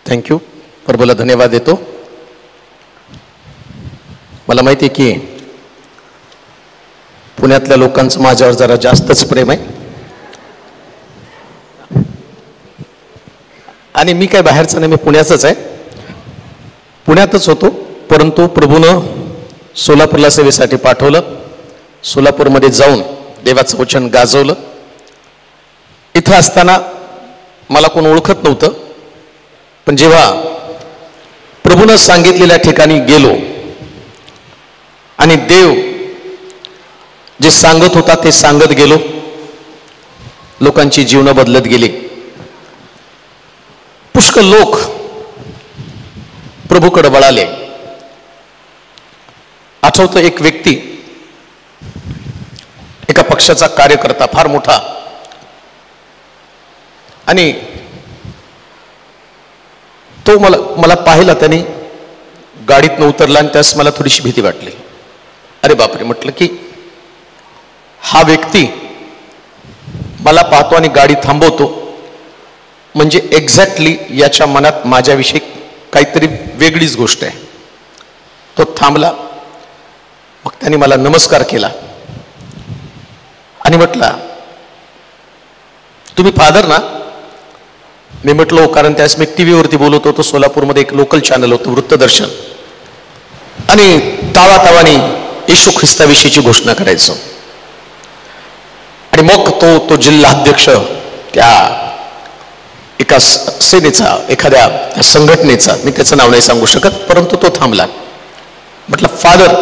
Thank you. प्रभूला धन्यवाद देतो. मला माहिती आहे की पुण्यातल्या लोकांचं माझ्यावर जरा जास्तच प्रेम आहे आणि मी काय बाहेरचा नाही, मी पुण्याचाच आहे. पुण्यातच होतो, परंतु प्रभूनं सोलापूरला सेवेसाठी पाठवलं. सोलापूरमध्ये जाऊन देवाचं वचन गाजवलं. इथं असताना मला कोण ओळखत नव्हतं, पण जेव्हा प्रभूनं सांगितलेल्या ठिकाणी गेलो आणि देव जे सांगत होता ते सांगत गेलो, लोकांची जीवनं बदलत गेली. पुष्कळ लोक प्रभूकडे वळाले. आठवतं एक व्यक्ती, एका पक्षाचा कार्यकर्ता फार मोठा, आणि तो मला पाहिला. त्याने गाडीतनं उतरला आणि त्यास मला थोडीशी भीती वाटली. अरे बापरे, म्हटलं की हा व्यक्ती मला पाहतो आणि गाडी थांबवतो, म्हणजे एक्झॅक्टली याच्या मनात माझ्याविषयी काहीतरी वेगळीच गोष्ट आहे. तो थांबला. मग त्याने मला नमस्कार केला आणि म्हटला, तुम्ही फादर ना? मी म्हटलो कारण त्यावेळेस मी टीव्हीवरती बोलत होतो. सोलापूरमध्ये एक लोकल चॅनल होतं, वृत्तदर्शन, आणि तावातावाने येशू ख्रिस्ताविषयीची घोषणा करायचो. आणि मग तो जिल्हाध्यक्ष त्या एका सेनेचा, एखाद्या संघटनेचा, मी त्याचं नाव नाही सांगू शकत, परंतु तो थांबला. म्हटलं, फादर,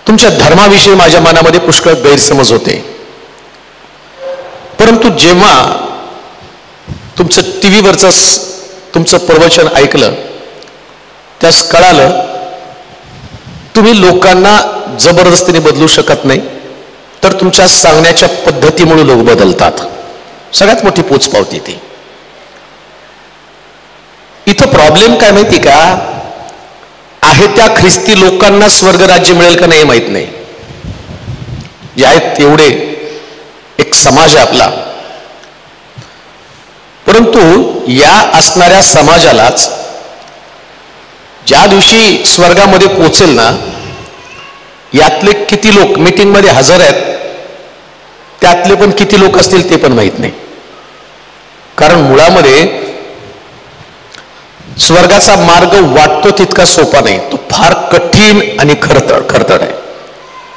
तुमच्या धर्माविषयी माझ्या मनामध्ये पुष्कळ गैरसमज होते, परंतु जेव्हा तुमचं टीव्हीवरचं तुमचं प्रवचन ऐकलं त्यास कळालं तुम्ही लोकांना जबरदस्तीने बदलू शकत नाही, तर तुमच्या सांगण्याच्या पद्धतीमुळे लोक बदलतात. सगळ्यात मोठी पोचपावती ती. इथं प्रॉब्लेम काय माहिती का? आहे त्या ख्रिस्ती लोकांना स्वर्ग राज्य मिळेल का नाही माहित नाही. जे आहेत तेवढे एक समाज आहे आपला, परंतु या असणाऱ्या समाजालाच ज्या दिवशी स्वर्गामध्ये पोहोचेल ना, यातले किती लोक मीटिंग मध्ये हजर आहेत, त्यातले पण किती लोक असतील ते पण माहित नाही. कारण मुळामध्ये स्वर्गाचा मार्ग वाटतो तितका सोपा नाही, तो फार कठीण आणि खरतड आहे.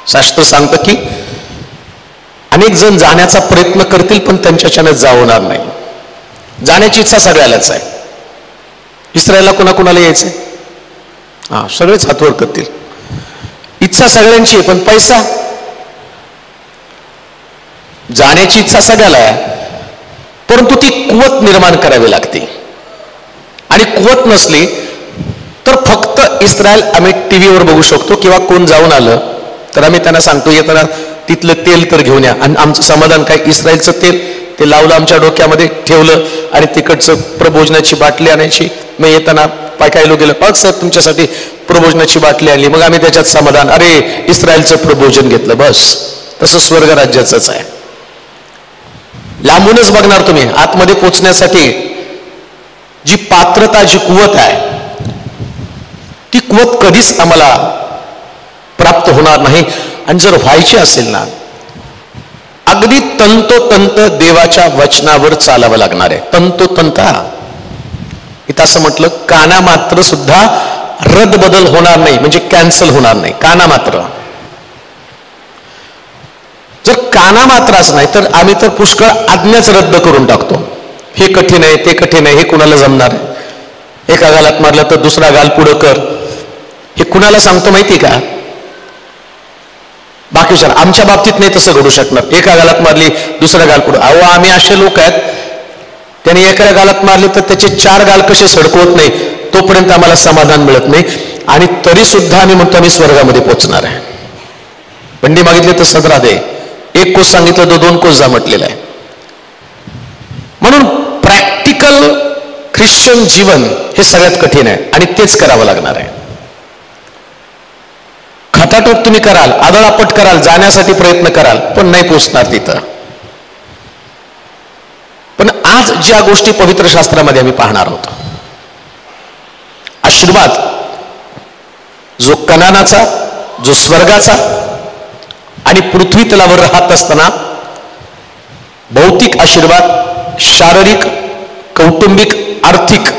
शास्त्र सांगतं की अनेक जण जाण्याचा प्रयत्न करतील पण त्यांच्याच्यानं जावणार नाही. जाण्याची इच्छा सगळ्यालाच आहे. इस्रायलला कोणाकोणाला यायचंय? हा, सगळेच हातवर करतील. इच्छा सगळ्यांची आहे, पण पैसा. जाण्याची इच्छा सगळ्याला आहे, परंतु ती कुवत निर्माण करावी लागते. आणि कुवत नसली तर फक्त इस्रायल आम्ही टीव्हीवर बघू शकतो, किंवा कोण जाऊन आलं तर आम्ही त्यांना सांगतो येताना तिथलं तेल तर घेऊन या. आणि आमचं समाधान काय? इस्रायलचं तेल ते लावलं आमच्या डोक्यामध्ये, ठेवलं, आणि तिकडचं प्रभोजनाची बाटली आणायची. मग येताना पायकायलो गेलं, पाच साहेब तुमच्यासाठी प्रभोजनाची बाटली आणली, मग आम्ही त्याच्यात समाधान, अरे इस्रायलचं प्रभोजन घेतलं, बस. तसं स्वर्ग राज्याचंच आहे. लांबूनच बघणार तुम्ही, आतमध्ये पोचण्यासाठी जी पात्रता, जी कुवत आहे, ती कुवत कधीच आम्हाला प्राप्त होणार नाही. आणि जर व्हायची असेल ना, अगदी तंतोतंत देवाच्या वचनावर चालावं लागणार आहे. तंतोतंत. इथं असं म्हटलं, काना मात्र सुद्धा रद्द बदल होणार नाही, म्हणजे कॅन्सल होणार नाही. काना मात्र. जर काना मात्राच नाही तर आम्ही तर पुष्कळ आज्ञाच रद्द करून टाकतो. हे कठीण आहे, ते कठीण आहे, हे कुणाला जमणार आहे? एका गालात मारलं तर दुसरा गाल पुढं कर, हे कुणाला सांगतो माहिती का? बाकीच्या आमच्या बाबतीत नाही तसं घडू शकणार. एका गालात मारली दुसरा गाल पुढं. अहो, आम्ही असे लोक आहेत, त्याने एका गालात मारले तर त्याचे चार गाल कसे सडकवत नाही, तोपर्यंत आम्हाला समाधान मिळत नाही, आणि तरी सुद्धा आम्ही म्हणतो आम्ही स्वर्गामध्ये पोहोचणार आहे. बंडी मागितली तर सदरा दे, एक कोस सांगितलं तर 2 कोस जा म्हटलेलं आहे. म्हणून प्रॅक्टिकल ख्रिश्चन जीवन हे सगळ्यात कठीण आहे, आणि तेच करावं लागणार आहे. खटाटोप तुम्ही कराल, आदळापट कराल, जाण्यासाठी प्रयत्न कराल, पण नाही पोचणार तिथं. पण आज ज्या गोष्टी पवित्र शास्त्रामध्ये आम्ही पाहणार आहोत, आशीर्वाद जो कनानाचा, जो स्वर्गाचा, आणि पृथ्वी तलावर राहत असताना भौतिक आशीर्वाद, शारीरिक, कौटुंबिक, आर्थिक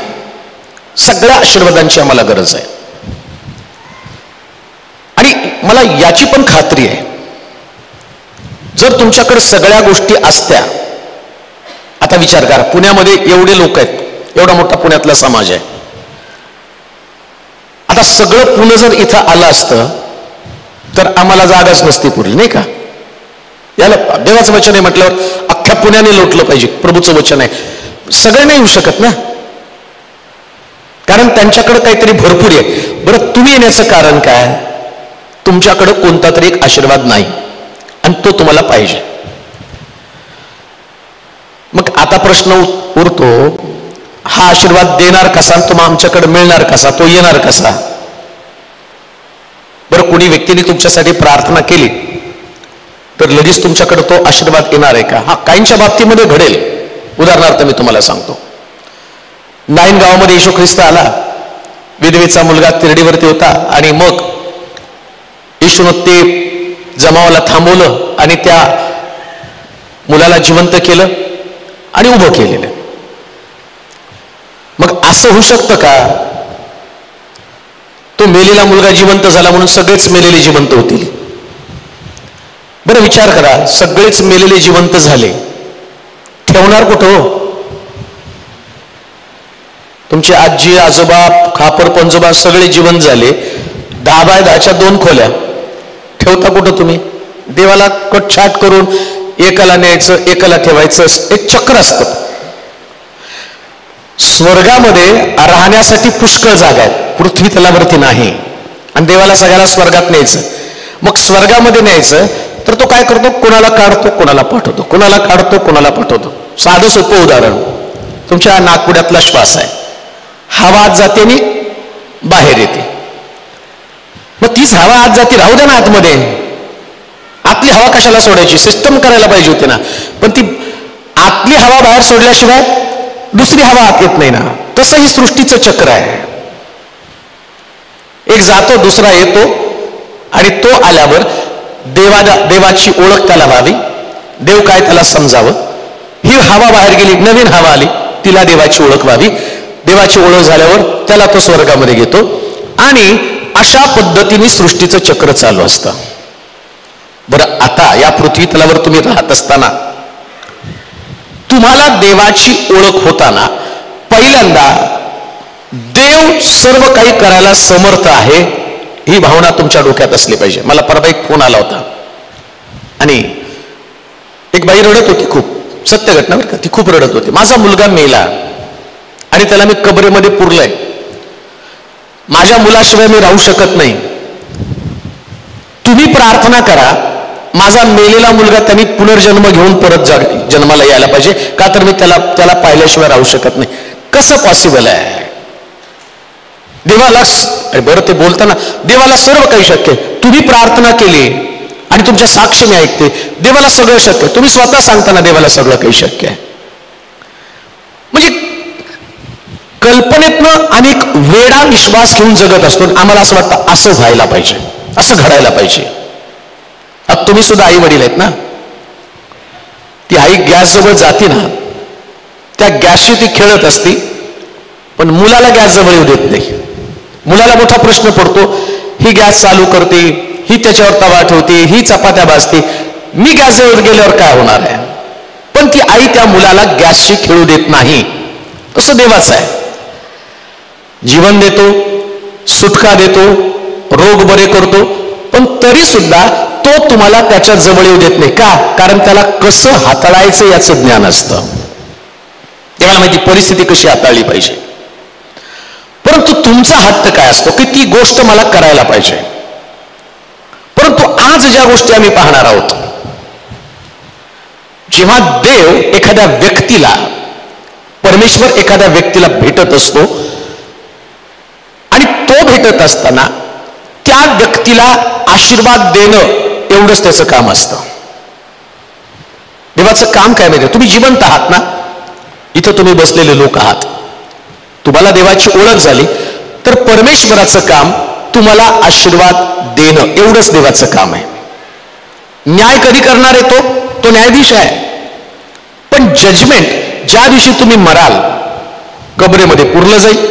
सगळ्या आशीर्वादांची आम्हाला गरज आहे. आणि मला याची पण खात्री आहे, जर तुमच्याकडे सगळ्या गोष्टी असत्या, आता विचार करा, पुण्यामध्ये एवढे लोक आहेत, एवढा मोठा पुण्यातला समाज आहे, आता सगळं पुणे जर इथं आलं असतं तर आम्हाला जागाच नसती पुरली, नाही का? याला देवाचं वचन आहे म्हटल्यावर अख्ख्या पुण्याने लोटलं पाहिजे, प्रभूचं वचन आहे. सगळे नाही येऊ शकत ना, कारण त्यांच्याकडे काहीतरी भरपूर आहे. बरं, तुम्ही येण्याचं कारण काय? तुमच्याकडे कोणता तरी एक आशीर्वाद नाही, आणि तो तुम्हाला पाहिजे. मग आता प्रश्न उरतो, हा आशीर्वाद देणार कसा, तो आमच्याकडे मिळणार कसा, तो येणार कसा? बरं, कोणी व्यक्तीने तुमच्यासाठी प्रार्थना केली तर लगेच तुमच्याकडे तो आशीर्वाद येणार आहे का? हा काहींच्या बाबतीमध्ये घडेल. उदाहरणार्थ मी तुम्हाला सांगतो, नाईन गावामध्ये येशू ख्रिस्त आला, विधवेचा मुलगा तिरडीवरती होता, आणि मग येशूनं ते जमावाला थांबवलं आणि त्या मुलाला जिवंत केलं आणि उभं केलेलं. मग असं होऊ शकतं का तो मेलेला मुलगा जिवंत झाला म्हणून सगळेच मेलेले जिवंत होतील? बरं विचार करा, सगळेच मेलेले जिवंत झाले, ठेवणार कुठं हो? तुमचे आजी आजोबा खापर पंजोबा सगळे जिवंत झाले, 10 बाय 10च्या 2 खोल्या, ठेवता कुठं तुम्ही? देवाला कटछाट करून एकाला न्यायचं, एकाला ठेवायचं, एक चक्र असतं. स्वर्गामध्ये राहण्यासाठी पुष्कळ जागा आहेत, पृथ्वी तलावरती नाही, आणि देवाला सगळ्याला स्वर्गात न्यायचं. मग स्वर्गामध्ये न्यायचं तर तो काय करतो? कोणाला काढतो, कोणाला पाठवतो, कोणाला काढतो, कोणाला पाठवतो. साधं सोपं उदाहरण, तुमच्या नाकपुड्यातला श्वास आहे, हवा आत जाते आणि बाहेर येते, मग तीच हवा आत जाते, राहू द्या ना आतमध्ये, आतली हवा कशाला सोडायची? सिस्टम करायला पाहिजे होती ना. पण ती आतली हवा बाहेर सोडल्याशिवाय दुसरी हवा आत येत नाही ना. तसं ही सृष्टीचं चक्र आहे, एक जातो दुसरा येतो, आणि तो आल्यावर देवाची ओळख त्याला व्हावी, देव काय त्याला समजावं. ही हवा बाहेर गेली, नवीन हवा आली, तिला देवाची ओळख व्हावी, देवाची ओळख झाल्यावर त्याला तो स्वर्गामध्ये घेतो, आणि अशा पद्धतीने सृष्टीचं चक्र चालू असतं. बरं, आता या पृथ्वी तलावर तुम्ही राहत असताना तुम्हाला देवाची ओळख होताना पहिल्यांदा देव सर्व काही करायला समर्थ आहे ही भावना तुमच्या डोक्यात असली पाहिजे. मला परवा एक फोन आला होता, आणि एक बाई रडत होती, खूप सत्य घटना बरं का, ती खूप रडत होती. माझा मुलगा मेला आणि त्याला मी कबरेमध्ये पुरलंय, माझ्या मुलाशिवाय मी राहू शकत नाही, तुम्ही प्रार्थना करा माझा मेलेला मुलगा त्यांनी पुनर्जन्म घेऊन परत जन्माला यायला पाहिजे, का तर मी त्याला पाहिल्याशिवाय राहू शकत नाही. कसं पॉसिबल आहे? देवाला बरं ते बोलताना देवाला सर्व काही शक्य आहे. तुम्ही प्रार्थना केली आणि तुमच्या साक्षीने ऐकते, देवाला सगळं शक्य आहे. तुम्ही स्वतः सांगताना देवाला सगळं काही शक्य आहे. म्हणजे कल्पनेतनं अनेक वेडा विश्वास घेऊन जगत असतो. आम्हाला असं वाटतं असं व्हायला पाहिजे, असं घडायला पाहिजे. आता तुम्ही सुद्धा आई वडील आहेत ना, ती आई गॅस जवळ जाते ना, त्या गॅसशी ती खेळत असती, पण मुलाला गॅस जवळ येऊ देत नाही. मुलाला मोठा प्रश्न पडतो, ही गॅस चालू करते, ही त्याच्यावर तवा ठेवते, ही चपात्या भाजते, मी गॅस जवळ गेल्यावर काय होणार आहे? पण ती आई त्या मुलाला गॅसशी खेळू देत नाही. तसं देवाचं आहे, जीवन देतो, सुटका देतो, रोग बरे करतो, पण तरी सुद्धा तो तुम्हाला त्याच्या जवळ येऊ देत नाही. का? कारण त्याला कसं हाताळायचं याचं ज्ञान असतं. देवाला माहिती परिस्थिती कशी हाताळली पाहिजे. परंतु तुमचा हट्ट काय असतो की ती गोष्ट मला करायला पाहिजे. परंतु आज ज्या गोष्टी आम्ही पाहणार आहोत, जेव्हा देव एखाद्या व्यक्तीला, परमेश्वर एखाद्या व्यक्तीला भेटत असतो आणि तो भेटत असताना त्या व्यक्तीला आशीर्वाद देणं एवढंच त्याचं काम असतं. देवाचं काम काय माहिती? तुम्ही जिवंत आहात ना, इथं तुम्ही बसलेले लोक आहात, तुम्हाला देवाची ओळख झाली तर परमेश्वराचं काम तुम्हाला आशीर्वाद देणं एवढंच देवाचं काम आहे. न्याय कधी करणार आहे? तो न्यायाधीश आहे. पण जजमेंट ज्या दिवशी तुम्ही मराल, कबरेमध्ये पुरलं जाईल,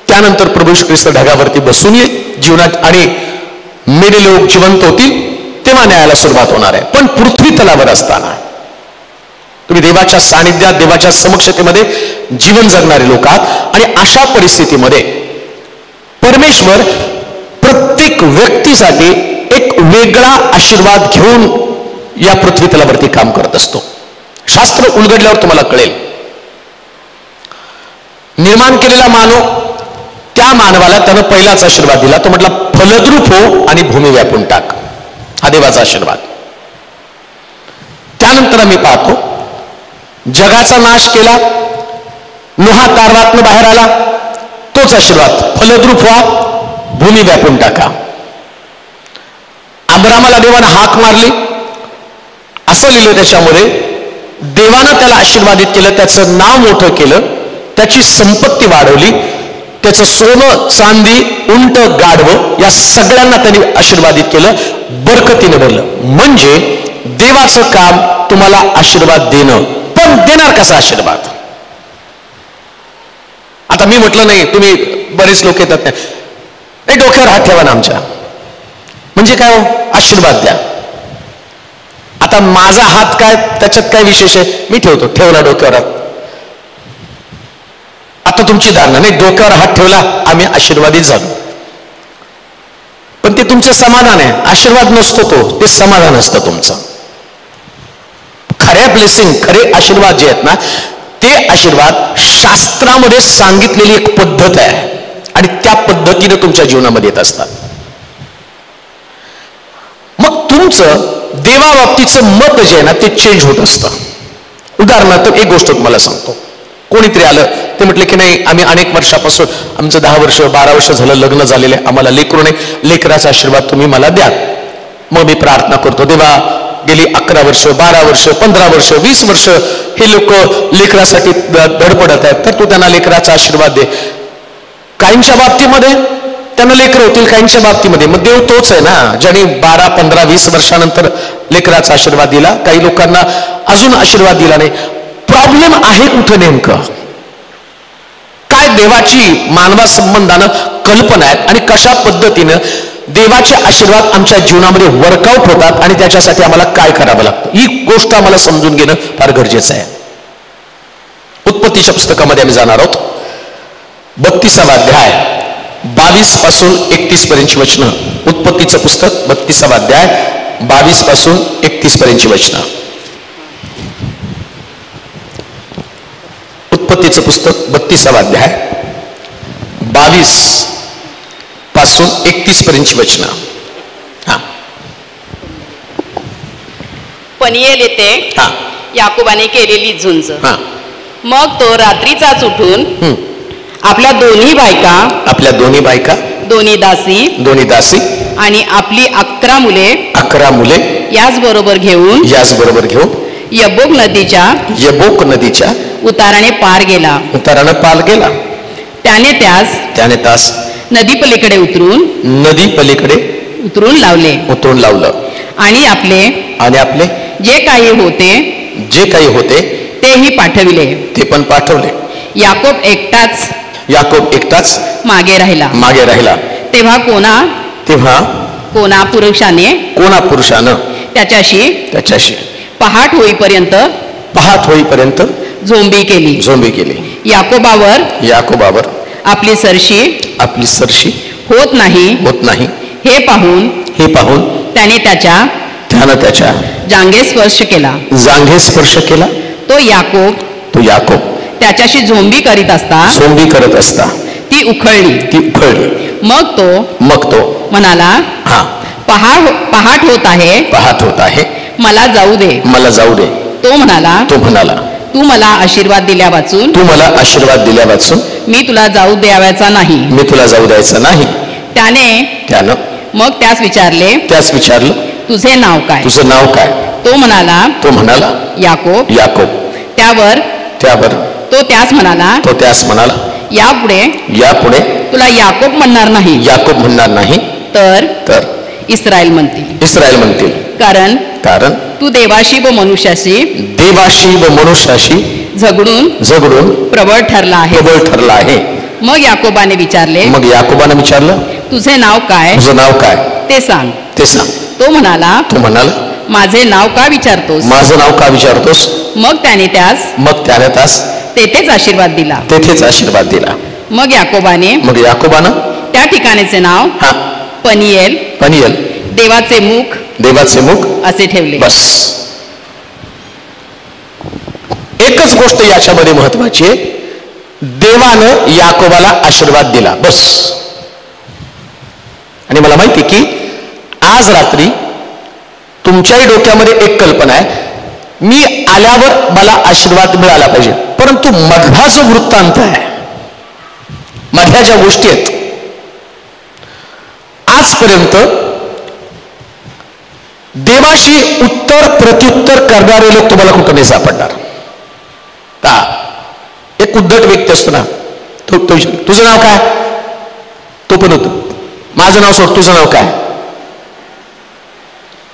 त्यानंतर प्रभू येशू ख्रिस्त ढगावरती बसून येईल जीवनात आणि मेले लोक जिवंत होतील, तेव्हा न्यायाला सुरुवात होणार आहे. पण पृथ्वी तलावर असताना तुम्ही देवाच्या सानिध्यात, देवाच्या समक्षतेमध्ये जीवन जगणारे लोक आहात आणि अशा परिस्थितीमध्ये परमेश्वर प्रत्येक व्यक्तीसाठी एक वेगळा आशीर्वाद घेऊन या पृथ्वी तलावरती काम करत असतो. शास्त्र उलगडल्यावर तुम्हाला कळेल. निर्माण केलेला मानव, त्या मानवाला त्यानं पहिलाच आशीर्वाद दिला, तो म्हटला फलद्रूप हो आणि भूमी व्यापून टाक. हा देवाचा आशीर्वाद. त्यानंतर आम्ही पाहतो जगाचा नाश केला, नोहा तारवातनं बाहेर आला, तोच आशीर्वाद फलद्रूप व्हा, भूमी व्यापून टाका. अब्रामाला देवानं हाक मारली, असं लिहिलं त्याच्यामध्ये, देवानं त्याला आशीर्वादित केलं, त्याचं नाव मोठं केलं, त्याची संपत्ती वाढवली, त्याचं सोनं चांदी उंट गाढवं या सगळ्यांना त्यांनी आशीर्वादित केलं, बरकतीने भरलं. म्हणजे देवाचं काम तुम्हाला आशीर्वाद देणं. पण देणार कसा आशीर्वाद? आता मी म्हटलं नाही, तुम्ही बरेच लोक येतात नाही, डोक्यावर हात ठेवा ना आमच्या, म्हणजे काय हो? आशीर्वाद द्या. आता माझा हात काय, त्याच्यात काय विशेष आहे? मी ठेवतो, ठेवला डोक्यावर हात. आता तुमची धारणा नाही, डोक्यावर हात ठेवला आम्ही आशीर्वादित झालो, पण ते तुमचं समाधान आहे. आशीर्वाद नसतो ते समाधान असतं तुमचं. खऱ्या ब्लेसिंग, खरे आशीर्वाद जे आहेत ना, ते आशीर्वाद शास्त्रामध्ये सांगितलेली एक पद्धत आहे आणि त्या पद्धतीने तुमच्या जीवनामध्ये येत असतात. मग तुमचं देवाबाबतीचं मत जे आहे ना, ते चेंज होत असतं. उदाहरणार्थ एक गोष्ट तुम्हाला सांगतो. कोणीतरी आलं, ते म्हटले की नाही, आम्ही अनेक वर्षापासून, आमचं 10 वर्ष 12 वर्ष झालं लग्न झालेलं आहे, आम्हाला लेकरू नाही, लेकराचा आशीर्वाद तुम्ही मला द्या. मग मी प्रार्थना करतो, देवा गेली 11 वर्ष 12 वर्ष 15 वर्ष 20 वर्ष हे लोक लेकरासाठी धडपडत आहेत, तर तू त्यांना लेकराचा आशीर्वाद दे. काहींच्या बाबतीमध्ये त्यांना लेकर होतील, काहींच्या बाबतीमध्ये मग देव तोच आहे ना ज्याने 12 15 20 वर्षानंतर लेकराचा आशीर्वाद दिला. काही लोकांना अजून आशीर्वाद दिला नाही. प्रॉब्लेम आहे कुठं नेमकं? काय देवाची मानवा संबंधानं कल्पना आहेत आणि कशा पद्धतीनं देवाचे आशीर्वाद आमच्या जीवनामध्ये वर्कआउट होतात आणि त्याच्यासाठी आम्हाला काय करावं लागतं, ही गोष्ट आम्हाला समजून घेणं फार गरजेचं आहे. उत्पत्तीच्या पुस्तकामध्ये आम्ही जाणार आहोत. 32वा अध्याय 22 पासून 31 पर्यंतची वचनं. उत्पत्तीचं पुस्तक 32वा अध्याय 22 पासून 31 पर्यंतची वचनं. उत्पत्तीचं पुस्तक 32वा अध्याय 22 पासून 31 पर्यंतची वचनं. हा. पनियेल येथे याकोबाने केलेली झुंज. मग तो रात्रीचाच उठून आपल्या दोन्ही बायका दोन्ही दासी आणि आपली 11 मुले याचबरोबर घेऊन यब्बोक नदीच्या उताराने पार गेला. त्याने त्यास नदी पलीकडे उतरून लावलं आणि आपले जे काही होते तेही पाठविले. याकोब एकटाच मागे राहिला. तेव्हा कोणा पुरुषाने त्याच्याशी पहाट होईपर्यंत झोंबी केली. याकोबावर आपली सरशी होत नाही हे पाहून त्याने त्याच्या जांघे स्पर्श केला. तो याकोब त्याच्याशी झोंबी करत असता ती उखळली. मग तो म्हणाला, पहाट होत आहे, मला जाऊ दे. तो म्हणाला, तू मला आशीर्वाद दिल्या वाचून मी तुला जाऊ द्यायचा नाही. त्याने मग त्यास विचारले, तुझे नाव काय? तो म्हणाला, याकोब. त्यावर तो त्यास म्हणाला, यापुढे तुला याकोब म्हणणार नाही, तर इस्रायल म्हणतील. कारण तू देवाशी व मनुष्याशी झगडून प्रबळ ठरला आहे. मग याकोबाने विचारलं, तुझे नाव काय? ते सांग. तो म्हणाला, माझे नाव का विचारतोस? मग त्याने त्यास तेथेच आशीर्वाद दिला. मग याकोबानं त्या ठिकाणीचे नाव पनिएल, देवाचे मुख असे ठेवले. बस, एकच गोष्ट याच्यामध्ये महत्वाची आहे, देवानं याकोबाला आशीर्वाद दिला. बस. आणि मला माहिती की आज रात्री तुमच्याही डोक्यामध्ये एक कल्पना आहे, मी आल्यावर मला आशीर्वाद मिळाला पाहिजे. परंतु मधला जो वृत्तांत आहे, मधल्या ज्या गोष्टी आहेत, आजपर्यंत देवाशी उत्तर प्रत्युत्तर करणारे लोक तुम्हाला कुठं नाही सापडणार. का? एक उद्धट व्यक्ती असतो ना, तुझं नाव काय? तो पण होतो, माझं नाव सोड, तुझं नाव काय?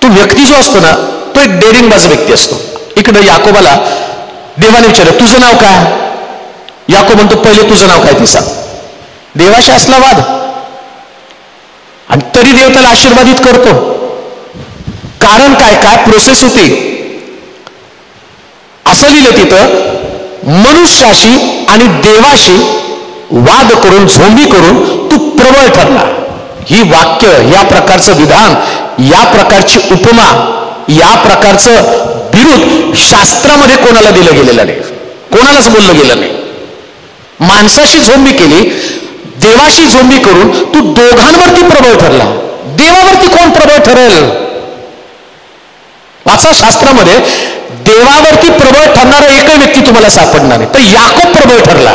तो व्यक्ती जो असतो ना, तो एक डेअरिंगबाज व्यक्ती असतो. इकडे याकोबाला देवाने विचारलं, तुझं नाव काय? याकोब म्हणतो, पहिले तुझं नाव काय ते सांग. देवाशी असला वाद, आणि तरी देव त्याला आशीर्वादित करतो. कारण काय प्रोसेस होती? असं लिहिलं तिथं, मनुष्याशी आणि देवाशी वाद करून, झोंबी करून तू प्रबळ ठरला. ही वाक्य, या प्रकारचं विधान, या प्रकारची उपमा, या प्रकारचं विरुद्ध शास्त्रामध्ये कोणाला दिलं गेलेलं नाही, कोणालाच बोललं गेलं नाही. माणसाशी झोंबी केली, देवाशी झोंबी करून तू दोघांवरती प्रबळ ठरला. देवावरती कोण प्रबळ ठरेल? वाचा शास्त्रामध्ये, देवावरती प्रबळ ठरणारा एकही व्यक्ती तुम्हाला सापडणार नाही. तर याकोब प्रबळ ठरला.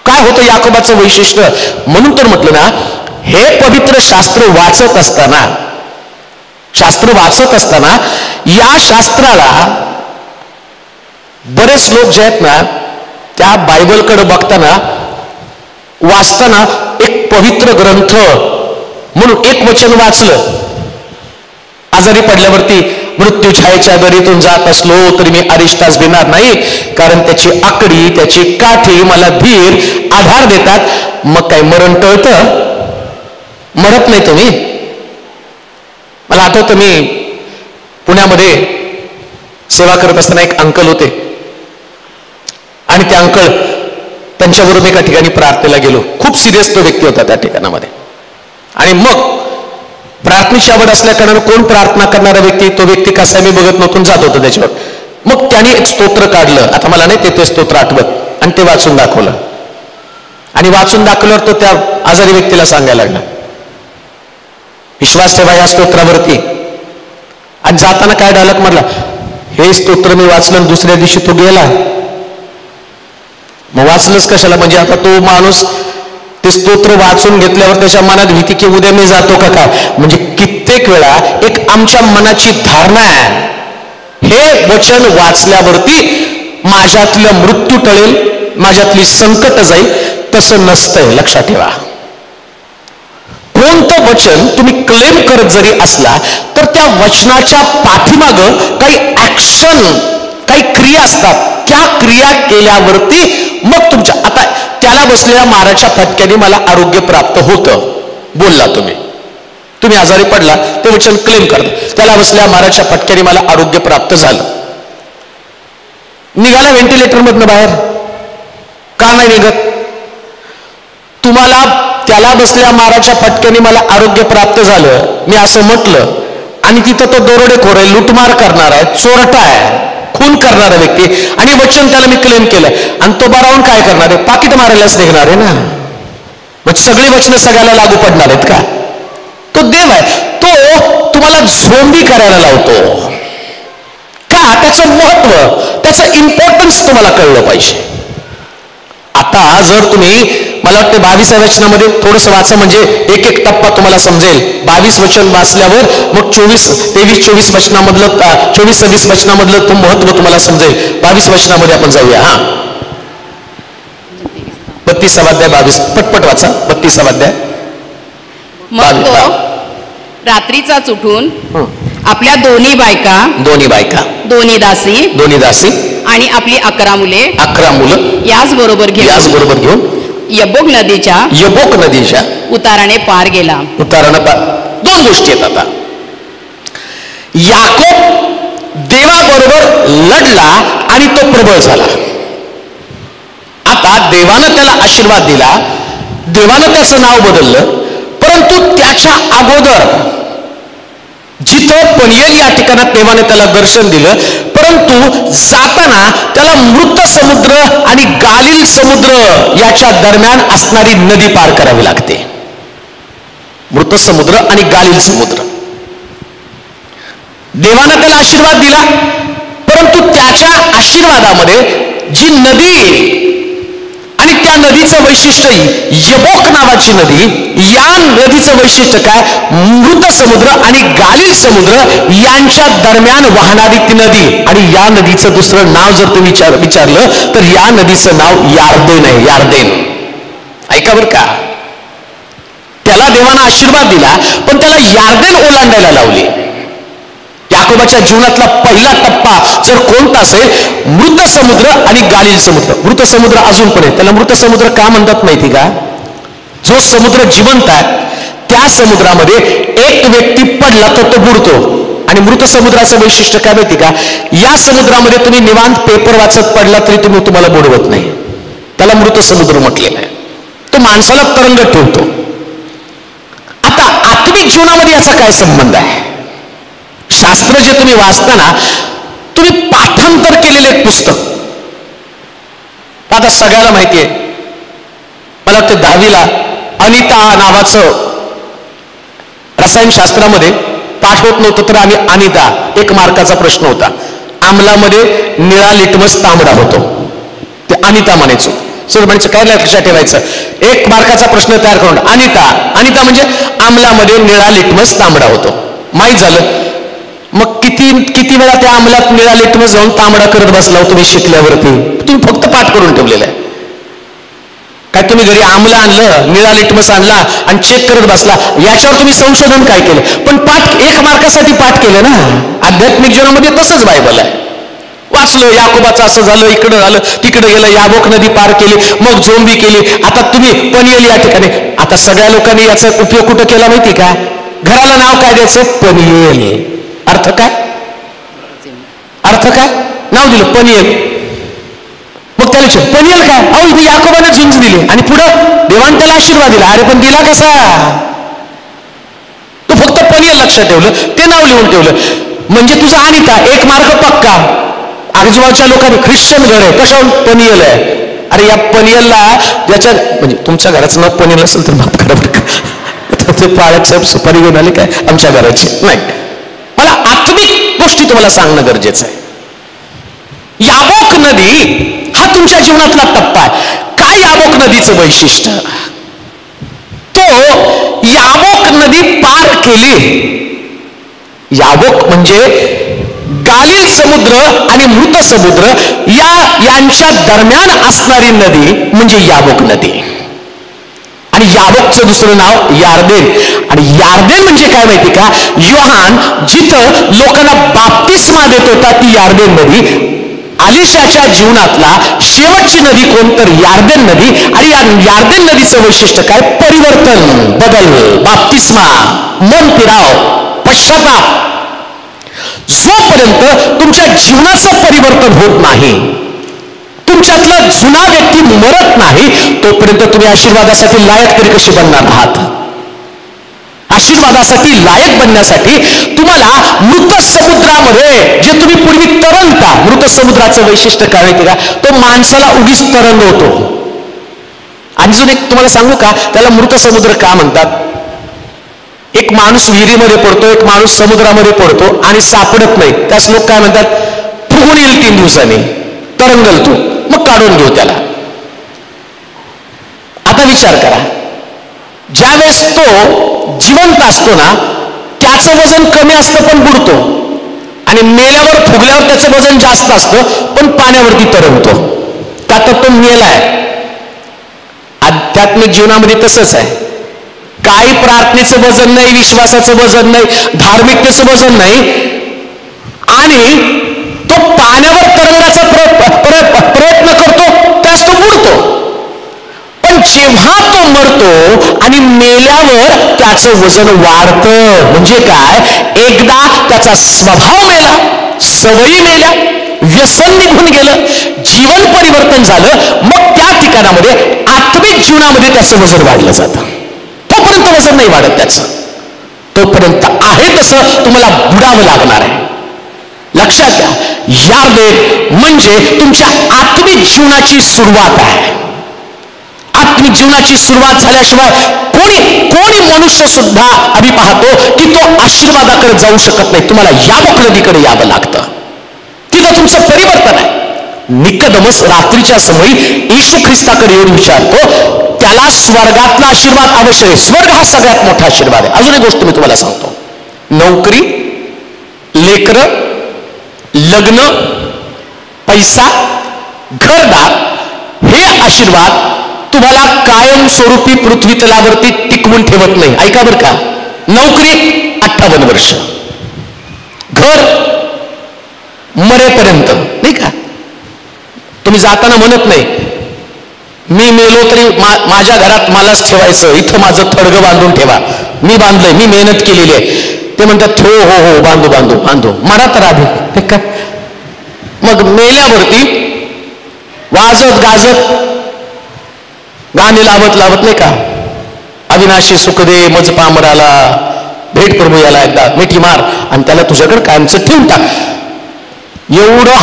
काय होतं याकोबाचं वैशिष्ट्य? म्हणून तर म्हटलं ना, हे पवित्र शास्त्र वाचत असताना या शास्त्राला बरेच लोक जे आहेत ना, त्या बायबलकडे बघताना, वाचताना एक पवित्र ग्रंथ म्हणून एक वचन वाचलं, आजारी पडल्यावरती मृत्यू छायेच्या दरीतून जात असलो तरी मी अरिष्टास भिणार नाही, कारण त्याची आकडी, त्याची काठी मला धीर आधार देतात. मग काय मरण टळतं? मरत नाही तुम्ही. मला आठवतं, मी पुण्यामध्ये सेवा करत असताना एक अंकल होते, आणि ते अंकल, त्यांच्याबरोबर एका ठिकाणी प्रार्थनेला गेलो. खूप सिरियस तो व्यक्ती होता त्या ठिकाणामध्ये. आणि मग प्रार्थनेची आवड असल्या कारणानं कोण प्रार्थना करणारा व्यक्ती, तो व्यक्ती कसा मी बघत नव्हतं, जात होतं त्याच्यावर. मग त्याने एक स्तोत्र काढलं, आता मला नाही ते स्तोत्र आठवत, आणि ते वाचून दाखवलं. आणि वाचून दाखवल्यावर तो त्या आजारी व्यक्तीला सांगायला लागला, विश्वास ठेवा या स्तोत्रावरती. आणि जाताना काय डायलॉग म्हटला, हे स्तोत्र मी वाचलं, दुसऱ्या दिवशी तो गेला. मग वाचलंच कशाला? म्हणजे आता तो माणूस ते स्तोत्र वाचून घेतल्यावर त्याच्या मनात भीती की उद्या मी जातो का काय. म्हणजे कित्येक वेळा एक आमच्या मनाची धारणा आहे, हे वचन वाचल्यावरती माझ्यातलं मृत्यू टळेल, माझ्यातली संकट जाईल. तसं नसतंय, लक्षात ठेवा. कोणतं वचन तुम्ही क्लेम करत जरी असला तर त्या वचनाच्या पाठीमागं काही ऍक्शन, काही क्रिया असतात. त्या क्रिया केल्यावरती मग तुमच्या, आता त्याला बसलेल्या माराच्या फटक्याने मला आरोग्य प्राप्त होतं, बोलला तुम्ही आजारी पडला, ते वचन क्लेम करता, त्याला बसलेल्या माराच्या फटक्याने मला आरोग्य प्राप्त झालं. निघाला व्हेंटिलेटर मधनं बाहेर, का नाही निघत? तुम्हाला त्याला बसलेल्या माराच्या फटक्याने मला आरोग्य प्राप्त झालं, मी असं म्हटलं, आणि तिथं तो दरोडेखोर आहे, लुटमार करणार आहे, चोरटा आहे, खून करणारा व्यक्ती, आणि वचन त्याला मी क्लेम केलं, आणि तो बारावून काय करणार आहे? पाकिट मारायलाच निघणार आहे ना. मग सगळी वचनं सगळ्याला लागू पडणार आहेत का? तो देव आहे, तो तुम्हाला झोंबी करायला लावतो का? त्याचं महत्व, त्याचं इम्पॉर्टन्स तुम्हाला कळलं पाहिजे. आता जर तुम्ही, मला वाटतं 22व्या वचनामध्ये थोडंसं वाचा, म्हणजे एक एक टप्पा तुम्हाला समजेल. 22 वचन वाचल्यावर मग 23-24 वचनामधलं, 24-26 वचनामधलं महत्व तुम्हाला समजेल. 22 वचनामध्ये आपण जाऊया. 32वा अध्याय 22, पटपट वाचा. 32वा अध्याय. मग तो रात्रीचाच उठून आपल्या दोन्ही बायका, दोन्ही दासी आणि आपली 11 मुलं याचबरोबर घेऊन यबोक नदीच्या उताराने पार गेला. दोन गोष्टी आहेत. आता याकोब देवाबरोबर लढला आणि तो प्रबळ झाला. आता देवानं त्याला आशीर्वाद दिला, देवानं त्याचं नाव बदललं, परंतु त्याच्या अगोदर जिथं पनियल या ठिकाणात देवाने त्याला दर्शन दिलं, परंतु जाताना त्याला मृत समुद्र आणि गालिल समुद्र याच्या दरम्यान असणारी नदी पार करावी लागते. मृत समुद्र आणि गालिल समुद्र. देवानं त्याला आशीर्वाद दिला, परंतु त्याच्या आशीर्वादामध्ये जी नदी, आणि त्या नदीचं वैशिष्ट्य, यबोक नावाची नदी, या नदीचं वैशिष्ट्य काय? मृत समुद्र आणि गालिल समुद्र यांच्या दरम्यान वाहणारी ती नदी. आणि या नदीचं दुसरं नाव जर तुम्ही विचारलं तर या नदीचं नाव यार्देन आहे. यार्देन, ऐका बरं का. त्याला देवानं आशीर्वाद दिला, पण त्याला यार्देन ओलांडायला लावली. याकोबाच्या जीवनातला पहिला टप्पा जर कोणता असेल, मृत समुद्र आणि गालिल समुद्र. मृत समुद्र अजून पण आहे. त्याला मृत समुद्र का म्हणतात माहिती का? जो समुद्र जिवंत आहे त्या समुद्रामध्ये एक व्यक्ती पडला तर तो बुडतो. आणि मृत समुद्राचं वैशिष्ट्य काय माहिती का? या समुद्रामध्ये तुम्ही निवांत पेपर वाचत पडला तरी तुम्हाला बुडवत नाही. त्याला मृत समुद्र म्हटलेला आहे. तो माणसाला तरंगत ठेवतो. आता आत्मिक जीवनामध्ये याचा काय संबंध आहे? शास्त्र जे तुम्ही वाचताना, तुम्ही पाठांतर केलेले एक पुस्तक, आता सगळ्याला माहिती आहे, मला वाटतं 10वीला अनिता नावाचं रसायनशास्त्रामध्ये पाठ होत नव्हतं, तर आम्ही अनिता, 1 मार्काचा प्रश्न होता. आम्लामध्ये निळा लिटमस तांबडा होतो, ते अनिता म्हणायचो. सर म्हणायचं काय लक्षात ठेवायचं, 1 मार्काचा प्रश्न तयार करून अनिता म्हणजे आम्लामध्ये निळा लिटमस तांबडा होतो. माहीत झालं. मग किती वेळा त्या आम्लात निळा लिटमस जाऊन तांबडा करत बसला तुम्ही शिकल्यावरती? तुम्ही फक्त पाठ करून ठेवलेला आहे. काय तुम्ही घरी आम्ल आणलं, निळा लिटमस आणला आणि चेक करत बसला, याच्यावर तुम्ही संशोधन काय केलं? पण पाठ 1 मार्कासाठी पाठ केलं ना. आध्यात्मिक जीवनामध्ये तसंच बायबल आहे. वाचलं, याकोबाचं असं झालं, इकडं झालं, तिकडे गेलं, याबोक नदी पार केली, मग झोंबी केली. आता तुम्ही पनियल या ठिकाणी. आता सगळ्या लोकांनी याचा उपयोग कुठं केला माहिती का? घराला नाव काय द्यायचं? पनियल. अर्थ काय? नाव दिलं पनियल. मग त्याला विचार पनियल काय? अहो इथे याकोबाने झुंज दिली आणि पुढं देवान त्याला आशीर्वाद दिला. अरे पण दिला कसा? तो फक्त पनियल लक्षात ठेवलं, ते नाव लिहून ठेवलं. म्हणजे तुझा अनिता 1 मार्क पक्का. आजूबाजूच्या लोकांनी ख्रिश्चन घर आहे, कशावर? पनियल आहे. अरे या पनियलला, ज्याच्या म्हणजे तुमच्या घराचं नाव पनियल असेल तर माफ करा बरं का. ते पाळ्यात साहेब सुपारी घेऊन आले काय आमच्या घराची? नाही. मला आत्मिक गोष्टी तुम्हाला सांगणं गरजेचं आहे. याबोक नदी हा तुमच्या जीवनातला टप्पा आहे. काय याबोक नदीचं वैशिष्ट्य? तो याबोक नदी पार केली. याबोक म्हणजे गालिल समुद्र आणि मृत समुद्र यांच्या दरम्यान असणारी नदी म्हणजे याबोक नदी. आणि याबोकचं दुसरं नाव यार्देन. आणि यार्देन म्हणजे काय माहिती का? योहान जिथं लोकांना बाप्तिस्मा देत होता ती यार्देन नदी. अलिशाच्या जीवनातला शेवटची नदी कोणतर यार्देन नदी. आणि या यार्देन नदीचं वैशिष्ट्य काय? परिवर्तन, बदल, बाप्तिस्मा, मन फिराव, पश्चाताप. जोपर्यंत तुमच्या जीवनाचं परिवर्तन होत नाही, तुमच्यातला जुना व्यक्ती मरत नाही, तोपर्यंत तुम्ही आशीर्वादासाठी लायक तरी कशी बनणार आहात? आशीर्वादासाठी लायक बनण्यासाठी तुम्हाला मृत समुद्रामध्ये जे तुम्ही पूर्वी तरंगता, मृत समुद्राचं वैशिष्ट्य काय माहिती का, तो माणसाला उगीच तरंगवतो. अजून एक तुम्हाला सांगू का, त्याला मृत समुद्र का म्हणतात? एक माणूस विहिरीमध्ये पडतो, एक माणूस समुद्रामध्ये पडतो आणि सापडत नाही, त्यास लोक काय म्हणतात, फुगून येईल 3 दिवसांनी, तरंगल तो, मग काढून घेऊ त्याला. आता विचार करा, ज्या वेळेस तो जिवंत असतो ना, त्याचं वजन कमी असतं पण बुडतो, आणि मेल्यावर फुगल्यावर त्याचं वजन जास्त असतं पण पाण्यावरती तरंगतो. का तर तो मेलाय. आध्यात्मिक जीवनामध्ये तसंच आहे. काही प्रार्थनेचं वजन नाही, विश्वासाचं वजन नाही, धार्मिकतेचं वजन नाही, आणि तो पाण्यावर तरंगाचा प्रयत्न करतो, त्यास तो बुडतो. पण जेव्हा तो मरतो आणि मेल्यावर त्याचं वजन वाढतं. म्हणजे काय, एकदा त्याचा स्वभाव मेला, सवयी मेल्या, व्यसन निघून गेलं, जीवन परिवर्तन झालं, मग त्या ठिकाणामध्ये आत्मिक जीवनामध्ये त्याचं वजन वाढलं जातं. तोपर्यंत वजन नाही वाढत त्याचं, तोपर्यंत आहे तसं तुम्हाला बुडावं लागणार आहे. लक्षात घ्या, यार्देन म्हणजे तुमच्या आत्मिक जीवनाची सुरुवात आहे. आत्मिक जीवनाची सुरुवात झाल्याशिवाय कोणी मनुष्य सुद्धा आम्ही पाहतो की तो आशीर्वादाकडे जाऊ शकत नाही. तुम्हाला याबोक नदीकडे यावं लागतं, तिथं तुमचं परिवर्तन आहे. निकोदेमस रात्रीच्या समयी येशू ख्रिस्ताकडे येऊन विचारतो, त्याला स्वर्गातला आशीर्वाद आवश्यक आहे. स्वर्ग हा सगळ्यात मोठा आशीर्वाद आहे. अजून एक गोष्ट मी तुम्हाला सांगतो, नोकरी, लेकरं, लग्न, पैसा, घरदार हे आशीर्वाद तुम्हाला कायमस्वरूपी पृथ्वी तलावरती टिकवून ठेवत नाही. ऐका बरं का, नोकरी 58 वर्ष, घर मरेपर्यंत, नाही का. तुम्ही जाताना म्हणत नाही मी मेलो तरी माझ्या घरात मलाच ठेवायचं, इथं माझं थडगं बांधून ठेवा, मी बांधलंय, मी मेहनत केलेली आहे. ते म्हणतात हो हो हो बांधू बांधू बांधू, मरा तर आधी का. मग मेल्यावरती वाजत गाजत गाणे लावत लावत, नाही का, अविनाशी सुखदे मज पामराला, भेट प्रभू याला एकदा मिठी मार आणि त्याला तुझ्याकडे कायमचं ठेवून टाक. एवढं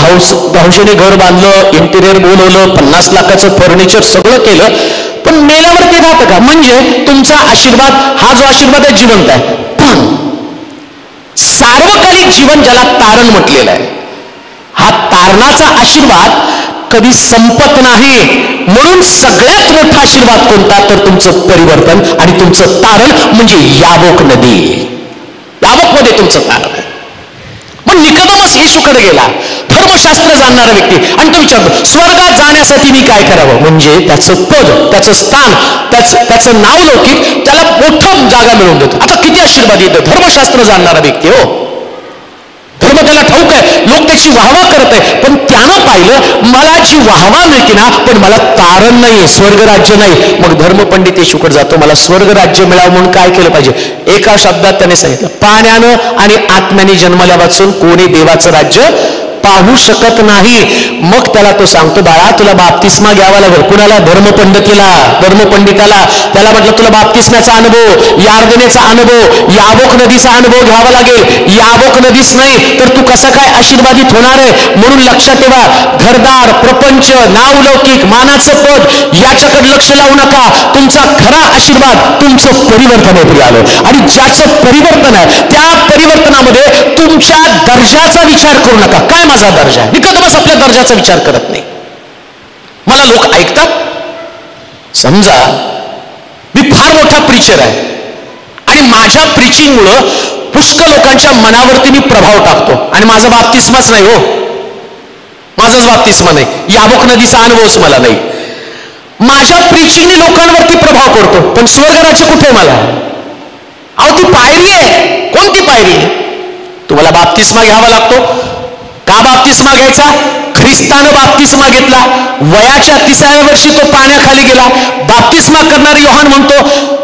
हौशेने घर बांधलं, इंटिरियर बोलवलं, 50 लाखाचं फर्निचर सगळं केलं, पण मेल्यावर ते राहतं का. म्हणजे तुमचा आशीर्वाद हा जो आशीर्वाद आहे जिवंत आहे, पण सार्वकालिक जीवन ज्याला तारण म्हटलेलं आहे, हा तारणाचा आशीर्वाद कधी संपत नाही. म्हणून सगळ्यात मोठा आशीर्वाद कोणता, तर तुमचं परिवर्तन आणि तुमचं तारण म्हणजे याबोक नदी. याबोक मध्ये तुमचं तारण आहे. पण निकोदेमस येशूकडे गेला, धर्मशास्त्र जाणणारा व्यक्ती, आणि तो विचारतो स्वर्गात जाण्यासाठी मी काय करावं. म्हणजे त्याचं पद, त्याचं स्थान, त्याचं नाव लौकिक त्याला मोठं जागा मिळवून देतो. आता किती आशीर्वाद येतं. धर्मशास्त्र जाणणारा व्यक्ती, हो, धर्म त्याला ठाऊक आहे, लोक त्याची वाहवा करत आहे, पण त्यानं पाहिलं मला जी वाहवा मिळते ना, पण मला तारण नाही, स्वर्गराज्य नाही. मग धर्मपंडित येशूकडे जातो, मला स्वर्गराज्य मिळावं म्हणून काय केलं पाहिजे. एका शब्दात त्याने सांगितलं, पाण्यानं आणि आत्म्याने जन्मल्या वाचून कोणी देवाचं राज्य पाहू शकत नाही. मग त्याला तो सांगतो, बाळा तुला बाप्तिस्मा घ्यावा लागेल. कुणाला? धर्मपंडिताला. त्याला म्हटलं तुला बाप्तिस्म्याचा अनुभव, यार्दनेचा अनुभव, याबोक नदीचा अनुभव घ्यावा लागेल. याबोक नदीच नाही तर तू कसा काय आशीर्वादित होणार आहे. म्हणून लक्षात ठेवा, घरदार, प्रपंच, नावलौकिक, मानाचं पद याच्याकडे लक्ष लावू नका. तुमचा खरा आशीर्वाद तुमचं परिवर्तन आहे आलं, आणि ज्याचं परिवर्तन आहे त्या परिवर्तनामध्ये तुमच्या दर्जाचा विचार करू नका. काय माझा दर्जा आहे. निकोदेमस आपल्या दर्जाचा विचार करत नाही. मला लोक ऐकतात, समजा मी फार मोठा प्रीचर आहे आणि माझ्या प्रीचिंगमुळं पुष्कळ लोकांच्या मनावरती मी प्रभाव टाकतो, आणि माझा बाप्तिस्माच नाही, हो, माझाच बाप्तिस्मा नाही, याबोक नदीचा अनुभवच मला नाही. माझ्या प्रीचिंगने लोकांवरती प्रभाव पडतो, पण स्वर्गराज्य कुठे मला. अहो ती पायरी आहे. कोणती पायरी. तुम्हाला बाप्तिस्मा घ्यावा लागतो. का बाप्तिस्मा घ्यायचा. ख्रिस्तानं बाप्तिस्मा घेतला, वयाच्या 30व्या वर्षी तो पाण्याखाली गेला. बाप्तिस्मा करणारा योहान म्हणतो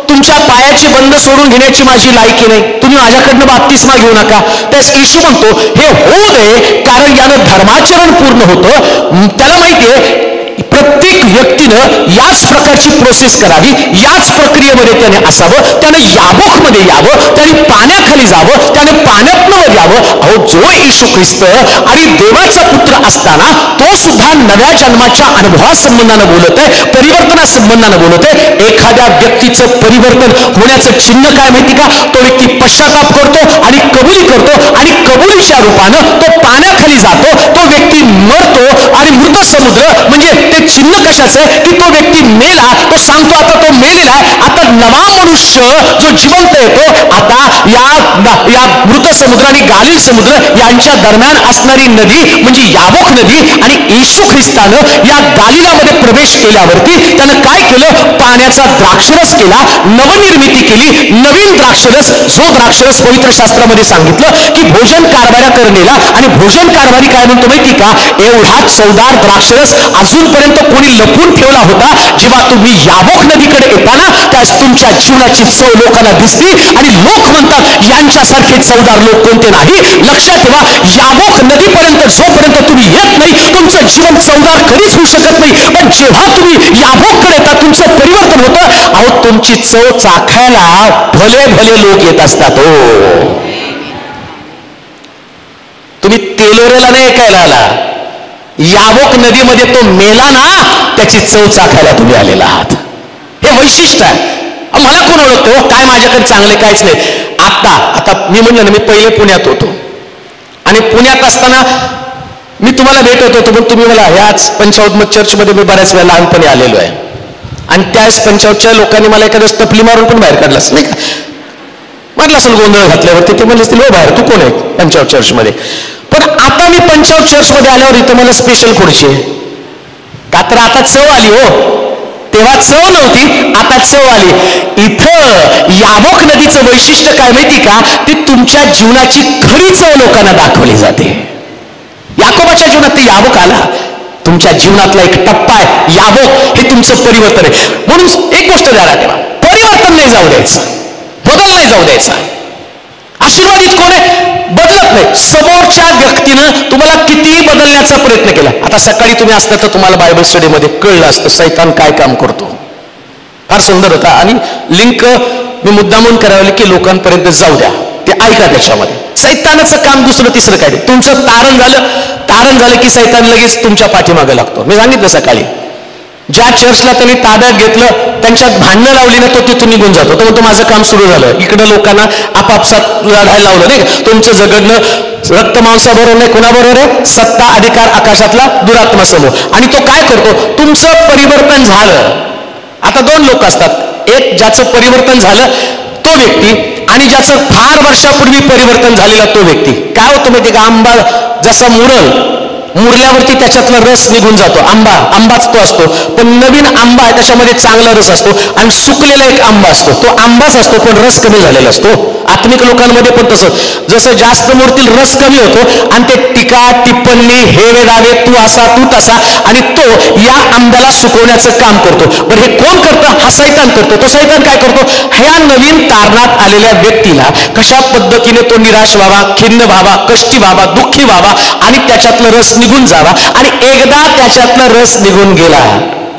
तुमच्या पायाचे बंद सोडून घेण्याची माझी लायकी नाही, तुम्ही माझ्याकडनं बाप्तिस्मा घेऊ नका. त्यास येशू म्हणतो हे होऊ दे, कारण यानं धर्माचरण पूर्ण होतं. त्याला माहितीये प्रत्येक व्यक्तीनं याच प्रकारची प्रोसेस करावी, याच प्रक्रियेमध्ये त्याने असावं, त्याने याबोकमध्ये यावं, त्याने पाण्याखाली जावं, त्याने पाण्यातनं वर यावं. अहो, जो येशू ख्रिस्त आणि देवाचा पुत्र असताना तो सुद्धा नव्या जन्माच्या अनुभवासंबंधानं बोलत आहे, परिवर्तनासंबंधानं बोलत आहे. एखाद्या व्यक्तीचं परिवर्तन होण्याचं चिन्ह काय माहिती का? तो व्यक्ती पश्चाताप करतो आणि कबुली करतो, आणि कबुलीच्या रूपानं तो पाण्याखाली जातो, तो व्यक्ती मरतो, आणि मृत समुद्र म्हणजे ते चिन्ह कशाचं आहे की तो व्यक्ती मेला, तो सांगतो आता तो मेलेला आहे, आता नवा मनुष्य जो जिवंत येतो. आता या मृत समुद्र आणि गालिल समुद्र यांच्या दरम्यान असणारी नदी म्हणजे याबोक नदी, आणि येशू ख्रिस्तानं या गालिलामध्ये प्रवेश केल्यावरती त्यानं काय केलं? पाण्याचा द्राक्षरस केला, नवनिर्मिती केली, नवीन द्राक्षरस. जो द्राक्षरस पवित्र शास्त्रामध्ये सांगितलं की भोजन कारभाऱ्या करणेला, आणि भोजन कारभारी काय म्हणतो माहिती का? एवढा चवदार द्राक्षरस अजूनपर्यंत कोणी लपून ठेवला होता. जेव्हा तुम्ही याबोक नदीकडे येताना त्यास तुमच्या जीवनाची चव लोकांना दिसली, आणि लोक म्हणतात यांच्यासारखे चवदार लोक कोणते नाही. लक्षात ठेवा, याबोक नदीपर्यंत जोपर्यंत तुम्ही येत नाही तुमचं जीवन चवदार कधीच होऊ शकत नाही. पण जेव्हा तुम्ही याबोककडे येता तुमचं परिवर्तन होतं. अहो, तुमची चव चाखायला भले भले लोक येत असतात. हो, तुम्ही तेलोरेला नाही ऐकायला आला, याबोक नदीमध्ये तो मेला ना, त्याची चव चाखायला तुम्ही आलेला आहात. हे वैशिष्ट्य आहे. मला कोण ओळखतो? काय माझ्याकडे चांगले काहीच नाही. आता मी म्हणलं ना, मी पहिले पुण्यात होतो, आणि पुण्यात असताना मी तुम्हाला भेटत होतो, पण तुम्ही मला ह्याच पंचावत चर्चमध्ये मी बऱ्याच वेळा लहानपणी आलेलो आहे, आणि त्याच पंचावतच्या लोकांनी मला एखाद्या टपली मारून पण बाहेर काढलं असं नाही का? म्हटलं असेल गोंधळ घातल्यावरती ते म्हणले असतील, हो बाहेर तू कोण आहे पंचावत चर्चमध्ये. पण आता मी पंचावत चर्चमध्ये आल्यावर इथं मला स्पेशल खुर्ची आहे का? तर आता चव आली. हो, तेव्हा चव नव्हती, आता चव आली. इथं याबोक नदीचं वैशिष्ट्य काय माहिती का? ती तुमच्या जीवनाची खरी चव लोकांना दाखवली जाते. याकोबाच्या जीवनात ते याबोक आला, तुमच्या जीवनातला एक टप्पा आहे याबोक, हे तुमचं परिवर्तन आहे. म्हणून एक गोष्ट द्यायला ठेवा, परिवर्तन नाही जाऊ द्यायचं, बदल नाही जाऊ द्यायचा. आशीर्वादित कोण आहे? बदलत नाही. समोरच्या व्यक्तीनं तुम्हाला कितीही बदलण्याचा प्रयत्न केला. आता सकाळी तुम्ही असता तर तुम्हाला बायबल स्टडीमध्ये कळलं असतं सैतान काय काम करतो. फार सुंदर होता, आणि लिंक मी मुद्दामून करावली की लोकांपर्यंत जाऊ द्या, ते ऐका. त्याच्यामध्ये सैतानाचं काम दुसरं तिसरं काय नाही. तुमचं तारण झालं की सैतान लगेच तुमच्या पाठीमागे लागतो. मी सांगितलं सकाळी, ज्या चर्चला त्यांनी ताब्यात घेतलं त्यांच्यात भांडणं लावली ना, तो तिथून निघून जातो. तो म्हणतो माझं काम सुरू झालं. इकडं लोकांना आपापसात लढायला लावलं नाही. तुमचं जगडणं रक्त मांसाबरोबर नाही, कोणाबरोबर आहे? सत्ता अधिकार आकाशातला दुरात्मा समूह. आणि तो काय करतो? तुमचं परिवर्तन झालं. आता दोन लोक असतात, एक ज्याचं परिवर्तन झालं तो व्यक्ती, आणि ज्याचं फार वर्षापूर्वी परिवर्तन झालेला तो व्यक्ती. काय होतं माहिती का? आंबा जसा मुरल्यावरती त्याच्यातला रस निघून जातो. आंबाच तो असतो, पण नवीन आंबा आहे त्याच्यामध्ये चांगला रस असतो, आणि सुकलेला एक आंबा असतो, तो आंबाच असतो पण रस कमी झालेला असतो. आत्मिक लोकांमध्ये पण तसं, जसं जास्त मुरतील रस कमी होतो, आणि ते टीका टिप्पणी हे दावे तू असा तू तसा, आणि तो या आंब्याला सुकवण्याचं काम करतो. पण हे कोण करतं? हा सैतान करतो. तो सैतान काय करतो? ह्या नवीन तारणात आलेल्या व्यक्तीला कशा पद्धतीने तो निराश व्हावा, खिन्न व्हावा, कष्टी व्हावा, दुःखी व्हावा, आणि त्याच्यातलं रस निघून जावा. आणि एकदा त्याच्यातला रस निघून गेला,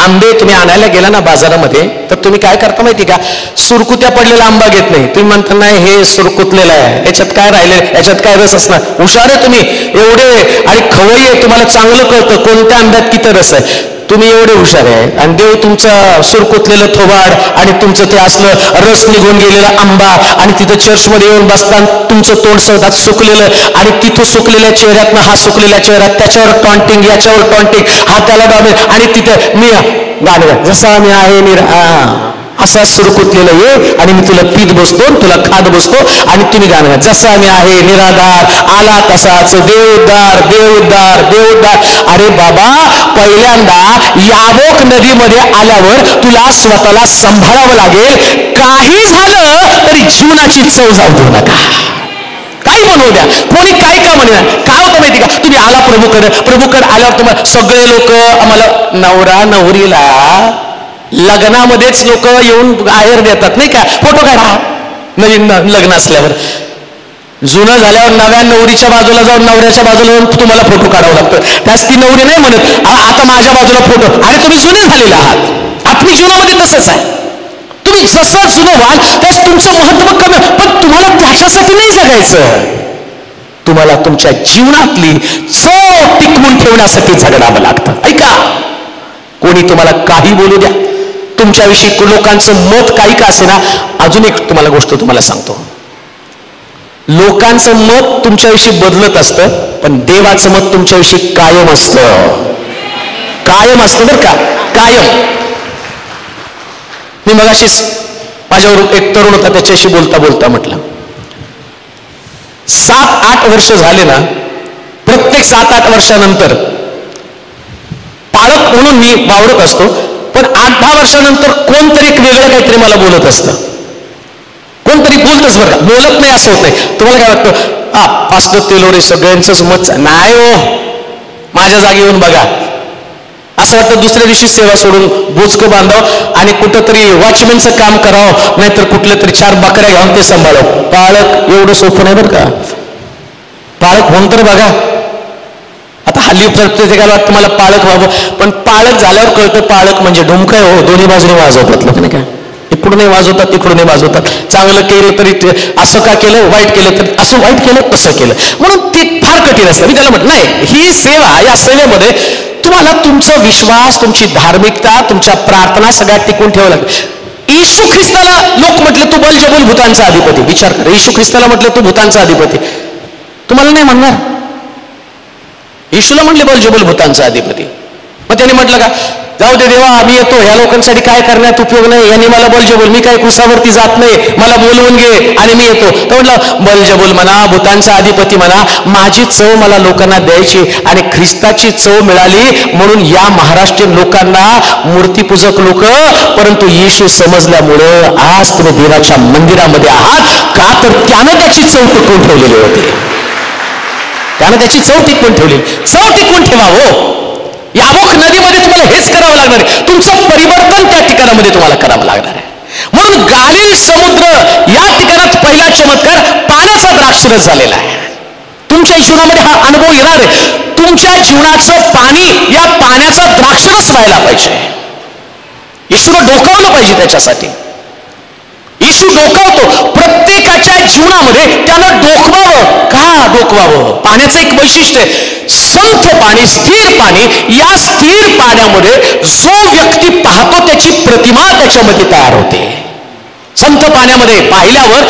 आंबे तुम्ही आणायला गेला ना बाजारामध्ये, तर तुम्ही काय करता माहिती का? सुरकुत्या पडलेला आंबा घेत नाही. तुम्ही म्हणता नाही हे सुरकुतलेला आहे, याच्यात काय राहिले, याच्यात काय रस असणार. हुशार आहे तुम्ही एवढे, आणि खवई आहे, तुम्हाला चांगलं कळतं कोणत्या आंब्यात किती रस आहे. तुम्ही एवढे हुशार आहे, आणि देव तुमचं सुरकुतलेलं थोबाड आणि तुमचं ते असलं रस निघून गेलेला आंबा, आणि तिथं चर्चमध्ये येऊन बसताना तुमचं तोंड सौदात सुकलेलं, आणि तिथं सुकलेल्या चेहऱ्यातनं हा सुकलेल्या चेहऱ्यात, त्याच्यावर टॉन्टिंग, याच्यावर टॉन्टिंग, हा त्याला डाबे, आणि तिथं मी गाणं जसा मी आहे असा सुरकुतलेलं ये, आणि मी तुला पीत बसतो, तुला खात बसतो, आणि तुम्ही गाणं जसा मी आहे निराधार, आला तसाच देवदार देवदार देवदार. अरे बाबा, पहिल्यांदा याबोक नदीमध्ये आल्यावर तुला स्वतःला सांभाळावं लागेल. काही झालं तरी जीवनाची चव जाऊ देऊ नका. काही बनवू द्या, कोणी काही का म्हणणार. काय होतं माहिती का? तुम्ही आला प्रभूकडे आल्यावर तुम्हाला सगळे लोक, आम्हाला नवरा नवरीला लग्नामध्येच लोक येऊन आहेर देतात नाही का, फोटो काढा नवीन लग्न असल्यावर. जुनं झाल्यावर नव्या नवरीच्या बाजूला जाऊन नवऱ्याच्या बाजूला जाऊन तुम्हाला फोटो काढावं लागतं. त्यास ती नवरी नाही म्हणत आता माझ्या बाजूला फोटो, आणि तुम्ही जुने झालेले आहात. आत्मिक जीवनामध्ये तसंच आहे. तुम्ही जसं जुनं व्हाल त्यास तुमचं महत्व कमी, पण तुम्हाला त्याच्यासाठी नाही जगायचं. तुम्हाला तुमच्या जीवनातली चव टिकवून ठेवण्यासाठी जगण्यावं लागतं. ऐका, कोणी तुम्हाला काही बोलू द्या, तुमच्याविषयी लोकांचं मत काही का असे ना. अजून एक तुम्हाला गोष्ट तुम्हाला सांगतो, लोकांचं मत तुमच्याविषयी बदलत असतं, पण देवाचं मत तुमच्याविषयी कायम असतं. कायम असतं बरं का, कायम. मी मगाशीच माझ्यावर एक तरुण होता, त्याच्याशी बोलता बोलता म्हटलं 7-8 वर्ष झाले ना, प्रत्येक 7-8 वर्षानंतर पालक म्हणून मी वावरत असतो, पण 8-10 वर्षानंतर कोणतरी एक वेगळं काहीतरी मला बोलत असतं. कोणतरी बोलतच बरं का, बोलत नाही असं होत नाही. तुम्हाला काय वाटतं, पास्टर तेलोरे सगळ्यांचंच मत नाही हो, माझ्या जागी येऊन बघा. असं वाटतं दुसऱ्या दिवशी सेवा सोडून बोचकं बांधावं आणि कुठंतरी वॉचमॅनचं काम करावं, नाहीतर कुठल्या तरी 4 बकऱ्या घ्यावून ते सांभाळावं. पाळक एवढं सोपं नाही बरं का. पाळक होऊन तर बघा. आता हल्ली प्रत्येकाला वाटतं मला पाळक व्हावं, पण पाळक झाल्यावर कळतं पाळक म्हणजे ढुमकं आहे हो, दोन्ही बाजूने वाजवतात लोक नाही का. इकडूनही वाजवतात तिकडूनही वाजवतात. चांगलं केलं तरी असं का केलं, वाईट केलं तरी असं वाईट केलं तसं केलं, म्हणून ते फार कठीण असतं. मी त्याला म्हटलं नाही, ही सेवा, या सेवेमध्ये तुम्हाला तुमचा विश्वास, तुमची धार्मिकता, तुमच्या प्रार्थना सगळ्यात टिकून ठेवावं लागेल. येशू ख्रिस्ताला लोक म्हटले तू बलजबूल भूतांचा अधिपती. विचार कर, येशू ख्रिस्ताला म्हटलं तू भूतांचा अधिपती, तुम्हाला नाही म्हणणार. येशूला म्हटले बलजबूल भूतांचा अधिपती. मग त्यांनी म्हटलं का, जाऊ दे देवा मी येतो, ह्या लोकांसाठी काय करण्यात उपयोग नाही, यांनी मला बलजबूल, मी काय कुसावरती जात नाही, मला बोलवून घे आणि मी येतो. तर म्हटलं बलजबूल म्हणा, भूतांचा अधिपती म्हणा, माझी चव मला लोकांना द्यायची आणि ख्रिस्ताची चव मिळाली म्हणून या महाराष्ट्रीयन लोकांना मूर्तीपूजक लोक, परंतु येशू समजल्यामुळं आज तुम्ही देवाच्या मंदिरामध्ये आहात का, तर त्यानं त्याची चव टिकवून ठेवलेली होती. त्यानं त्याची चव टिकवून ठेवली. चव टिकवून ठेवा हो. याबोक नदीमध्ये तुम्हाला हेच करावं लागणार आहे. तुमचं परिवर्तन त्या ठिकाणामध्ये तुम्हाला करावं लागणार आहे. म्हणून गालिल समुद्र या ठिकाणात पहिला चमत्कार पाण्याचा द्राक्षरस झालेला आहे. तुमच्या जीवनामध्ये हा अनुभव येणार आहे. तुमच्या जीवनाचं पाणी या पाण्याचा द्राक्षरस व्हायला पाहिजे. येशूला डोकावलं पाहिजे. त्याच्यासाठी येशू डोकावतो. प्रत्येकाच्या जीवनामध्ये त्यानं डोकवावं. का डोकवावं? पाण्याचं एक वैशिष्ट्य आहे, संथ पाणी, स्थिर पाणी. या स्थिर पाण्यामध्ये जो व्यक्ती पाहतो त्याची प्रतिमा त्याच्यामध्ये तयार होते. संथ पाण्यामध्ये पाहिल्यावर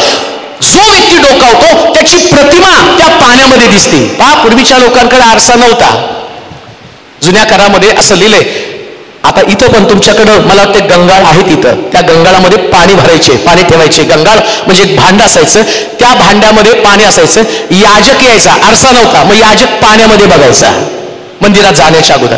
जो व्यक्ती डोकावतो त्याची प्रतिमा त्या पाण्यामध्ये दिसते. पहा, पूर्वीच्या लोकांकडे आरसा नव्हता. जुन्या करामध्ये असं लिहिलंय. आता इथं पण तुमच्याकडं मला वाटतं गंगाळ आहे, तिथं त्या गंगाळामध्ये पाणी भरायचे, पाणी ठेवायचे. गंगाळ म्हणजे एक भांड असायचं, त्या भांड्यामध्ये पाणी असायचं. याजक यायचा, आरसा नव्हता, मग याजक पाण्यामध्ये बघायचा मंदिरात जाण्याच्या अगोदर.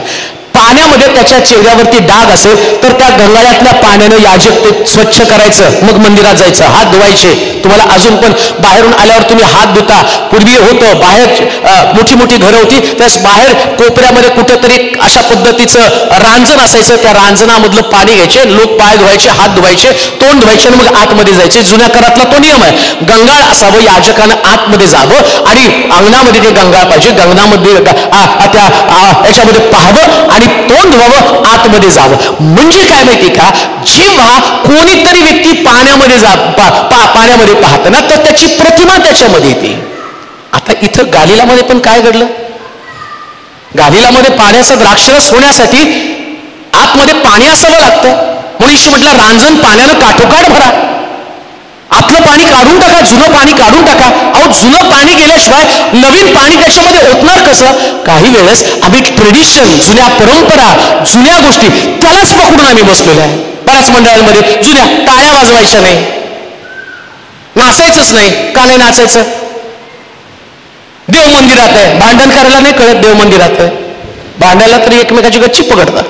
पाण्यामध्ये त्याच्या चेहऱ्यावरती डाग असेल तर त्या गंगाळ्यातल्या पाण्यानं याजक ते स्वच्छ करायचं, मग मंदिरात जायचं, हात धुवायचे. तुम्हाला अजून पण बाहेरून आल्यावर तुम्ही हात धुता. पूर्वी होतं बाहेर मोठी मोठी घरं होती, त्यास बाहेर कोपऱ्यामध्ये कुठंतरी अशा पद्धतीचं रांजण असायचं. त्या रांजणामधलं पाणी घ्यायचे, लोक पाय धुवायचे, हात धुवायचे, तोंड धुवायचे आणि मग आतमध्ये जायचे. जुन्या करातला तो नियम आहे. गंगाळ असावं, याजकानं आतमध्ये जावं आणि अंगणामध्ये ते गंगाळ पाहिजे. गंगणामध्ये त्या याच्यामध्ये पाहावं आणि तोंड धुवावं, आतमध्ये जावं. म्हणजे काय माहिती का, जेव्हा कोणीतरी व्यक्ती पाण्यामध्ये पाण्यामध्ये पाहत ना, तर त्याची प्रतिमा त्याच्यामध्ये येते. आता इथं गालिलामध्ये पण काय घडलं? गालिलामध्ये पाण्याचा द्राक्षरस होण्यासाठी आतमध्ये पाणी असावं लागतं. म्हणून येशू म्हटलं रांजण पाण्यानं काठोकाठ भरा. आतलं पाणी काढून टाका, जुनं पाणी काढून टाका. अहो, जुनं पाणी गेल्याशिवाय नवीन पाणी त्याच्यामध्ये ओतणार कसं? काही वेळेस आम्ही ट्रेडिशन, जुन्या परंपरा, जुन्या गोष्टी त्यालाच पकडून आम्ही बसलेलो आहे. बऱ्याच मंडळांमध्ये जुन्या टाळ्या वाजवायच्या नाही, नाचायचंच नाही. का नाही नाचायचं? देव मंदिरात आहे, भांडण करायला नाही कळत. देव मंदिरात आहे, भांडायला तरी एकमेकाची गच्ची पकडतात.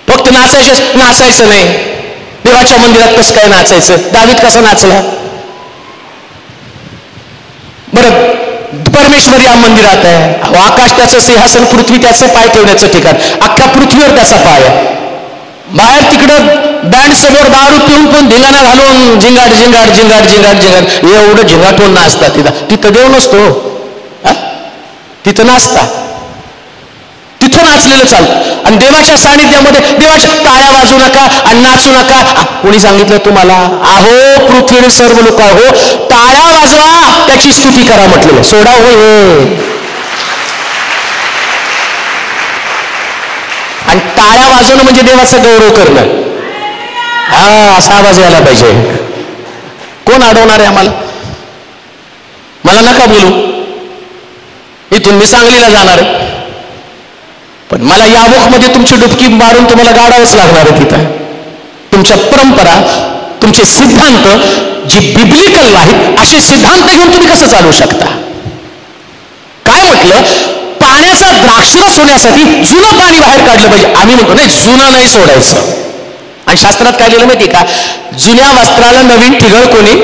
फक्त नाचायचं नाही. देवाच्या मंदिरात कसं काय नाचायचं? दावीद कसा नाचला बरं? परमेश्वर या मंदिरात आहे. आकाश त्याचं सिंहासन, पृथ्वी त्याचं पाय ठेवण्याचं ठिकाण, अख्ख्या पृथ्वीवर त्याचा पाय आहे. बाहेर तिकडं बँड समोर दारू पिऊन पण धिंगाणा घालून झिंगाट झिंगाट झिंगाट झिंगाट झिंगाट एवढं झिंगाटून नाचतात तिथं देव नसतो. तिथं नाचता, तिथं नाचलेलं चालतं. आणि देवाच्या सानिध्यामध्ये देवाच्या टाळ्या वाजू नका आणि नाचू नका. कोणी सांगितलं तुम्हाला? अहो पृथ्वीने सर्व लोक हो टाळ्या वाजवा, त्याची स्तुती करा म्हटलेलं. सोडा होय. आणि टाळ्या वाजवणं म्हणजे देवाचा गौरव करणं. असा आवाज यायला पाहिजे. कोण अडवणार आहे आम्हाला? मला नका बोलू, इथून मी सांगलीला जाणार आहे, पण मला यावोकमध्ये तुमची डुबकी मारून तुम्हाला गाडावंच लागणार आहे. तिथं तुमच्या परंपरा, तुमचे सिद्धांत जी बिब्लिकल आहेत असे सिद्धांत घेऊन तुम्ही कसं चालू शकता? काय म्हटलं? पाण्याचा द्राक्षरस होण्यासाठी जुनं पाणी बाहेर काढलं पाहिजे. आम्ही म्हणतो नाही, जुनं नाही सोडायचं. आणि शास्त्रात काय लिहिलं माहिती का? जुन्या वस्त्राला नवीन ठिगळ कोणी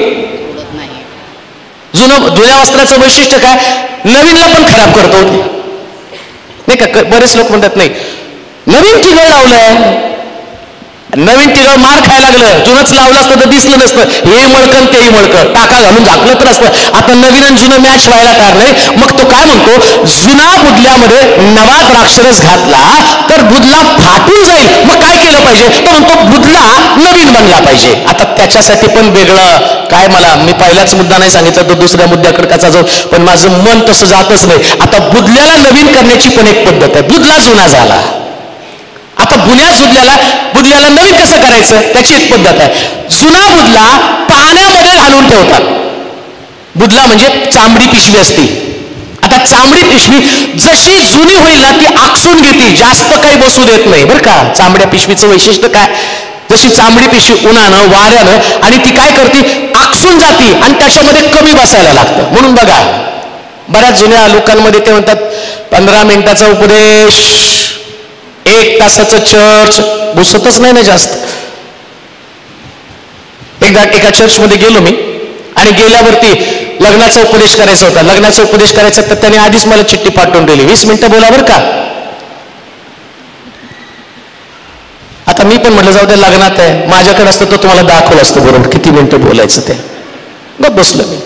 जुन्या वस्त्राचं वैशिष्ट्य काय? नवीनला पण खराब करतो नाही का? बरेच लोक म्हणतात नाही नवीन ठिगळ लावलंय, नवीन ठिगळ मार खायला लागलं, जुनंच लावलं असतं तर दिसलं नसतं. हे मळकन तेही मळकं, टाका घालून झाकलं तर असतं. आता नवीन आणि जुनं मॅच व्हायला तयार नाही. मग तो काय म्हणतो? जुना बुदल्यामध्ये नवा द्राक्षरस घातला तर बुदला फाटून जाईल. मग काय केलं पाहिजे? तो म्हणतो बुदला नवीन बनला पाहिजे. आता त्याच्यासाठी पण वेगळं काय, मला मी पहिलाच मुद्दा नाही सांगितला तर दुसऱ्या मुद्द्याकडे कसा जाऊ, पण माझं मन तसं जातच नाही. आता बुदल्याला नवीन करण्याची पण एक पद्धत आहे. बुदला जुना झाला, आता बुदल्याला नवीन कसं करायचं त्याची एक पद्धत आहे. जुना बुदला पाण्यामध्ये घालून ठेवतात. बुदला म्हणजे चांबडी पिशवी असते. आता चांबडी पिशवी जशी जुनी होईल ना ती आकसून घेते, जास्त काही बसू देत नाही बरं का. चांबड्या पिशवीचं वैशिष्ट्य काय? जशी चांबडी पिशवी उन्हानं वाऱ्यानं आणि ती काय करते? आकसून जाते आणि त्याच्यामध्ये कमी बसायला लागतं. म्हणून बघा बऱ्याच जुन्या लोकांमध्ये ते म्हणतात 15 मिनिटाचा उपदेश, 1 तासाचं चर्च, घुसतच नाही ना जास्त. एकदा एका चर्चमध्ये गेलो मी आणि गेल्यावरती लग्नाचा उपदेश करायचा होता. लग्नाचा उपदेश करायचा तर त्याने आधीच मला चिठ्ठी पाठवून दिली, 20 मिनिटं बोला बरं का. आता मी पण म्हटलं जाऊ द्या, लग्नात आहे, माझ्याकडे असतं तर तुम्हाला दाखवलं असतं बरोबर किती मिनिटं बोलायचं ते. मग बसलो मी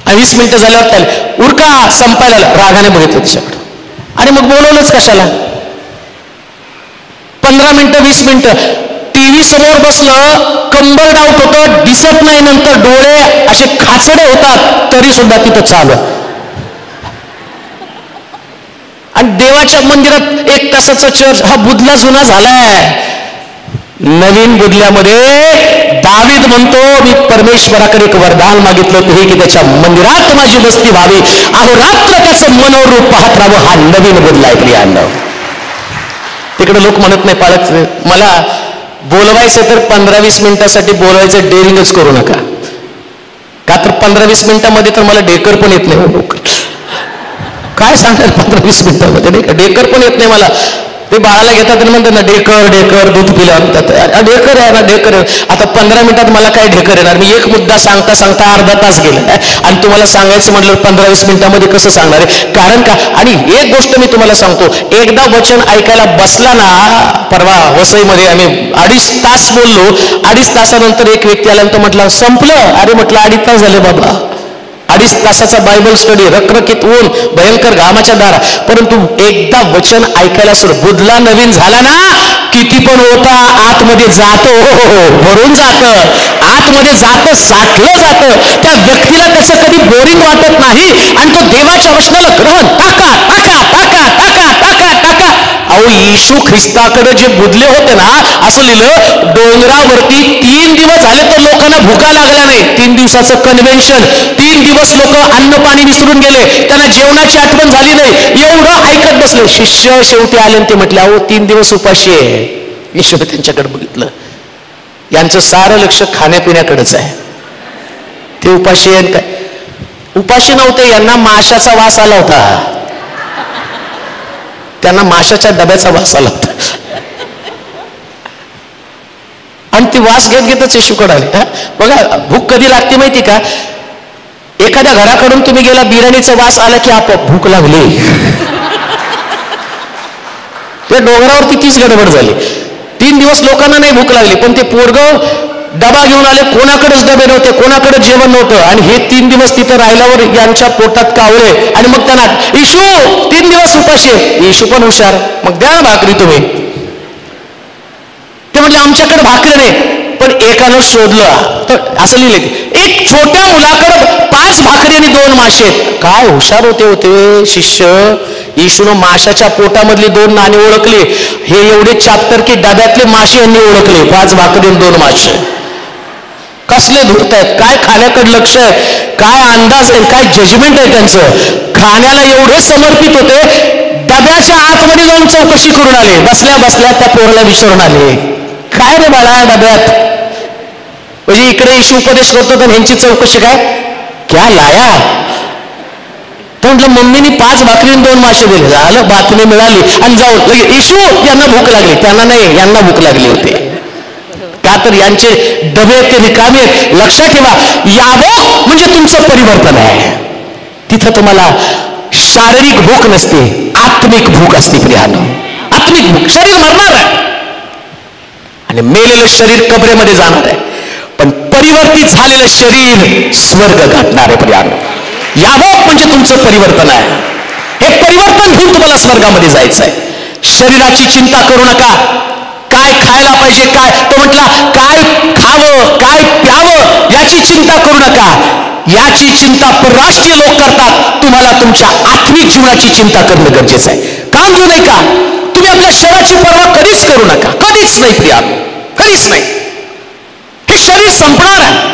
आणि 20 मिनिटं झाल्यावर त्याला उरका संपायला रागाने बघितलं तिच्याकडं आणि मग बोलवलंच कशाला. 15 मिनिटं 20 मिनिटं टीव्ही समोर बसलं, कंबर डाऊट होतं, दिसत नाही, नंतर डोळे असे खाचडे होतात, तरी सुद्धा तिथं चालू. आणि देवाच्या मंदिरात 1 तासाचा चर्च. हा बुदला जुना झालाय. नवीन बुदल्यामध्ये दावीद म्हणतो मी परमेश्वराकडे एक वरदान मागितलं होतं की त्याच्या मंदिरात माझी बस्ती व्हावी, अहोरात्र त्याचं मनोरूप पाहत राहावं. हा नवीन बुदला आहे प्रियांनो. तिकडे लोक म्हणत नाही पाळत. मला बोलवायचं तर 15-20 मिनिटासाठी बोलवायचं, डेअरिंगच करू नका. का तर 15-20 मिनिटामध्ये तर मला डेकर पण येत नाही. लोक काय सांगतात 15-20 मिनिटामध्ये नाही का, डेकर पण येत नाही मला. ते बाळाला घेतात आणि म्हणतात ना डेकर डेकर, दूध पिल्यावर म्हणतात डेकर आहे ना डेकर आहे. आता 15 मिनिटात मला काय ढेकर येणार? मी एक मुद्दा सांगता सांगता अर्धा तास गेला आणि तुम्हाला सांगायचं म्हटलं 15-20 मिनिटामध्ये कसं सांगणार आहे? कारण का, आणि एक गोष्ट मी तुम्हाला सांगतो, एकदा वचन ऐकायला बसला ना, परवा वसईमध्ये आम्ही 2.5 तास बोललो. 2.5 तासानंतर एक व्यक्ती आल्यानंतर म्हटलं संपलं. अरे म्हटलं 2.5 तास झाले बाबा. 2.5 तासाचा बायबल स्टडी, रखरखीत ऊन, भयंकर घामाच्या दारा, परंतु एकदा वचन ऐकायला सुरू. बुदला नवीन झाला ना, किती पण होता आतमध्ये जातो, भरून जातं, आतमध्ये जातं, साठलं जातं. त्या व्यक्तीला त्याचं कधी बोरिंग वाटत नाही आणि तो देवाच्या वचनाला ग्रहण टाका टाका टाका टाका टाका टाका. अहो येशू ख्रिस्ताकडे जे बुदले होते ना, असं लिहिलं डोंगरावरती 3 दिवस झाले तर लोकांना भुका लागल्या नाही. 3 दिवसाचं कन्व्हेन्शन, 3 दिवस लोक अन्न पाणी विसरून गेले, त्यांना जेवणाची आठवण झाली नाही, एवढं ऐकत बसले. शिष्य शेवटी आले आणि ते म्हटले अहो 3 दिवस उपाशी आहे. येशूने त्यांच्याकडे बघितलं, यांचं सारं लक्ष खाण्यापिण्याकडेच आहे. ते उपाशी आहे काय? उपाशी नव्हते, यांना माशाचा वास आला होता. त्यांना माशाच्या डब्याचा वास आला होता आणि ती वास घेत घेतच येशूकडे आले. बघा भूक कधी लागते माहिती का? एखाद्या घराकडून तुम्ही गेला, बिर्याणीचा वास आला की आपोआप भूक लागली. ते डोंगरावरती तीच गडबड झाली. 3 दिवस लोकांना नाही भूक लागली, पण ते पोरगं डबा घेऊन आले, कोणाकडेच डबे नव्हते, कोणाकडे जेवण नव्हतं, आणि हे 3 दिवस तिथं राहिल्यावर यांच्या पोटात कावळे. आणि मग त्यांना येशू 3 दिवस उपाशी. येशू पण हुशार, मग द्या ना भाकरी तुम्ही. ते म्हटले आमच्याकडे भाकरी नाही. पण एकानं शोधलं तर असं लिहिले, एक छोट्या मुलाकडे 5 भाकरी आणि 2 मासे. काय हुशार होते शिष्य. येशूनं माशाच्या पोटामधली 2 नाणी ओळखली. हे एवढे चाप्टर की डब्यातले मासे यांनी ओळखले. 5 भाकरी आणि 2 मासे. कसले धुरतायत, काय खाण्याकडे लक्ष आहे, काय अंदाज आहे, काय जजमेंट आहे त्यांचं. खाण्याला एवढे समर्पित होते, डब्याच्या आतमध्ये जाऊन चौकशी करून आले. बसल्या बसल्या त्या पोराला विचारून आले, काय रे बाळा डब्यात. म्हणजे इकडे येशू उपदेश करतो तर ह्यांची चौकशी काय, क्या लाया. तर म्हटलं मम्मीने 5 भाकरी आणि 2 मासे दिले. झालं, बातमी मिळाली आणि जाऊन लगे येशू यांना भूक लागली. त्यांना नाही, यांना भूक लागली होती. का तर यांचे डबे ते रिकामे आहेत. लक्षात ठेवा, यावं म्हणजे तुमचं परिवर्तन आहे. तिथं तुम्हाला शारीरिक भूक नसते, आत्मिक भूक असते प्रियानो. आत्मिक भूक. शरीर मरणार आहे आणि मेलेलं शरीर कबरेमध्ये जाणार आहे, पण परिवर्तित झालेलं शरीर स्वर्ग गाठणार आहे प्रियानो. यावं म्हणजे तुमचं परिवर्तन आहे. हे परिवर्तन घेऊन तुम्हाला स्वर्गामध्ये जायचं आहे. शरीराची चिंता करू नका. काय खायला पाहिजे, काय तो म्हटला, काय खावं काय प्यावं याची चिंता करू नका. याची चिंता परराष्ट्रीय लोक करतात. तुम्हाला तुमच्या आत्मिक जीवनाची चिंता करणं गरजेचं आहे. काम घेऊ नये का. तुम्ही आपल्या शरीराची पर्वा कधीच करू नका, कधीच नाही प्रियानो, कधीच नाही. हे शरीर संपणार आहे.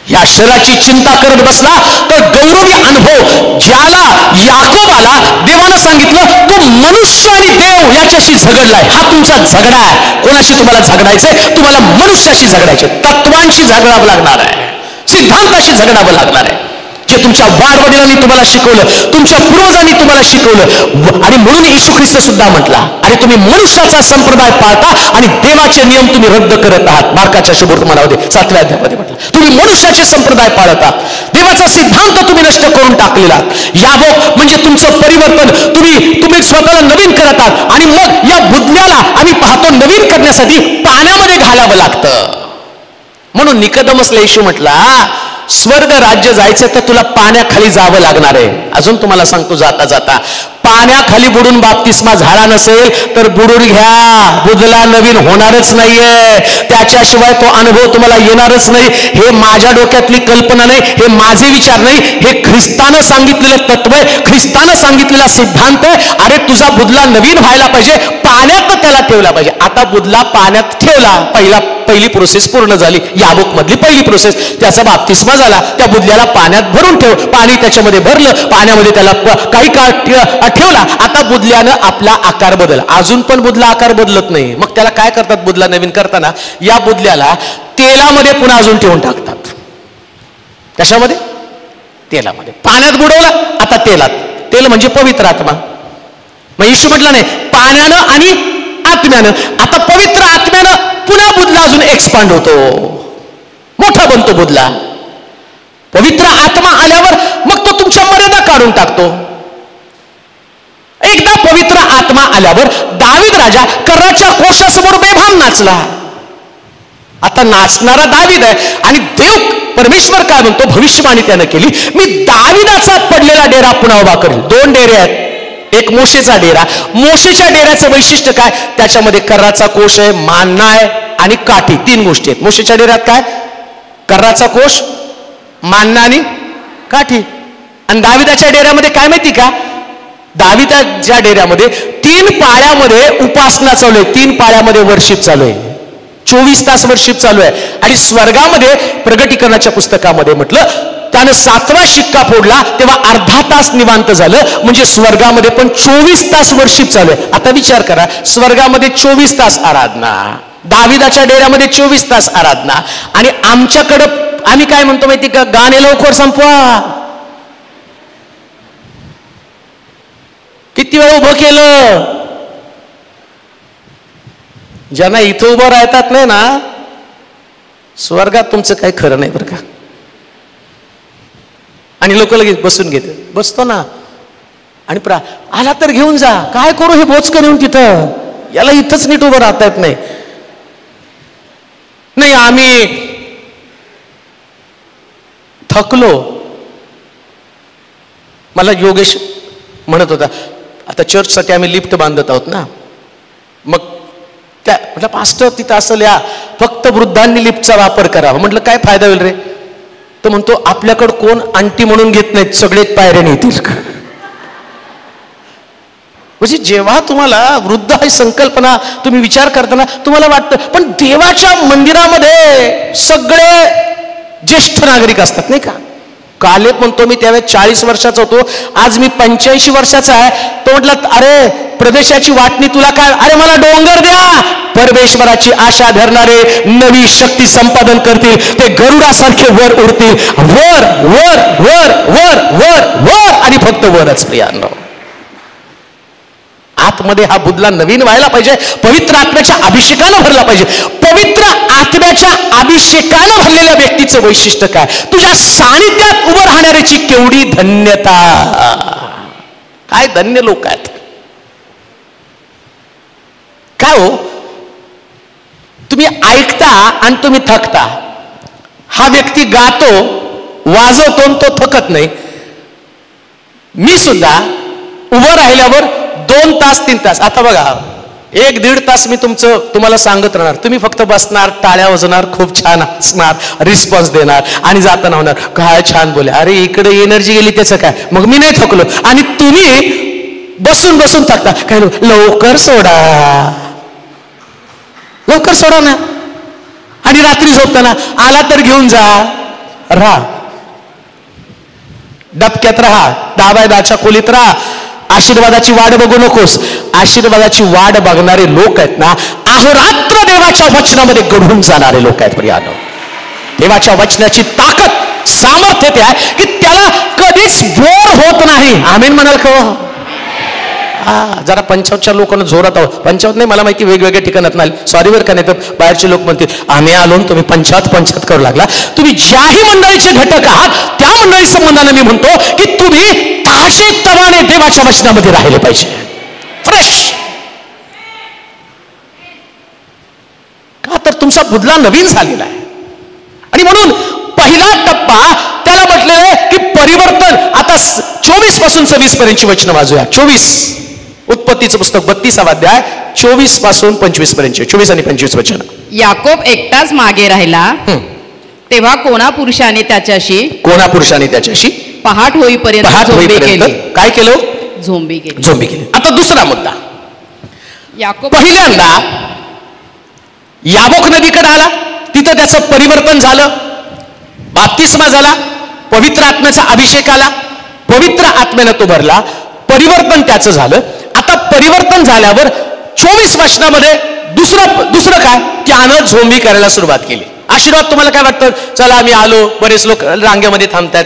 या शरीराची चिंता करत बसला तर गौरवी अनुभव ज्याला याकोबाला देवानं सांगितलं, तो मनुष्य आणि देव याच्याशी झगडलाय. हा तुमचा झगडा आहे. कोणाशी तुम्हाला झगडायचंय, तुम्हाला मनुष्याशी झगडायचे, तत्वांशी झगडावं लागणार आहे, सिद्धांताशी झगडावं लागणार आहे. जे तुमच्या वाडवडिलांनी तुम्हाला शिकवलं, तुमच्या पूर्वजांनी तुम्हाला शिकवलं. आणि म्हणून येशू ख्रिस्त सुद्धा म्हटला, आणि तुम्ही मनुष्याचा संप्रदाय पाळता आणि देवाचे नियम तुम्ही रद्द करत आहात. मार्काच्या शुभवर्तमानामध्ये 7व्या अध्यायामध्ये म्हटलं, तुम्ही मनुष्याचे संप्रदाय पाळता, देवाचा सिद्धांत तुम्ही नष्ट करून टाकलेला. यावं म्हणजे तुमचं परिवर्तन. तुम्ही स्वतःला नवीन करत आहात. आणि मग या बुद्धल्याला आम्ही पाहतो नवीन करण्यासाठी पाण्यामध्ये घालावं लागतं. म्हणून निकोदेमसला येशू म्हटला, स्वर्ग राज्य जायचं तर तुला पाण्याखाली जावं लागणार आहे. अजून तुम्हाला सांगतो जाता जाता, पाण्याखाली बुडून बाप्तिस्मा झाला नसेल तर बुडून घ्या. बुडला नवीन होणारच नाहीये. त्याच्याशिवाय तो अनुभव तुम्हाला येणारच नाही. हे माझ्या डोक्यातली कल्पना नाही, हे माझे विचार नाही, हे ख्रिस्तानं सांगितलेलं तत्व आहे, ख्रिस्तानं सांगितलेला सिद्धांत आहे. अरे तुझा बुदला नवीन व्हायला पाहिजे, पाण्यात त्याला ठेवला पाहिजे. आता बुदला पाण्यात ठेवला, पहिली प्रोसेस पूर्ण झाली. याबोक मधली पहिली प्रोसेस, त्याचा बाप्तिस्मा झाला. त्या बुदल्याला पाण्यात भरून ठेव. पाणी त्याच्यामध्ये भरलं, पाण्यामध्ये त्याला काही काळ ठेवला. आता बुदल्यानं आपला आकार बदल. अजून पण बुदला आकार बदलत नाही. मग त्याला काय करतात, बुदला नवीन करताना या बुदल्याला तेलामध्ये पुन्हा अजून ठेवून टाकतात. कशामध्ये, तेलामध्ये. पाण्यात बुडवला, आता तेलात. तेल म्हणजे पवित्र आत्मा. मग येशू म्हटलं नाही, पाण्यानं आणि आत्म्यानं. आता पवित्र आत्म्यानं पुन्हा बुदला अजून एक्सपांड होतो, मोठा बनतो बुदला. पवित्र आत्मा आल्यावर मग तो तुमच्या मर्यादा काढून टाकतो. एकदा पवित्र आत्मा आल्यावर दावीद राजा कर्राच्या कोशासमोर बेभान नाचला. आता नाचणारा दावीद आहे. आणि देव परमेश्वर काय म्हणतो, भविष्यवाणी त्यानं केली, मी दावीदाचा पडलेला डेरा पुन्हा उभा करेल. 2 डेरे आहेत. एक मोशेचा डेरा. मोशेच्या डेऱ्याचं वैशिष्ट्य काय, त्याच्यामध्ये कर्राचा कोश आहे, मान्ना आहे आणि काठी. 3 गोष्टी आहेत. मोशेच्या डेऱ्यात काय, कर्राचा कोश, मान्ना आणि काठी. आणि दाविदाच्या डेऱ्यामध्ये काय माहिती का, दाविदाच्या डेऱ्यामध्ये 3 पाळ्यामध्ये उपासना चालू आहे. 3 पाळ्यामध्ये वर्शिप चालू आहे. 24 तास वर्शिप चालू आहे. आणि स्वर्गामध्ये प्रगटीकरणाच्या पुस्तकामध्ये म्हटलं, त्यानं 7वा शिक्का फोडला तेव्हा अर्धा तास निवांत झालं. म्हणजे स्वर्गामध्ये पण 24 तास वर्शिप चालू आहे. आता विचार करा, स्वर्गामध्ये 24 तास आराधना, दाविदाच्या डेऱ्यामध्ये 24 तास आराधना. आणि आमच्याकडं आम्ही काय म्हणतो माहिती का, गाणे लवकर संपवा. किती वेळ उभं केलं. ज्यांना इथं उभं राहतात नाही ना, स्वर्गात तुमचं काही खरं नाही बरं का. आणि लोक लगेच बसून घेते, बसतो ना. आणि आला तर घेऊन जा, काय करू हे बोचकं नेऊन तिथं. याला इथंच नीट उभं राहता येत नाही. नाही आम्ही थकलो. मला योगेश म्हणत होता आता चर्चसाठी आम्ही लिफ्ट बांधत आहोत ना, मग त्या म्हटलं पास्टर तिथं असं लिहा फक्त वृद्धांनी लिफ्टचा वापर करावा. म्हटलं काय फायदा होईल रे? तर म्हणतो आपल्याकडं कोण आंटी म्हणून घेत नाहीत, सगळेच पायऱ्याने येतील. म्हणजे जेव्हा तुम्हाला वृद्ध ही संकल्पना तुम्ही विचार करताना तुम्हाला वाटतं, पण देवाच्या मंदिरामध्ये सगळे ज्येष्ठ नागरिक असतात नाही का? काल म्हणतो मी त्यावेळेस 40 वर्षाचा होतो, आज मी 85 वर्षाचा आहे. तो म्हटलं अरे प्रदेशाची वाटणी तुला काय? अरे मला डोंगर द्या. परमेश्वराची आशा धरणारे नवी शक्ती संपादन करतील, ते गरुडासारखे वर उडतील. वर वर वर वर वर वर आणि फक्त वरच. प्रियांनो आतमध्ये हा बुद्धला नवीन व्हायला पाहिजे, पवित्र आत्म्याच्या अभिषेकानं भरला पाहिजे. पवित्र आत्म्याच्या अभिषेकानं भरलेल्या व्यक्तीचं वैशिष्ट्य काय? तुझ्या सानिध्यात उभं राहणाऱ्याची केवढी धन्यता. काय धन्य लोक आहेत. काय हो तुम्ही ऐकता आणि तुम्ही थकता. हा व्यक्ती गातो वाजवतो तो थकत नाही. मी सुद्धा उभं राहिल्यावर 2 तास 3 तास, आता बघा 1-1.5 तास मी तुम्हाला सांगत राहणार, तुम्ही फक्त बसणार, टाळ्या वाजवणार, खूप छान हसणार, रिस्पॉन्स देणार आणि जाताना होणार काय छान बोले, अरे इकडे एनर्जी गेली त्याचं काय. मग मी नाही थकलो आणि तुम्ही बसून बसून थकता. काय लवकर सोडा, लवकर सोडा ना. आणि रात्री झोपताना आला तर घेऊन जा, राहा डबक्यात राहा, 10x10च्या खोलीत राहा. आशीर्वादाची वाट बघू नकोस. आशीर्वादाची वाट बघणारे लोक आहेत ना, अहोरात्र देवाच्या वचनामध्ये गढून जाणारे लोक आहेत. प्रियानो देवाच्या वचनाची ताकद सामर्थ्य ते आहे की त्याला कधीच बोर होत नाही. आमेन म्हणाल का? जरा पंचावतच्या लोकांना जोरात आहोत. पंचावत नाही मला माहिती वेगवेगळ्या ठिकाणात नाही, सॉरी वर का, नाही तर बाहेरचे लोक म्हणतील आम्ही आलो तुम्ही पंचावत करू लागला. तुम्ही ज्याही मंडळीचे घटक आहात त्या मंडळी संबंधाने मी म्हणतो की तुम्ही ताजेतवाने देवाच्या वचनामध्ये राहिले पाहिजे, फ्रेश. का तर तुमचा बुद्धला नवीन झालेला आहे. आणि म्हणून पहिला टप्पा त्याला म्हटलेलं आहे की परिवर्तन. आता 24 पासून 26 पर्यंतची वचनं वाजूया. 24 उत्पत्तीचं पुस्तक 32वा अध्याय 24 पासून 25 पर्यंत, 24 आणि 25 वचन. याकोब एकटाच मागे राहिला, तेव्हा कोणा पुरुषाने त्याच्याशी पहाट होईपर्यंत काय केलं? झोंबी केली. आता दुसरा मुद्दा, याकोब पहिल्यांदा याबोक नदीकडे आला, तिथं त्याचं परिवर्तन झालं, बाप्तिस्मा झाला, पवित्र आत्म्याचा अभिषेक आला, पवित्र आत्म्यानं तो भरला, परिवर्तन त्याचं झालं. आता परिवर्तन झाल्यावर 24 वचनामध्ये दुसरं काय? त्यानं झोंबी करायला सुरुवात केली. आशीर्वाद तुम्हाला काय वाटतं? चला आम्ही आलो, बरेच लोक रांगेमध्ये थांबतात.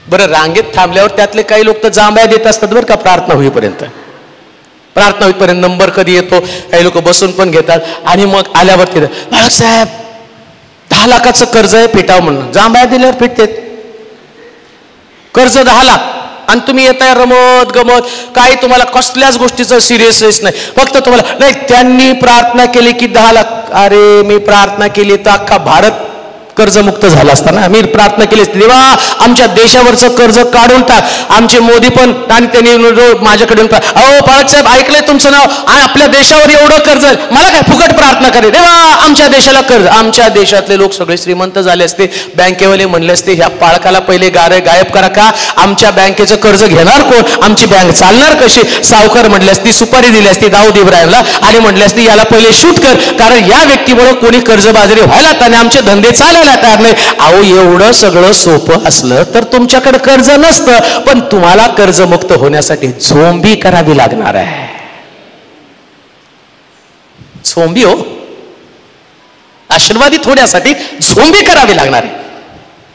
बरं रांगेत थांबल्यावर त्यातले काही लोक तर जांभया देत असतात बरं का, प्रार्थना होईपर्यंत नंबर कधी येतो. काही लोक बसून पण घेतात आणि मग आल्यावर तिथं बाळासाहेब 10 लाखाचं कर्ज आहे फेटाव म्हणून जांभया दिल्यावर फेटतेत. कर्ज 10 लाख आणि तुम्ही येताय रमत गमत, काही तुम्हाला कसल्याच गोष्टीचं सिरियसनेस नाही. फक्त तुम्हाला नाही त्यांनी प्रार्थना केली की 10 लाख. अरे मी प्रार्थना केली तर अख्खा भारत कर्जमुक्त झाला असताना. मी प्रार्थना केली असते देवा आमच्या देशावरचं कर्ज काढून टाक. आमचे मोदी पण आणि त्यांनी माझ्याकडून अहो पाळक साहेब ऐकलंय तुमचं नाव, आपल्या देशावर एवढं कर्ज, मला काय फुकट प्रार्थना करे देवा आमच्या देशाला कर्ज. आमच्या देशातले लोक सगळे श्रीमंत झाले असते, बँकेवाले म्हणले असते ह्या पाळकाला पहिले गायब करा. का? आमच्या बँकेचं कर्ज घेणार कोण? आमची बँक चालणार कशी? सावकार म्हटले असती, सुपारी दिली असती दाऊद इब्राहिमला आणि म्हटले असते याला पहिले शूट कर, कारण या व्यक्तीमुळे कोणी कर्जबाजारी व्हायला आणि आमचे धंदे चालायला तयार नाही. अहो एवढं सगळं सोपं असलं तर तुमच्याकडे कर्ज नसतं, पण तुम्हाला कर्जमुक्त होण्यासाठी झोंबी करावी लागणार आहे. झोंबी हो, आशीर्वादित होण्यासाठी झोंबी करावी लागणार आहे.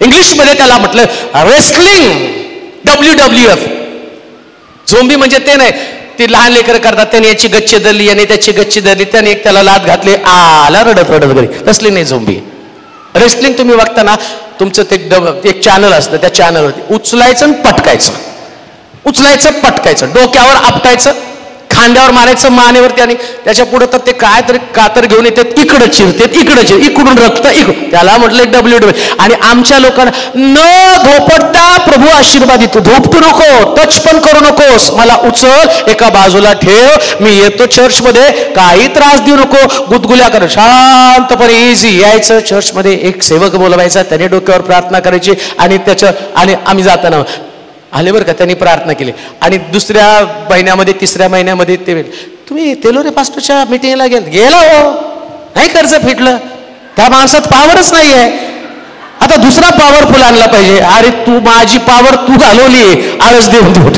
इंग्लिशमध्ये त्याला म्हटलं रेस्लिंग, WWF. झोंबी म्हणजे ते नाही ती लहान लेकर करतात, त्याने याची गच्ची धरली आणि त्याची गच्ची धरली, त्याने एक त्याला लात घातली, आला रडत घरी. तसली नाही झोंबी. रेस्लिंग तुम्ही बघताना तुमचं ते एक चॅनल असतं, त्या चॅनलवरती उचलायचं आणि पटकायचं, डोक्यावर आपटायचं, खांद्यावर मारायचं मानेवरती आणि त्याच्या पुढे तर ते काय तरी कातर घेऊन येतात, इकडं चिरतात, इकडून रक्त त्याला म्हटलं WWE. आणि आमच्या लोकांना न धोपटता प्रभू आशीर्वाद देतो. धोपटू नको, टच पण करू नकोस, मला उचल, एका बाजूला ठेव, मी येतो चर्चमध्ये, काही त्रास देऊ नको, गुदगुल्या कर, शांतपणे इझी यायचं. चर्चमध्ये एक सेवक बोलवायचा, त्याने डोक्यावर प्रार्थना करायची आणि आणि आम्ही जाताना आले बरं का, त्यांनी प्रार्थना केली. आणि दुसऱ्या महिन्यामध्ये, तिसऱ्या महिन्यामध्ये ते तुम्ही तेलोरे पास्टरच्या मिटिंगला गेला हो, नाही कर्ज फिटलं, त्या माणसात पावरच नाही आहे, आता दुसरा पॉवरफुल आणला पाहिजे. अरे तू माझी पावर तू घालवली आळस देऊन देऊन,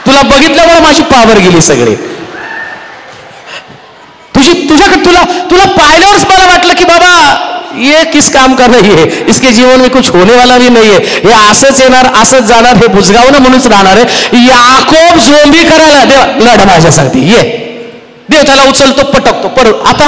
तुला बघितल्यामुळे माझी पावर गेली सगळी. तुला पाहिल्यावरच मला वाटलं की बाबा ये किस काम का नहीं है, इसके जीवन में कुछ होने वाला भी नहीं है, हे असंच येणार असंच जाणार, हे बुजगावणं म्हणूनच राहणार आहे. याकोब झोंबी करायला, देव लढ माझ्यासाठी, ये देव त्याला उचलतो, पटकतो, परत आता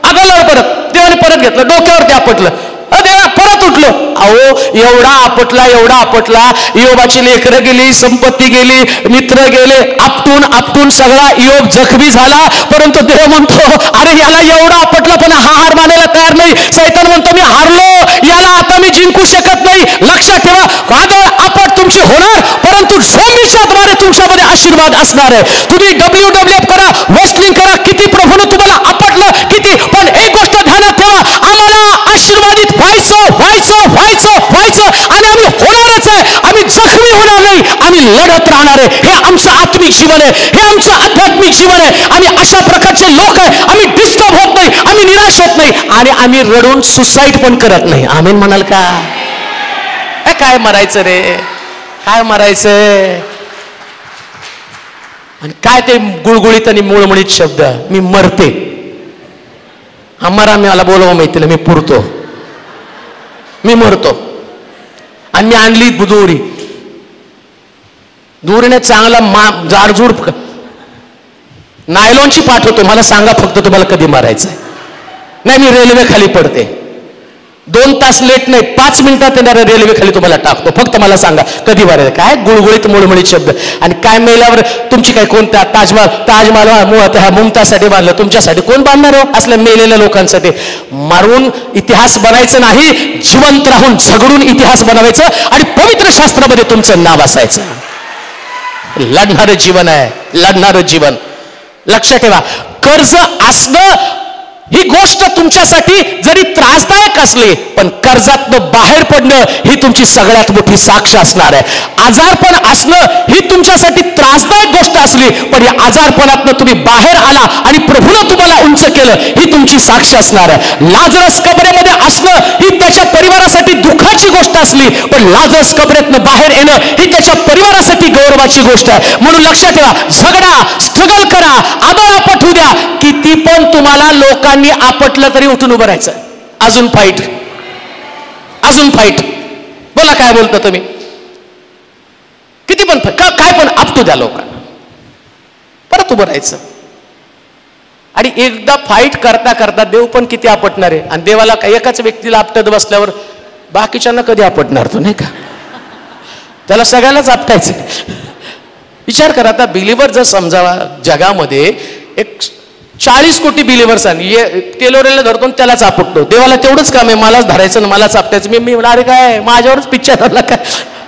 अगं लढ, परत देवाने परत घेतलं, डोक्यावरती आपटलं, देवा परत उठलो. अहो एवढा आपटला, योबाची लेकरं गेली, संपत्ती गेली, मित्र गेले, आपटून सगळा योग जखमी झाला. परंतु देव म्हणतो अरे याला एवढा आपटला पण हा हार मानायला तयार नाही. सैतान म्हणतो मी हारलो, याला आता मी जिंकू शकत नाही. लक्षात ठेवा, वादळ आपट तुमची होणार, परंतु झोंबीच्या द्वारे तुमच्यामध्ये आशीर्वाद असणार आहे. तुम्ही WWF करा, रेसलिंग करा, किती प्रभूने तुम्हाला आपटलं किती, पण एक गोष्ट ध्यानात ठेवा, आम्हाला आशीर्वादित व्हायचं आणि आम्ही होणारच आहे. आम्ही जखमी होणार नाही, आम्ही लढत राहणार आहे. हे आमचं आत्मिक जीवन आहे, हे आमचं आध्यात्मिक जीवन आहे. आम्ही अशा प्रकारचे लोक आहे, आम्ही डिस्टर्ब होत नाही, आम्ही निराश होत नाही आणि आम्ही रडून सुसाईड पण करत नाही. आमेन म्हणाल का? काय मरायचं रे, काय मरायचंय? आणि काय ते गुळगुळीत आणि मुळमुळीत शब्द, मी मरते, आम्हाला मला बोलवा माहिती मी पुरतो, मी मरतो. आणि मी आणली दोरीने चांगला जाडजूड नायलॉनची पाठवतो, मला सांगा फक्त तुम्हाला कधी मारायचंय. नाही मी रेल्वे खाली पडते, 2 तास लेट नाही, 5 मिनिटात येणाऱ्या रेल्वे खाली तुम्हाला टाकतो, फक्त मला सांगा कधी मारायचं. काय गुळगुळीत मुळमुळीत शब्द. आणि काय मेल्यावर तुमची काय कोणत्या ताजमहाल मुमताजसाठी बांधलं, तुमच्यासाठी कोण बांधणार हो असल्या मेलेल्या लोकांसाठी? मारून इतिहास बनायचं नाही, जिवंत राहून झगडून इतिहास बनवायचं आणि पवित्र शास्त्रामध्ये तुमचं नाव असायचं. लढणारं जीवन आहे, लढणारं जीवन. लक्षात ठेवा, कर्ज असणं ही गोष्ट तुमच्यासाठी जरी त्रासदायक असली, पण कर्जातनं बाहेर पडणं ही तुमची सगळ्यात मोठी साक्ष असणार आहे. आजारपण असणं ही तुमच्यासाठी त्रासदायक गोष्ट असली, पण या आजारपणातनं तुम्ही बाहेर आला आणि प्रभूनं तुम्हाला उंच केलं ही तुमची साक्ष असणार आहे. लाजरस कबरेमध्ये असणं ही त्याच्या परिवारासाठी दुःखाची गोष्ट असली, पण लाजरस कबरेतनं बाहेर येणं ही त्याच्या परिवारासाठी गौरवाची गोष्ट आहे. म्हणून लक्षात ठेवा, झगडा, स्ट्रगल करा, आदळ आपटू द्या, किती पण तुम्हाला लोकांनी आपटलं तरी उठून उभं राहायचं. अजून फाईट. बोला काय बोलता तुम्ही? किती पण काय पण आपटू द्या लोकांना, परत उभं राहायचं. आणि एकदा फाईट करता करता देव पण किती आपटणार आहे. आणि देवाला एकाच व्यक्तीला आपटत बसल्यावर बाकीच्यांना कधी आपटणार तो, नाही का? त्याला सगळ्यालाच आपटायचं. विचार करा, आता बिलीवर जर समजावा जगामध्ये एक 40 कोटी बिलिव्हर्स आहे, तेलोरेला धरतो त्यालाच आपटतो. देवाला तेवढंच काम आहे, मलाच धरायचं ना मलाच आपटायचं. मी म्हणा अरे काय माझ्यावरच पिक्चर धरला काय?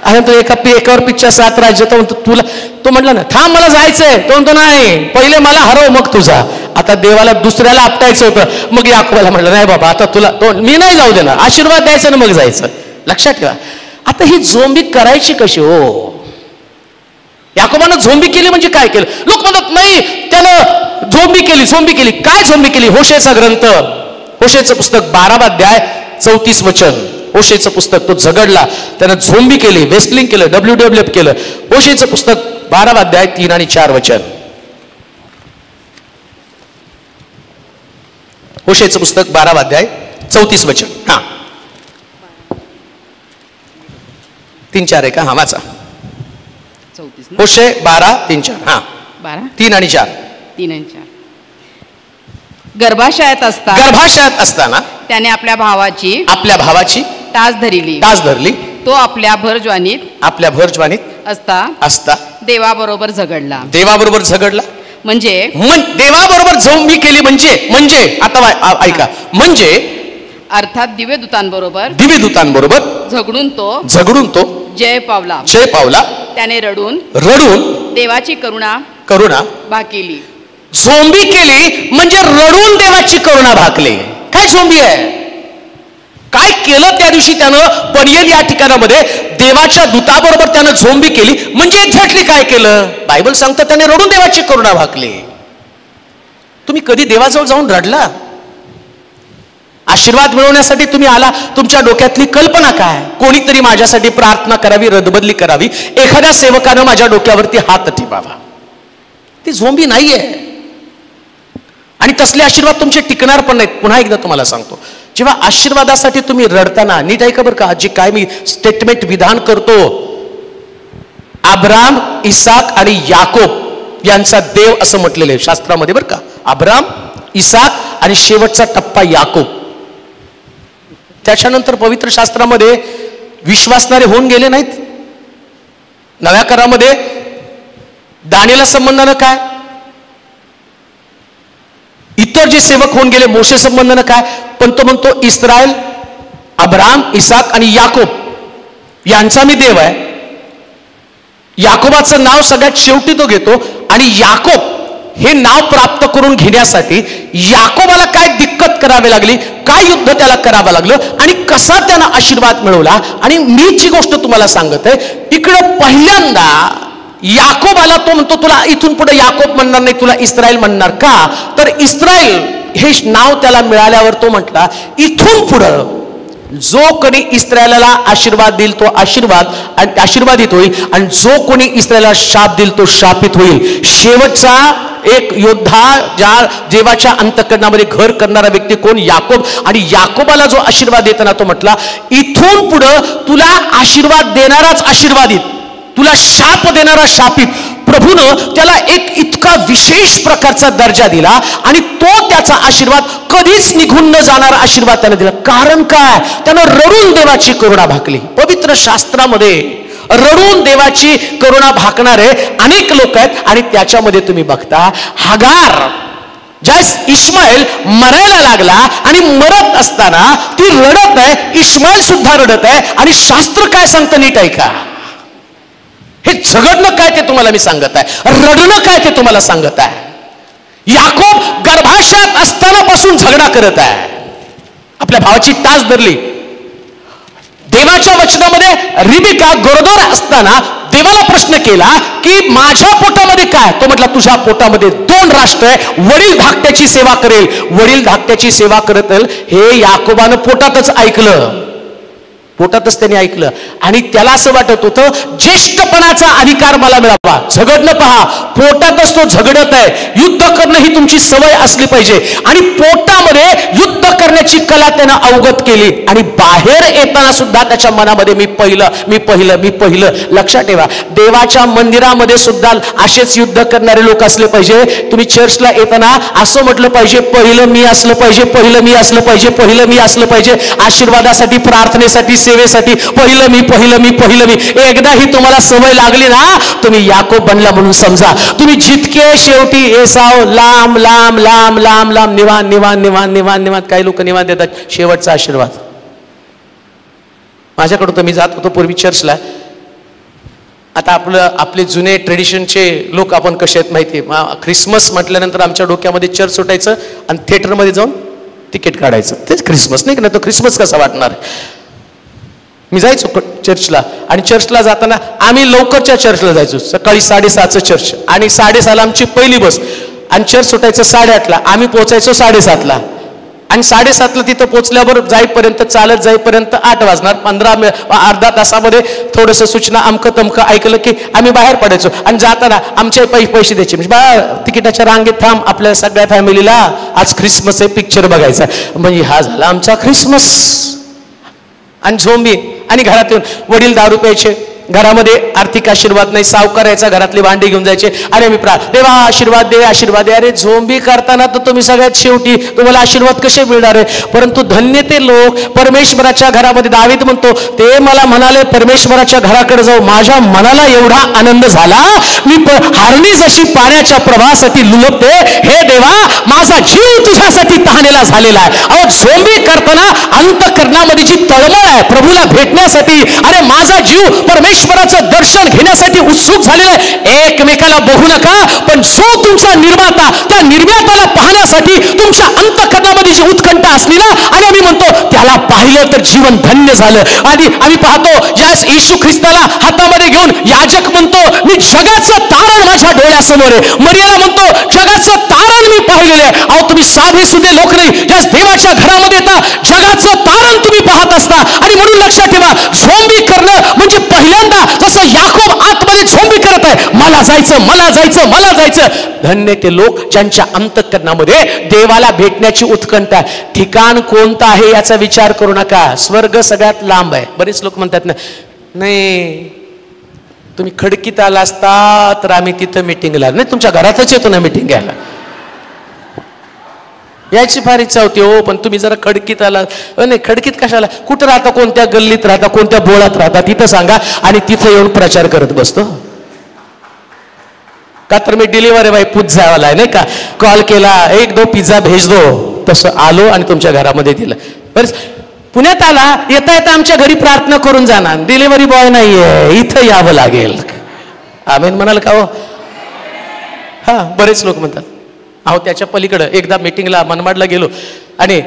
आणि तो एकावर पिक्चर 7 राज्य. तो म्हणतो तुला, तो म्हटला ना थांब मला जायचंय, तो म्हणतो नाही पहिले मला हरव मग तुझा. आता देवाला दुसऱ्याला आपटायचं होतं, मग याकोबाला म्हटलं नाही बाबा आता तुला मी नाही जाऊ देणार, आशीर्वाद द्यायचा ना मग जायचं. लक्षात ठेवा, आता ही झोंबी करायची कशी हो? याकोबानं झोंबी केली म्हणजे काय केलं? लोक म्हणतात नाही त्यानं झोंबी केली. काय झोंबी केली? होशेचा ग्रंथ, होशेचं पुस्तक 12 अध्याय 34 वचन. होशेचं पुस्तक तो झगडला, त्यानं झोंबी केली, वेस्टलिंग केलं, WWF केलं. होशेचं पुस्तक 12 अध्याय 3 आणि 4 वचन. होशेचं पुस्तक 12 अध्याय 34 वचन. हा 3-4 आहे का? हा वाचा. होशे 12:3-4. हा 3 आणि 4. गर्भाशयात असताना त्याने आपल्या भावाची टाच धरली. तो आपल्या भरजवानीत असता देवाबरोबर झगडला. म्हणजे देवाबरोबर झोंबी केली म्हणजे आता ऐका, म्हणजे अर्थात दिव्यदूतांबरोबर झगडून तो जय पावला. त्याने रडून देवाची करुणा भाकेली. झोंबी केली म्हणजे रडून देवाची करुणा भाकली. काय झोंबी आहे? काय केलं त्या दिवशी त्यानं पडियल या ठिकाणामध्ये देवाच्या दूताबरोबर त्यानं झोंबी केली म्हणजे एक्झॅक्टली काय केलं? बायबल सांगतं त्याने रडून देवाची करुणा भाकली. तुम्ही कधी देवाजवळ जाऊन रडला? आशीर्वाद मिळवण्यासाठी तुम्ही आला, तुमच्या डोक्यातली कल्पना काय? कोणीतरी माझ्यासाठी प्रार्थना करावी, रदबदली करावी, एखाद्या सेवकानं माझ्या डोक्यावरती हात ठेवावा. ती झोंबी नाहीये आणि तसले आशीर्वाद तुमचे टिकणार पण नाहीत. पुन्हा एकदा तुम्हाला सांगतो, जेव्हा आशीर्वादासाठी तुम्ही रडताना नीट ऐका बरं का, जे काय मी स्टेटमेंट विधान करतो, अब्राम, इसाक आणि याकोब यांचा देव असं म्हटलेलं आहे शास्त्रामध्ये बरं का. अब्राम, इसाक आणि शेवटचा टप्पा याकोब. त्याच्यानंतर पवित्र शास्त्रामध्ये विश्वासणारे होऊन गेले नाहीत. नव्या करामध्ये दानियेला संबंधानं काय, इतर जे सेवक होऊन गेले मोशे संबंधानं काय, पण तो म्हणतो इस्रायल, अब्राम, इसाक आणि याकोब यांचा मी देव आहे. याकोबाचं नाव सगळ्यात शेवटी तो घेतो आणि याकोब हे नाव प्राप्त करून घेण्यासाठी याकोबाला काय दिक्कत करावी लागली, काय युद्ध त्याला करावं लागलं आणि कसा त्याला आशीर्वाद मिळवला. आणि मी जी गोष्ट तुम्हाला सांगत आहे, इकडं पहिल्यांदा याकोबाला तो म्हणतो तुला इथून पुढे याकोब म्हणणार नाही, तुला इस्रायल म्हणणार. का तर इस्रायल हे नाव त्याला मिळाल्यावर तो म्हटला इथून पुढं जो कोणी इस्रायलाला आशीर्वाद देईल तो आशीर्वादित होईल आणि जो कोणी इस्रायला शाप देईल तो शापित होईल. शेवटचा एक योद्धा, ज्या देवाच्या अंतःकरणामध्ये घर करणारा व्यक्ती कोण? याकोब. आणि याकोबाला जो आशीर्वाद देताना तो म्हटला इथून पुढं तुला आशीर्वाद देणाराच आशीर्वादित, तुला शाप देणारा शापित. प्रभूनं त्याला एक इतका विशेष प्रकारचा दर्जा दिला आणि तो त्याचा आशीर्वाद कधीच निघून न जाणारा आशीर्वाद त्याने दिला. कारण काय? त्यानं रडून देवाची करुणा भाकली. पवित्र शास्त्रामध्ये रडून देवाची करुणा भाकणारे अनेक लोक आहेत आणि त्याच्यामध्ये तुम्ही बघता हागार ज्यास इश्माईल मरायला लागला आणि मरत असताना ती रडत आहे, इश्माईल सुद्धा रडत आहे. आणि शास्त्र काय सांगतं नीट ऐका. हे झगडणं काय ते तुम्हाला मी सांगत आहे, रडणं काय ते तुम्हाला सांगत आहे. याकोब गर्भाशयात असताना पासून झगडा करत आहे. आपल्या भावाची टाच धरली. देवाच्या वचनामध्ये रिबिका गरोदर असताना देवाला प्रश्न केला की माझ्या पोटामध्ये काय? तो म्हटला तुझ्या पोटामध्ये 2 राष्ट्र आहे, वडील धाकट्याची सेवा करेल. वडील धाकट्याची सेवा करत हे याकोबानं पोटातच ऐकलं, पोटातच त्याने ऐकलं आणि त्याला असं वाटत होतं ज्येष्ठपणाचा अधिकार मला मिळावा. झगडणं पहा, पोटातच तो झगडत आहे. युद्ध करणं ही तुमची सवय असली पाहिजे आणि पोटामध्ये युद्ध करण्याची कला त्यानं अवगत केली. आणि बाहेर येताना सुद्धा त्याच्या मनामध्ये मी पहिलं. लक्षात ठेवा, देवाच्या मंदिरामध्ये सुद्धा असेच युद्ध करणारे लोक असले पाहिजे. तुम्ही चर्चला येताना असं म्हटलं पाहिजे पहिलं मी असलं पाहिजे. आशीर्वादासाठी, प्रार्थनेसाठी, सेवेसाठी पहिलं मी. एकदा ही तुम्हाला सवय लागली ना, तुम्ही याकोब बनला म्हणून समजा. तुम्ही जितके शेवटी एसाव लांब निवांत काही लोक निवांत देतात. शेवटचा आशीर्वाद माझ्याकडून तर मी जात होतो पूर्वी चर्चला. आता आपले जुने ट्रेडिशनचे लोक आपण कसे आहेत माहिती आहे. ख्रिसमस म्हटल्यानंतर आमच्या डोक्यामध्ये चर्च सुटायचं आणि थिएटरमध्ये जाऊन तिकीट काढायचं. तेच ख्रिसमस नाही का? तो ख्रिसमस कसा वाटणार? मी जायचो चर्चला आणि चर्चला जाताना आम्ही लवकरच्या चर्चला जायचो. सकाळी 7:30चं चर्च आणि 6:30ला आमची पहिली बस आणि चर्च सुटायचं 8:30ला. आम्ही पोहोचायचो 7:30ला आणि 7:30ला तिथं पोहोचल्यावर चालत जाईपर्यंत 8 वाजणार. अर्धा तासामध्ये थोडंसं सूचना अमकं तमकं ऐकलं की आम्ही बाहेर पडायचो आणि जाताना आमचे पैसे द्यायचे. म्हणजे तिकिटाच्या रांगेत थांब, आपल्या सगळ्या फॅमिलीला आज ख्रिसमस आहे, पिक्चर बघायचा. म्हणजे हा झाला आमचा ख्रिसमस. आणि झोंबी आणि घरात येऊन वडील दारू प्यायचे, घरामध्ये आर्थिक आशीर्वाद नाही, सावकार यायचा, घरातली भांडी घेऊन जायचे, अरे मी देवा आशीर्वाद दे, आशीर्वाद दे. अरे झोंबी करताना तर तुम्ही सगळ्यात शेवटी, तुम्हाला आशीर्वाद कसे मिळणार आहे? परंतु धन्य ते लोक परमेश्वराच्या घरामध्ये. दावीद म्हणतो, ते मला म्हणाले परमेश्वराच्या घराकडे जाऊ, माझ्या मनाला एवढा आनंद झाला, मी हरणी जशी पाण्याच्या प्रवाहासाठी लुलपते, हे देवा माझा जीव तुझ्यासाठी तहानेला झालेला आहे. अहो झोंबी करताना अंतःकरणामध्ये जी तळमळ आहे प्रभूला भेटण्यासाठी, अरे माझा जीव परमेश्वराचं दर्शन घेण्यासाठी उत्सुक झालेला आहे. एकमेकाला बघू नका, पण जो तुमचा निर्माता, त्या निर्मात्याला पाहण्यासाठी तुमच्या अंतःकरणामध्ये जी उत्कंठा असली ना, आणि आम्ही म्हणतो त्याला पाहिलं तर जीवन धन्य झालं. आणि आम्ही पाहतो ज्यास येशू ख्रिस्ताला हातामध्ये घेऊन याजक म्हणतो, मी जगाचं तारण माझ्या डोळ्यासमोर आहे. मरियाला म्हणतो, जगाचं तारण मी पाहिलेलं आहे. अहो तुम्ही साधे सुधे लोक नाही, ज्यास देवाच्या घरामध्ये येतात जगाचं तारण तुम्ही पाहत असता. आणि म्हणून लक्षात ठेवा, झोंबी करणं म्हणजे पहिल्यांदा जसं याकोब आतमध्ये झोंबी करत आहे, मला जायचं, मला जायचं, मला जायचं. धन्य ते लोक ज्यांच्या अंतःकरणामध्ये देवाला भेटण्याची उत्कंठा. ठिकाण कोणतं आहे याचा विचार करू नका, स्वर्ग सगळ्यात लांब आहे. बरेच लोक म्हणतात ना, नाही तुम्ही खडकीत आला असता तर आम्ही तिथं मिटिंगला, नाही तुमच्या घरातच येतो ना मिटिंग घ्यायला, याची फार इच्छा होती हो, पण तुम्ही जरा खडकीत आला. नाही खडकीत कशाला, कुठं राहता, कोणत्या गल्लीत राहता, कोणत्या बोळात राहता, तिथं सांगा आणि तिथं येऊन प्रचार करत बसतो. का तर मी डिलिव्हरी बाय पुजावाला आहे, नाही का, कॉल केला, 1-2 पिझ्झा भेज दो, तसं आलो आणि तुमच्या घरामध्ये दिलं. बरं पुण्यात आला, येता येता आमच्या घरी प्रार्थना करून जाणार, डिलिव्हरी बॉय नाहीये, इथं यावं लागेल. आमेन म्हणाल का हो? हा बरेच लोक म्हणतात. अहो त्याच्या पलीकडं एकदा मीटिंगला मनमाडला गेलो आणि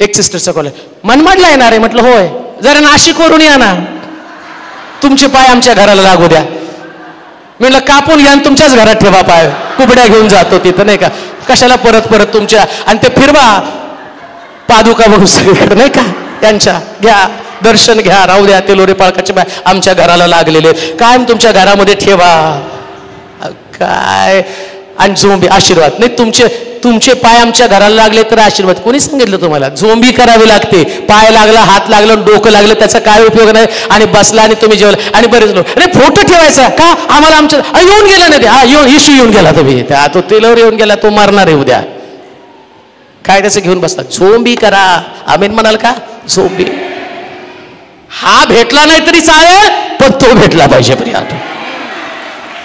एक सिस्टरचा कॉल, मनमाडला येणार आहे? म्हटलं होय. जरा नाशिकवरून या ना, तुमचे पाय आमच्या घराला लागू द्या. म्हटलं कापून घ्या आणि तुमच्याच घरात ठेवा पाय, कुबड्या घेऊन जातो तिथं, नाही का, कशाला परत परत तुमच्या, आणि ते फिरवा पादुका बघू सगळीकडे, नाही का, त्यांच्या घ्या, दर्शन घ्या, राहू द्या. ते लोरे पाळकाचे पाय आमच्या घराला लागलेले, कायम तुमच्या घरामध्ये ठेवा. काय आणि झोंबी आशीर्वाद नाही, तुमचे पाय आमच्या घराला लागले तर आशीर्वाद. कोणी सांगितलं तुम्हाला? झोंबी करावी लागते. पाय लागला, हात लागलं, डोकं लागलं, त्याचा काय उपयोग नाही. आणि बसला आणि तुम्ही जेवला. आणि बरेच लोक, अरे फोटो ठेवायचा का आम्हाला, आमच्या येऊन गेला ना ते, हा येशू येऊन गेला, तुम्ही त्या तो तेलावर येऊन गेला, तो मारणार आहे उद्या, काय त्याचं घेऊन बसला. झोंबी करा. आमेन म्हणाल का? झोंबी. हा भेटला नाही तरी चालेल, पण तो भेटला पाहिजे पर्यंत.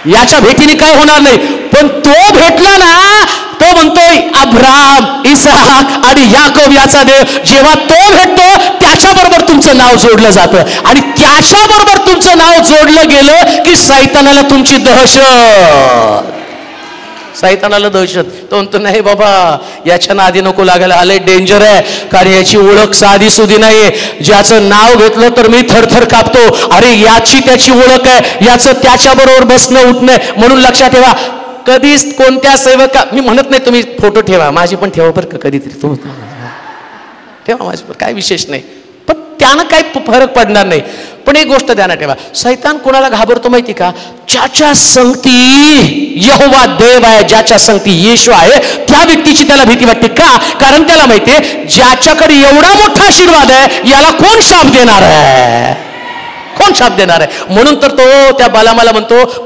याच्या भेटीने काय होणार नाही, पण तो भेटला ना, तो म्हणतोय अब्राम, इसहाक आणि याकोब याचा देव. जेव्हा तो भेटतो त्याच्याबरोबर तुमचं नाव जोडलं जातं, आणि त्याच्याबरोबर तुमचं नाव जोडलं गेलं की सैतानाला तुमची दहशत, सैतानाला दहशत. तो म्हणतो नाही बाबा, याच्या नादी नको लागायला, आले डेंजर आहे, कारण याची ओळख साधी सुधी नाहीये. ज्याचं नाव घेतलं तर मी थरथर कापतो. अरे याची त्याची ओळख आहे, याचं त्याच्याबरोबर बसणं उठणं. म्हणून लक्षात ठेवा, कधीच कोणत्या सेवका, मी म्हणत नाही तुम्ही फोटो ठेवा, माझी पण ठेवा बरं का, कधीतरी तुम्ही ठेवा माझी पण, काय विशेष नाही, पण त्यानं काही फरक पडणार नाही. पण एक गोष्ट ध्यानात ठेवा, सैतान कोणाला घाबरतो माहिती का? ज्याच्या संगती यहोवा देव आहे, ज्याच्या संगती येशू आहे, त्या व्यक्तीची त्याला भीती वाटते. का? कारण त्याला माहितीये ज्याच्याकडे एवढा मोठा आशीर्वाद आहे, याला कोण शाप देणार आहे, कोण शाप देणार आहे. म्हणून तर तो त्या बालामाला म्हणतो,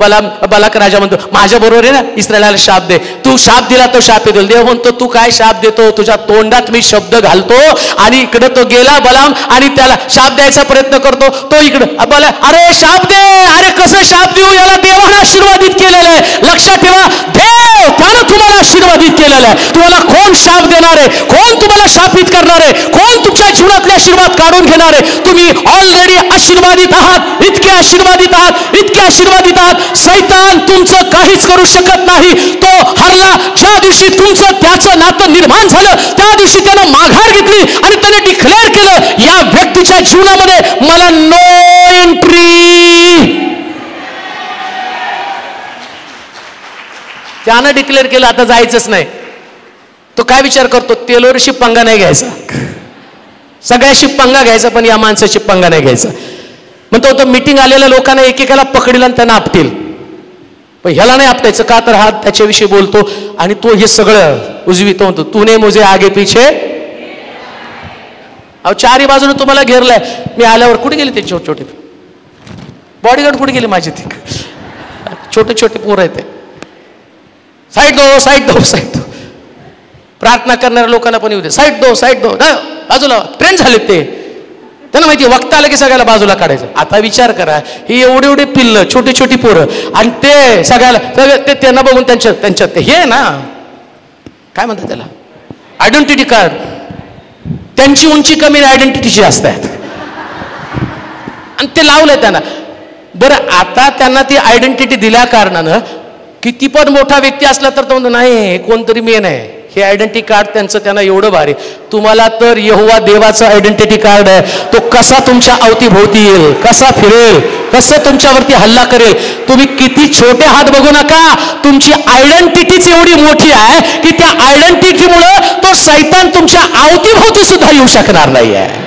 बालाक राजा म्हणतो, माझ्या बरोबर आहे ना, इस्रायलाला शाप दे. तू शाप दिला तो शाप देईल. देव म्हणतो तू काय शाप देतो, तुझ्या तोंडात मी शब्द घालतो. आणि इकडे तो गेला बलाम आणि त्याला शाप द्यायचा प्रयत्न करतो. तो इकडे बोला, अरे शाप दे. अरे कसं शाप देऊ, याला देवानं आशीर्वादित केलेलं आहे. लक्षात ठेवा, देव त्यानं तुम्हाला आशीर्वादित केलेलं आहे. तुम्हाला कोण शाप देणार आहे, कोण तुम्हाला शापित करणार आहे, कोण तुमच्या जीवनातले आशीर्वाद काढून घेणार आहे? तुम्ही ऑलरेडी आशीर्वादित आहात, इतके आशीर्वादित आहात, इतके आशीर्वादित आहात. सैतान तुमचं काहीच करू शकत नाही. तो हरला ज्या दिवशी तुमचं त्याचं नातं निर्माण झालं, त्या दिवशी त्यानं माघार घेतली आणि त्याने डिक्लेअर केलं, या व्यक्तीच्या जीवनामध्ये मला नो एंट्री. त्यानं डिक्लेअर केलं आता जायचंच नाही. तो काय विचार करतो, तेलोरशी पंगा नाही घ्यायचा, सगळ्याशी पंगा घ्यायचा, पण या माणसाची पंगा नाही घ्यायचा. म्हणतो तो मीटिंग आलेल्या लोकांना एकेकाला पकडीला आणि त्यांना आपतील, पण ह्याला नाही आपटायचं. का तर हा त्याच्याविषयी बोलतो आणि तो हे सगळं उजवीतो. म्हणतो तूने मुझे आगे पीछे, अहो चारही बाजूने तुम्हाला घेरलाय. मी आल्यावर कुठे गेले ते छोटे छोटे, बॉडीगार्ड कुठे गेले माझे? ते छोटे छोटे पोरं आहेत ते. साईड दो, साईड दो, साईड दो. प्रार्थना करणाऱ्या लोकांना पण येऊ दे. साईड दो, साईड दो, बाजूला. ट्रेन झालेत ते. त्यांना माहिती वक्त आलं की सगळ्याला बाजूला काढायचं. आता विचार करा, ही एवढे एवढे पिल्लं, छोटी छोटी पोरं, आणि ते सगळ्याला ते त्यांना बघून त्यांच्यात हे ना काय म्हणतात त्याला, आयडेंटिटी कार्ड. त्यांची उंची कमी आयडेंटिटीची असतात आणि ते लावलंय त्यांना. बरं आता त्यांना ती आयडेंटिटी दिल्या कारणानं किती पण मोठा व्यक्ती असला तर तो नाही कोणतरी मेन आहे. हे आयडेंटिटी कार्ड त्यांना एवढं भारी. तुम्हाला तर यहोवा देवाचं आयडेंटिटी कार्ड आहे. तो कसा तुमच्या अवतीभोवती येईल, कसा फिरेल, कसं तुमच्यावरती हल्ला करेल. तुम्ही किती छोटे हात बघू नका. तुमची आयडेंटिटीच एवढी मोठी आहे की त्या आयडेंटिटीमुळं तो शैतान तुमच्या अवतीभोवती सुद्धा येऊ शकणार नाही आहे.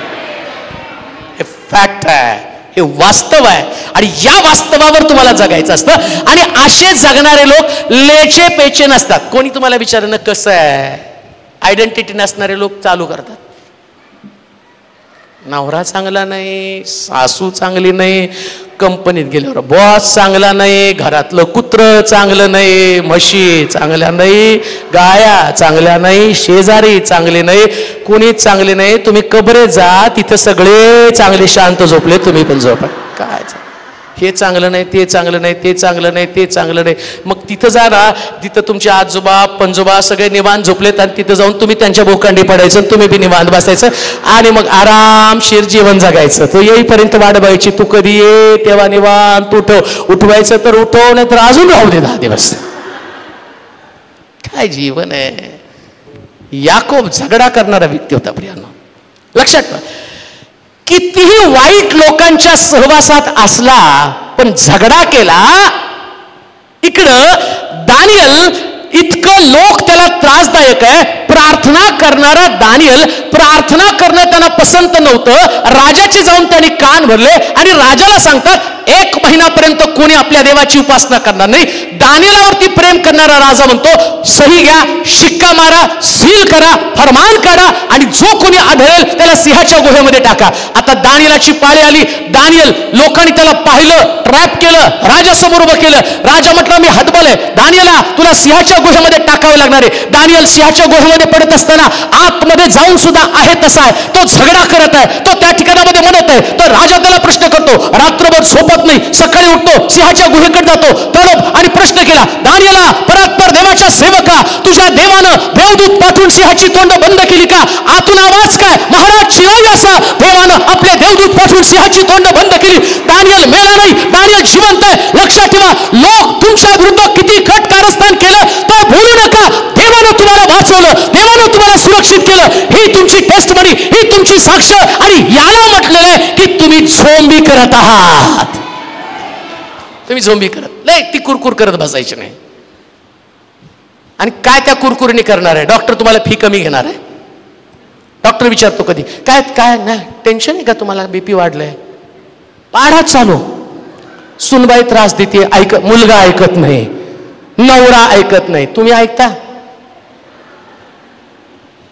हे फॅक्ट आहे, हे वास्तव आहे. आणि या वास्तवावर तुम्हाला जगायचं असतं. आणि असे जगणारे लोक लेचे पेचे नसतात. कोणी तुम्हाला विचारलं कसं आहे, आयडेंटिटी नसणारे लोक चालू करतात. नवरा चांगला नाही, सासू चांगली नाही, कंपनीत गेल्यावर बॉस चांगला नाही, घरातलं कुत्र चांगलं नाही, म्हशी चांगल्या नाही, गाया चांगल्या नाही, शेजारी चांगले नाही, कोणीच चांगले नाही. तुम्ही कबरे जा, तिथं सगळे चांगले शांत झोपले, तुम्ही पण झोपा. काय हे चांगलं नाही, ते चांगलं नाही, ते चांगलं नाही, ते चांगलं नाही. मग तिथं जा ना, तिथं तुमचे आजोबा पंजोबा सगळे निवांत झोपलेत आणि तिथं जाऊन तुम्ही त्यांच्या भोकांडी पडायचं, तुम्ही बी निवांत बसायचं आणि मग आरामशीर जीवन जगायचं. तो येईपर्यंत वाट बघायची, तू कधी ये तेव्हा निवांत उठवायचं तर उठव, नाही तर अजून राहू दे 10 दिवस. काय जीवन आहे. याकोब झगडा करणारा व्यक्ती होता प्रियांनो. लक्षात ठेवा, कितीही वाईट लोकांच्या सहवासात असला पण झगडा केला. इकडं दानियल इतकं लोक त्याला त्रासदायक आहे. प्रार्थना करणारा दानियल, प्रार्थना करणं त्यांना पसंत नव्हतं. राजाचे जाऊन त्यांनी कान भरले आणि राजाला सांगतात 1 महिन्यापर्यंत कोणी आपल्या देवाची उपासना करणार नाही. दानियलावरती प्रेम करणारा राजा म्हणतो सही घ्या, शिक्का मारा, सील करा, फरमान काढा आणि जो कोणी आढळेल त्याला सिंहाच्या गुहेमध्ये टाका. आता दानियलाची पाळी आली. दानियल, लोकांनी त्याला पाहिलं, ट्रॅप केलं, राजासमोर उभं केलं. राजा म्हटलं मी हतबल आहे, दानियला तुला सिंहाच्या गुहेमध्ये टाकावे लागणार आहे. दानियल सिंहाच्या गुहेमध्ये पडत असताना आतमध्ये जाऊन सुद्धा आहे तसा आहे. तो झगडा करत आहे, तो त्या ठिकाणामध्ये म्हणत आहे. तर राजा त्याला प्रश्न करतो, रात्रभर झोपत नाही, सकाळी उठतो, सिंहाच्या गुहेकडे जातो, तळप आणि प्रश्न केला, दानियला परात्पर देवाच्या सेवका, तुझ्या देवानं देवदूत पाठवून सिंहाची तोंड बंद केली का? आतून आवाज काय, महाराज शिवाय असा देवानं आपले देवदूत पाठवून सिंहाची तोंड बंद केली. दानियल मेला नाही, दानियल जिवंत आहे. लक्षात ठेवा, लोक तुमच्या विरुद्ध किती कट कारस्थान केलं तो बोलू नका. देवानं तुम्हाला वाचवलं, देवानं तुम्हाला सुरक्षित केलं. ही तुमची टेस्टमनी, ही तुमची साक्ष. आणि याला म्हटलेलं आहे की तुम्ही झोंबी करत आहात. तुम्ही झोंबी करत नाही, ती कुरकुर करत बसायची नाही. आणि काय त्या कुरकुरीने करणार आहे? डॉक्टर तुम्हाला फी कमी घेणार आहे. डॉक्टर विचारतो कधी काय काय नाही टेन्शन आहे का तुम्हाला, बीपी वाढलंय, पाढा चालू. सुनबाई त्रास देते, मुलगा ऐकत नाही, नवरा ऐकत नाही, तुम्ही ऐकता?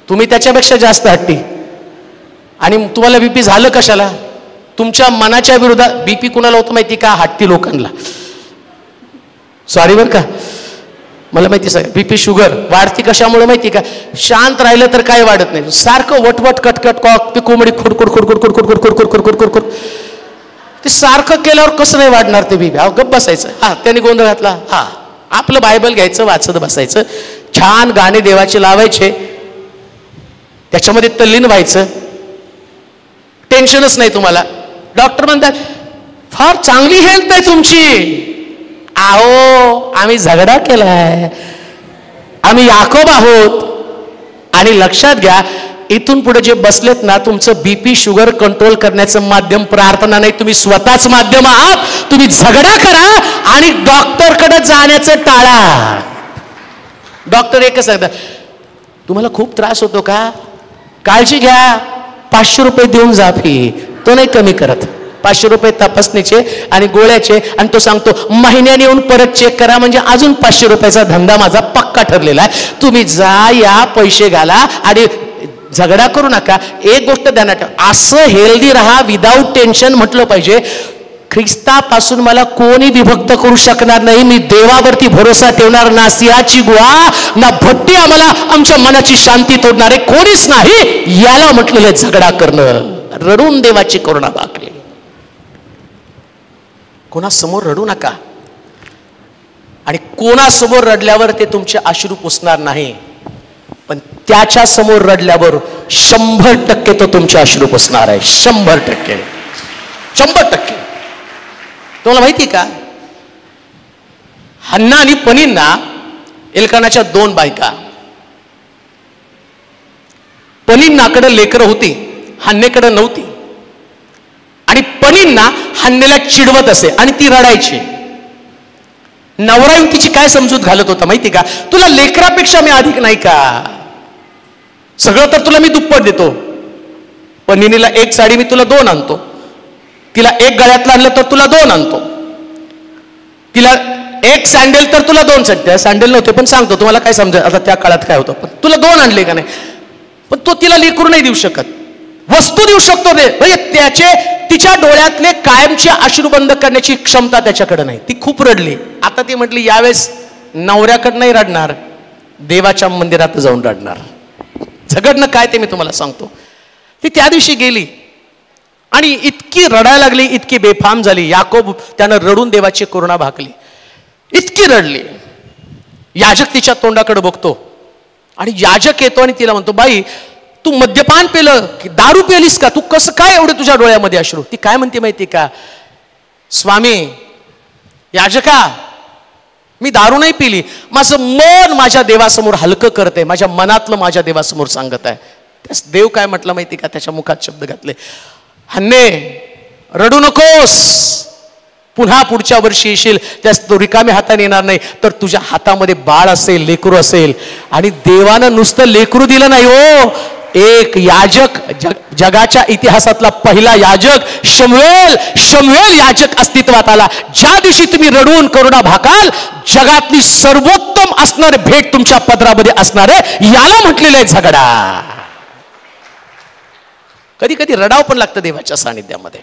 तुम्ही त्याच्यापेक्षा जास्त हट्टी. आणि तुम्हाला बीपी झालं कशाला? तुमच्या मनाच्या विरोधात. बीपी कुणाला होतं माहिती का? हट्टी लोकांना. सॉरी बरं का, मला माहिती सगळं. बीपी शुगर वाढती कशामुळे माहिती का? शांत राहिलं तर काय वाढत नाही, सारखं वटवट कटकट कॉक ती कोंबडी खुडकुड खुडकुड खुडकुड खुडकुड खुडकुड खुडकुड खुड ते सारखं केल्यावर कसं नाही वाढणार ते बीपी? गप्प बसायचं. हा त्याने गोंधळ घातला, हा आपलं बायबल घ्यायचं, वाचत बसायचं, छान गाणे देवाचे लावायचे, त्याच्यामध्ये तल्लीन व्हायचं, टेन्शनच नाही तुम्हाला. डॉक्टर म्हणतात फार चांगली हेल्थ आहे तुमची. आहो आम्ही झगडा केलाय, आम्ही याकोब आहोत. आणि लक्षात घ्या, इथून पुढे जे बसलेत ना, तुमचं बीपी शुगर कंट्रोल करण्याचं माध्यम प्रार्थना नाही, तुम्ही स्वतःच माध्यम आहात. तुम्ही झगडा करा आणि डॉक्टरकडे जाण्याचं टाळा. डॉक्टर एकच सांगतात, तुम्हाला खूप त्रास होतो का? काळजी घ्या, 500 रुपये देऊन जा फी. तो नाही कमी करत. 500 रुपये तपासणीचे आणि गोळ्याचे. आणि तो सांगतो महिन्याने येऊन परत चेक करा, म्हणजे अजून 500 रुपयाचा धंदा माझा पक्का ठरलेला आहे. तुम्ही जा, या, पैसे घाला आणि झगडा करू नका. एक गोष्ट ध्यानात ठेवा, असं हेल्दी राहा विदाऊट टेन्शन म्हटलं पाहिजे. ख्रिस्तापासून मला कोणी विभक्त करू शकणार नाही. मी देवावरती भरोसा ठेवणार. ना सिंहाची गुहा ना भट्टी आम्हाला आमच्या मनाची शांती तोडणारे कोणीच नाही. याला म्हटलेलं झगडा करणं. रडून देवाची करुणा भागली. कोणासमोर रडू नका. आणि कोणासमोर रडल्यावर ते तुमचे अश्रू पुसणार नाही, पण त्याच्या समोर रडल्यावर 100% तो तुमचे अश्रू पुसणार आहे. 100%. 100%. तुम्हाला माहिती का, हन्ना आणि पनिन्ना एल्कानाच्या 2 बायका. पनिन्नाकडे लेकरं होती, हन्नेकडे नव्हती. आणि पनिन्ना हन्नेला चिडवत असे आणि ती रडायची. नवरा येऊन तिची काय समजूत घालत होता माहिती का, तुला लेकरापेक्षा मी अधिक नाही का, सगळं तर तुला मी दुप्पट देतो. पनिनीला 1 साडी मी तुला 2 आणतो, तिला 1 गळ्यातलं आणलं तर तुला 2 आणतो, तिला 1 सँडल तर तुला 2 सध्या सँडल नव्हते पण सांगतो तुम्हाला काय समजेल आता त्या काळात काय होतं. पण तुला 2 आणले का नाही, पण तो तिला लेकरू नाही देऊ शकत, वस्तू देऊ शकतो रे. म्हणजे त्याचे तिच्या डोळ्यातले कायमचे अश्रू बंद करण्याची क्षमता त्याच्याकडे नाही. ती खूप रडली. आता ती म्हटली यावेळेस नवऱ्याकडे नाही रडणार, देवाच्या मंदिरात जाऊन रडणार. झगडणं काय ते मी तुम्हाला सांगतो. ती त्या दिवशी गेली आणि इतकी रडायला लागली, इतकी बेफाम झाली. याकोब त्यानं रडून देवाची करुणा भागली. इतकी रडली. याजक तिच्या तोंडाकडे बघतो आणि याजक येतो आणि तिला म्हणतो, बाई तू मद्यपान पेलं की दारू पेलीस का, तू कसं काय एवढे तुझ्या डोळ्यामध्ये अश्रू. ती काय म्हणते माहिती का, स्वामी याजका मी दारू नाही पिली, माझं मन माझ्या देवासमोर हलकं करते, माझ्या मनातलं माझ्या देवासमोर सांगत आहे. त्यास देव काय म्हटलं माहिती का, त्याच्या मुखात शब्द घातले, हन्ने रडू नकोस, पुन्हा पुढच्या वर्षी येशील त्यास तो रिकाम्या हाताने येणार नाही, तर तुझ्या हातामध्ये बाळ असेल, लेकरू असेल. आणि देवानं नुसतं लेकरू दिलं नाही हो, एक याजक, जगाच्या इतिहासातला पहिला याजक शमूएल याजक अस्तित्वात आला. ज्या दिवशी तुम्ही रडून करुणा भाकाल, जगातली सर्वोत्तम असणारे भेट तुमच्या पदरामध्ये असणार आहे. याला म्हटलेलं आहे झगडा. कधी कधी रडाव पण लागतं देवाच्या सानिध्यामध्ये.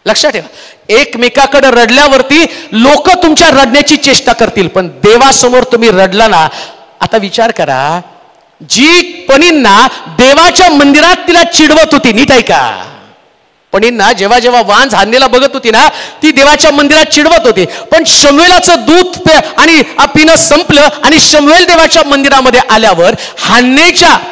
लक्षात ठेवा, एकमेकाकडे रडल्यावरती लोक तुमच्या रडण्याची चेष्टा करतील, पण देवासमोर तुम्ही रडला ना. आता विचार करा, जी पनिन्ना देवाच्या मंदिरात तिला चिडवत होती, नीट आहे का, पनिन्ना जेव्हा जेव्हा वांझ हन्नेला बघत होती ना, ती देवाच्या मंदिरात चिडवत होती. पण शमूएलाचं दूध आणि पिणं संपलं आणि शमूएल देवाच्या मंदिरामध्ये आल्यावर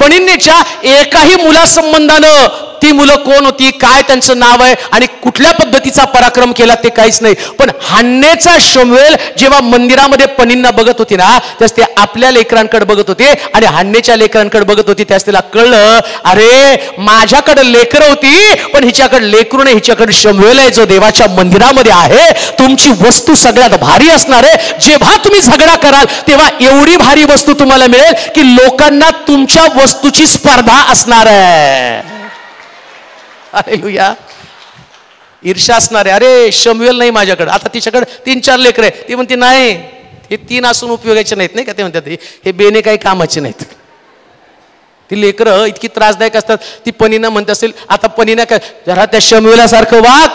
पनिन्नेच्या एकाही मुलासंबंधानं, ती मुलं कोण होती, काय त्यांचं नाव आहे आणि कुठल्या पद्धतीचा पराक्रम केला ते काहीच नाही. पण हन्नेचा शमूएल जेव्हा मंदिरामध्ये पनिन्ना बघत होती ना, त्यास ते आपल्या लेकरांकडे बघत होते आणि हन्नेच्या लेकरांकडे बघत होती. त्यास तिला कळलं, अरे माझ्याकडे लेकरं होती पण हिच्याकडे लेकरू नाही, हिच्याकडे शमूएल आहे जो देवाच्या मंदिरामध्ये आहे. तुमची वस्तू सगळ्यात भारी असणार आहे. जेव्हा तुम्ही झगडा कराल तेव्हा एवढी भारी वस्तू तुम्हाला मिळेल की लोकांना तुमच्या वस्तूची स्पर्धा असणार आहे. हालेलुया. ईर्ष्या असणार आहे, अरे शमूएल नाही माझ्याकडे, आता तिच्याकडे 3-4 लेकर आहे. ती म्हणते नाही, हे 3 असून उपयोगाचे नाहीत, नाही का, ते म्हणतात हे बेने काही कामाचे नाहीत. ती लेकरं इतकी त्रासदायक असतात. ती पनिन्ना म्हणत असेल, आता पनिन्ना काय जरा त्या शमूएला सारखं वाग.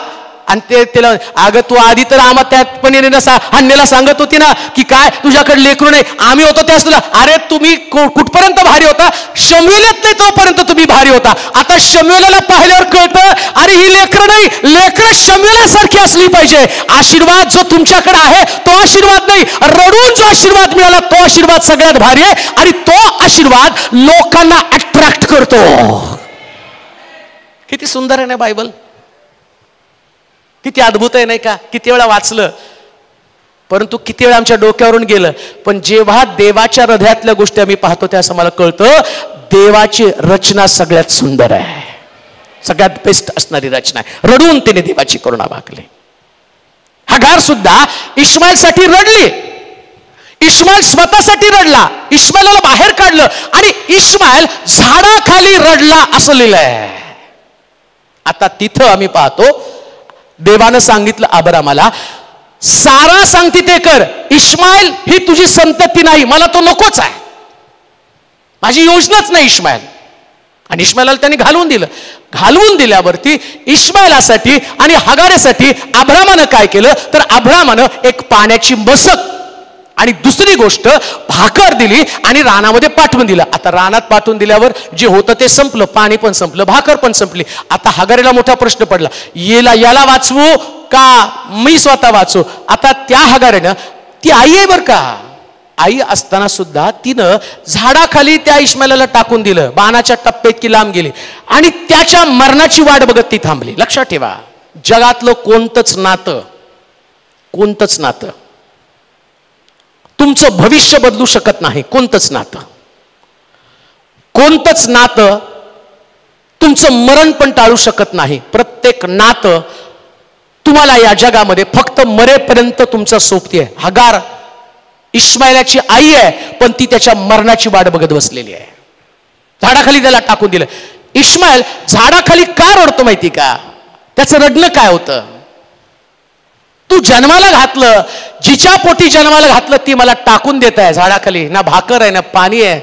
आणि ते तिला, अगं तू आधी तर आम्हा त्या पनिन्नेला हन्नेला सांगत होती ना की काय तुझ्याकडे लेकरू नाही, आम्ही होतो त्यास तुला, अरे तुम्ही कुठपर्यंत भारी होता, शमूएलच नाही तोपर्यंत तुम्ही भारी होता. आता शमूएलाला पाहिल्यावर कळतं, अरे ही लेकरं नाही, लेकरं शमूएलासारखी असली पाहिजे. आशीर्वाद जो तुमच्याकडे आहे तो आशीर्वाद नाही, रडून जो आशीर्वाद मिळाला तो आशीर्वाद सगळ्यात भारी आहे. आणि तो आशीर्वाद लोकांना अट्रॅक्ट करतो. किती सुंदर आहे ना बायबल, किती अद्भुत आहे नाही का. किती वेळा वाचलं, परंतु किती वेळा आमच्या डोक्यावरून गेलं. पण जेव्हा देवाच्या हृदयातल्या गोष्टी आम्ही पाहतो त्यास आम्हाला कळतं, देवाची रचना सगळ्यात सुंदर आहे, सगळ्यात बेस्ट असणारी रचना आहे. रडून तिने देवाची करुणा भागली. हगार सुद्धा इश्माएलसाठी रडली. इश्माएल स्वतःसाठी रडला, इश्माएलाला बाहेर काढलं आणि इश्माएल झाडाखाली रडला असं लिहिलंय. आता तिथं आम्ही पाहतो देवानं सांगितलं अब्रामाला, सारा सांगती ते कर, इश्माएल ही तुझी संतती नाही, मला तो नकोच आहे, माझी योजनाच नाही इश्माएल. आणि इश्माईलाला त्यांनी घालवून दिलं. घालवून दिल्यावरती इश्माईलासाठी आणि हगारेसाठी अब्रामानं काय केलं तर अब्रामानं एक पाण्याची मसक आणि दुसरी गोष्ट भाकर दिली आणि रानामध्ये पाठवून दिलं. आता रानात पाठवून दिल्यावर जे होतं ते संपलं, पाणी पण संपलं, भाकर पण संपली. आता हगारेला मोठा प्रश्न पडला, याला वाचवू का मी स्वतः वाचू? आता त्या हगारेनं, ती आई आहे बर का, आई असताना सुद्धा तिनं झाडाखाली त्या इश्माईलाला टाकून दिलं, बाणाच्या टप्प्यात की लांब गेली आणि त्याच्या मरणाची वाट बघत ती थांबली. लक्षात ठेवा, जगातलं कोणतंच नातं तुमचं भविष्य बदलू शकत नाही. कोणतंच नातं तुमचं मरण पण टाळू शकत नाही. प्रत्येक नातं तुम्हाला या जगामध्ये फक्त मरेपर्यंत तुमचं सोबती. हगार इश्माईलाची आई आहे, पण ती त्याच्या मरणाची वाट बघत बसलेली आहे. झाडाखाली त्याला टाकून दिलं. इश्माईल झाडाखाली का रडतो माहिती का? त्याचं रडणं काय होतं? तू जन्माला घातलं, जिच्या पोटी जन्माला घातलं ती मला टाकून देत आहे झाडाखाली, ना भाकर आहे ना पाणी आहे.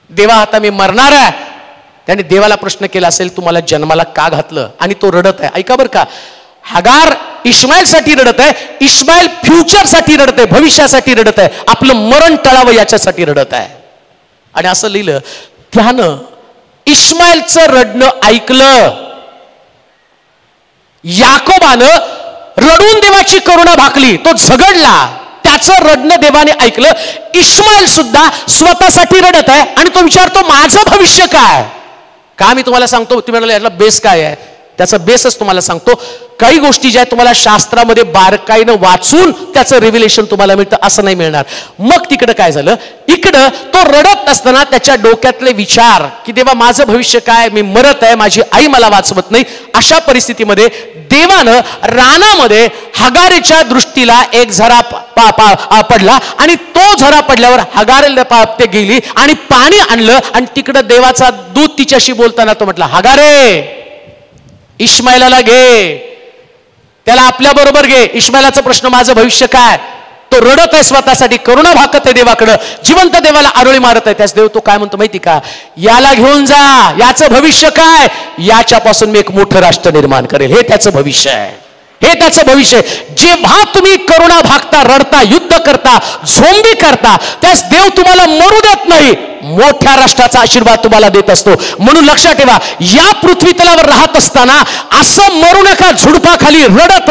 देवा आता मी मरणार आहे. त्याने देवाला प्रश्न केला असेल, तू मला जन्माला का घातलं? आणि तो रडत आहे. ऐका बरं का, हगार इश्माईल साठी रडत आहे, इश्माईल फ्युचर साठी रडत आहे, भविष्यासाठी रडत आहे, आपलं मरण टळावं याच्यासाठी रडत आहे. आणि असं लिहिलं, त्यानं इश्माईलचं रडणं ऐकलं. याकोबानं रडून देवाची करुणा भाकली, तो झगडला, त्याचं रडणं देवाने ऐकलं. इश्माईल सुद्धा स्वतःसाठी रडत आहे आणि तो विचारतो माझं भविष्य काय? का मी तुम्हाला सांगतो, तुम्ही म्हणाले याला बेस काय आहे? त्याचा बेसच तुम्हाला सांगतो. काही गोष्टी ज्या तुम्हाला शास्त्रामध्ये बारकाईनं वाचून त्याचं रिव्हिलेशन तुम्हाला मिळतं, असं नाही मिळणार. मग तिकडं काय झालं, इकडं तो रडत असताना त्याच्या डोक्यातले विचार की देवा माझं भविष्य काय, मी मरत आहे, माझी आई मला वाचवत नाही. अशा परिस्थितीमध्ये देवानं रानामध्ये हगारेच्या दृष्टीला एक झरा पडला आणि तो झरा पडल्यावर हगारेला ते गेली आणि पाणी आणलं आणि तिकडं देवाचा दूत तिच्याशी बोलताना तो म्हटला, हगारे इश्माईलाला घे, त्याला आपल्या बरोबर घे. इश्माईलाचा प्रश्न माझं भविष्य काय? तो रडत आहे स्वतःसाठी, करुणा भाकत आहे देवाकडं, जिवंत देवाला आरोळी मारत आहे. त्याच देव तो काय म्हणतो माहिती का, याला घेऊन जा, याचं भविष्य काय, याच्यापासून मी एक मोठं राष्ट्र निर्माण करेल. हे त्याचं भविष्य आहे, हे त्याचं भविष्य. जेव्हा तुम्ही करुणा भागता, रडता, युद्ध करता, झोंबी करता, त्यास देव तुम्हाला मरू देत नाही, मोठ्या राष्ट्राचा आशीर्वाद तुम्हाला देत असतो. म्हणून लक्षात ठेवा, या पृथ्वी तलावर राहत असताना असं मरू नका झुडपाखाली रडत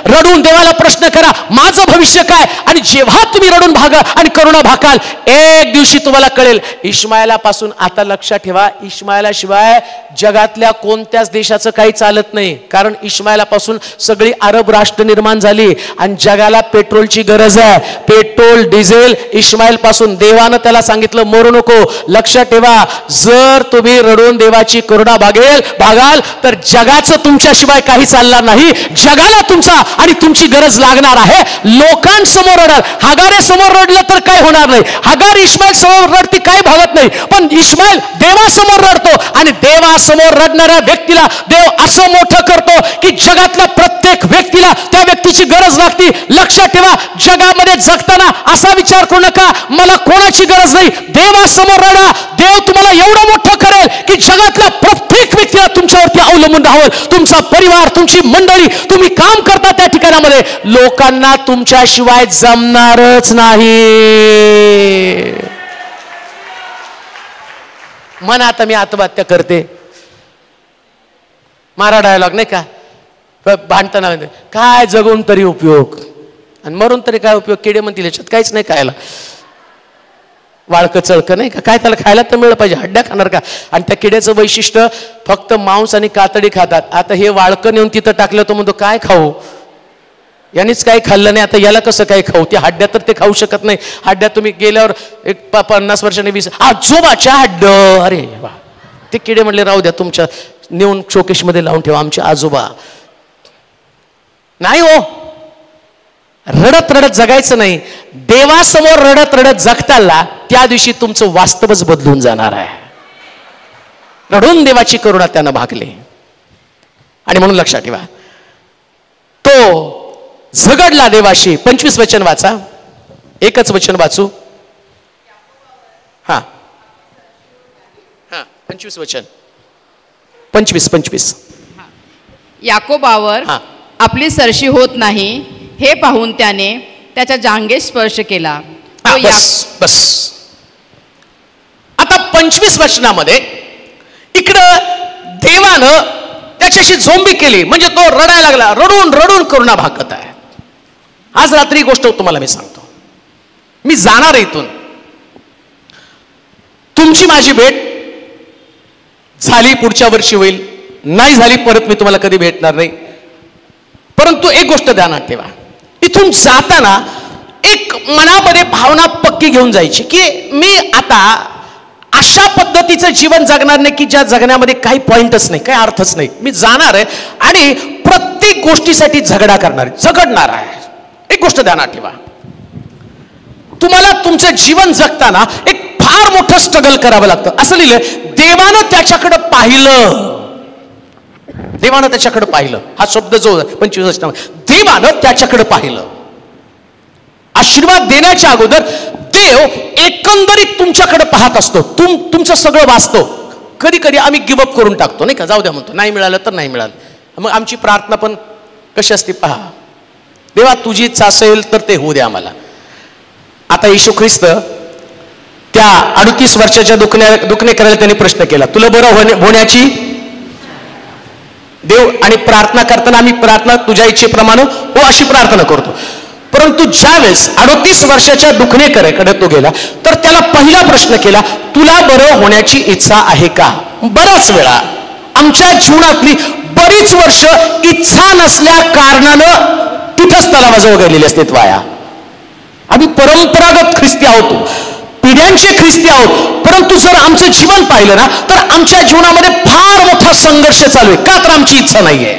रडून देवाला प्रश्न करा माझं भविष्य काय. आणि जेव्हा तुम्ही रडून भागा आणि करुणा भाकाल, एक दिवशी तुम्हाला कळेल. इश्माईलापासून आता लक्षात ठेवा, इश्माईलाशिवाय जगातल्या कोणत्याच देशाचं काही चालत नाही. कारण इश्माईलापासून सगळी अरब राष्ट्र निर्माण झाली आणि जगाला पेट्रोलची गरज आहे. पेट्रोल डिझेल इश्माईल पासून. देवानं त्याला सांगितलं मरू नको. लक्षात ठेवा, जर तुम्ही रडून देवाची करुणा भागाल तर जगाचं तुमच्याशिवाय काही चालणार नाही. जगाला तुमचा आणि तुमची गरज लागणार आहे. लोकांसमोर रडाल, हगारे समोर रडलं तर काय होणार नाही. हगार इश्माईल समोर रडती काय भागत नाही, पण इश्माईल देवासमोर रडतो आणि देवासमोर रडणाऱ्या व्यक्तीला देव असं मोठं करतो की जगातल्या प्रत्येक व्यक्तीला त्या व्यक्तीची गरज लागते. लक्षात ठेवा, जगामध्ये जगताना असा विचार करू नका मला कोणाची गरज नाही. देवासमोर रडा, देव तुम्हाला एवढं मोठं करेल की जगातल्या प्रत्येक व्यक्तीला तुमच्यावरती अवलंबून राहावं. तुमचा परिवार, तुमची मंडळी, तुम्ही काम करता त्या ठिकाणामध्ये लोकांना तुमच्याशिवाय जमणारच नाही. मन आता मी आत्महत्या करते, मारा डायलॉग नाही का, भांडताना काय जगून तरी उपयोग आणि मरून तरी काय उपयोग. किडे म्हणतील याच्यात काहीच नाही खायला, वाळकं चळकं नाही का, काय त्याला खायला तर मिळलं पाहिजे, हड्ड्या खाणार का. आणि त्या किड्याचं वैशिष्ट्य फक्त मांस आणि कातडी खातात. आता हे वाळकं नेऊन तिथं टाकलं तो म्हणतो काय खाऊ, यांनीच काही खाल्लं नाही, आता याला कसं काय खाऊ. ते हड्ड्या तर ते खाऊ शकत नाही. हड्ड्या तुम्ही गेल्यावर एक 50 वर्षांनी 20 आजोबाच्या हड्ड, अरे वा. ते किडे म्हणले राहू द्या, तुमच्या नेऊन शोकेशमध्ये लावून ठेवा, आमचे आजोबा नाही हो. रडत रडत जगायचं नाही. देवासमोर रडत रडत जगताला त्या दिवशी तुमचं वास्तवच बदलून जाणार आहे. रडून देवाची करुणा त्यानं भागले. आणि म्हणून लक्षात ठेवा, तो झगडला देवाशी. 25 वचन वाचा, एकच वचन वाचू. हा 25 वचन 25. याकोबावर आपली सरशी होत नाही हे पाहून त्याने त्याच्या जांघेत स्पर्श केला. बस. आता 25 वचनामध्ये इकडं देवानं त्याच्याशी झोंबी केली, म्हणजे तो रडायला लागला, रडून रडून करुणा भागत आहे. आज रात्री गोष्ट तुम्हाला मी सांगतो, मी जाणार इथून, तुमची माझी भेट झाली पुढच्या वर्षी होईल, नाही झाली परत मी तुम्हाला कधी भेटणार नाही. परंतु एक गोष्ट ध्यानात ठेवा, इथून जाताना एक मनामध्ये भावना पक्की घेऊन जायची की मी आता अशा पद्धतीचं जीवन जगणार नाही की ज्या जगण्यामध्ये काही पॉइंटच नाही, काही अर्थच नाही. मी जाणार आहे आणि प्रत्येक गोष्टीसाठी झगडणार आहे. एक गोष्ट ध्यानात ठेवा, तुम्हाला तुमचं जीवन जगताना एक फार मोठं स्ट्रगल करावं लागतं. असं लिहिलं, देवानं त्याच्याकडे पाहिलं. हा शब्द जो 25 देवानं त्याच्याकडे पाहिलं. आशीर्वाद देण्याच्या अगोदर देव एकंदरीत तुमच्याकडे पाहत असतो. तुमचं सगळं वाचतो. कधी कधी आम्ही गिवअप करून टाकतो, नाही का, जाऊ द्या म्हणतो, नाही मिळालं तर नाही मिळालं. मग आमची प्रार्थना पण कशी असते पहा, देवा तुझी इच्छा असेल तर ते होऊ द्या आम्हाला. आता येशू ख्रिस्त त्या 38 वर्षाच्या दुखणे करायला त्यांनी प्रश्न केला, तुला बरं होण्याची देव, आणि प्रार्थना करताना आम्ही प्रार्थना तुझ्या इच्छेप्रमाणे हो अशी प्रार्थना करतो. परंतु ज्यावेळेस 38 वर्षाच्या दुखणेकराकडे तो गेला तर त्याला पहिला प्रश्न केला, तुला बरं होण्याची इच्छा आहे का? बऱ्याच वेळा आमच्या जीवनातली बरीच वर्ष इच्छा नसल्या कारणानं तिथंच तलावाजवळ गेलेली असते वाया. आम्ही परंपरागत ख्रिस्ती आहोत, पिढ्यांचे ख्रिस्ती आहोत, परंतु जर आमचं जीवन पाहिलं ना तर आमच्या जीवनामध्ये फार मोठा संघर्ष चालू आहे. का तर आमची इच्छा नाहीये.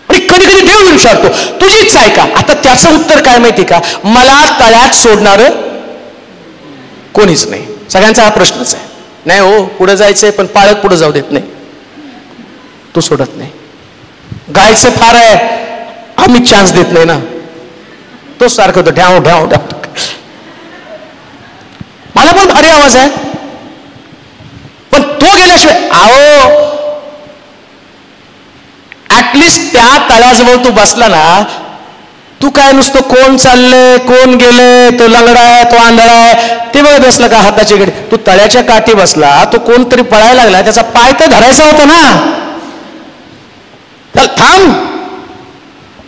आणि कधी कधी देव विचारतो, तुझी इच्छा आहे का? आता त्याचं उत्तर काय माहिती का, मला तळ्यात सोडणार कोणीच नाही. सगळ्यांचा हा प्रश्नच आहे. नाही हो, पुढे जायचंय पण पाळत पुढे जाऊ देत नाही, तो सोडत नाही. गायचं फार आहे, आम्ही चान्स देत नाही ना, तो सारखं होतं ढ्याव ढ्याव ढ्याव. मला पण भारी आवाज आहे, पण तो गेल्याशिवाय आओ ऍटलिस्ट त्या तळ्याजवळ तू बसला ना, तू काय नुसतं कोण चाललंय कोण गेलंय, तो लंगडा आहे तो आंधळा आहे ते बघत बसला का हाताची घडी. तू तळ्याच्या काठी बसला, तो कोणतरी पळायला लागला, त्याचा पाय तर धरायचा होता ना. चल थांब,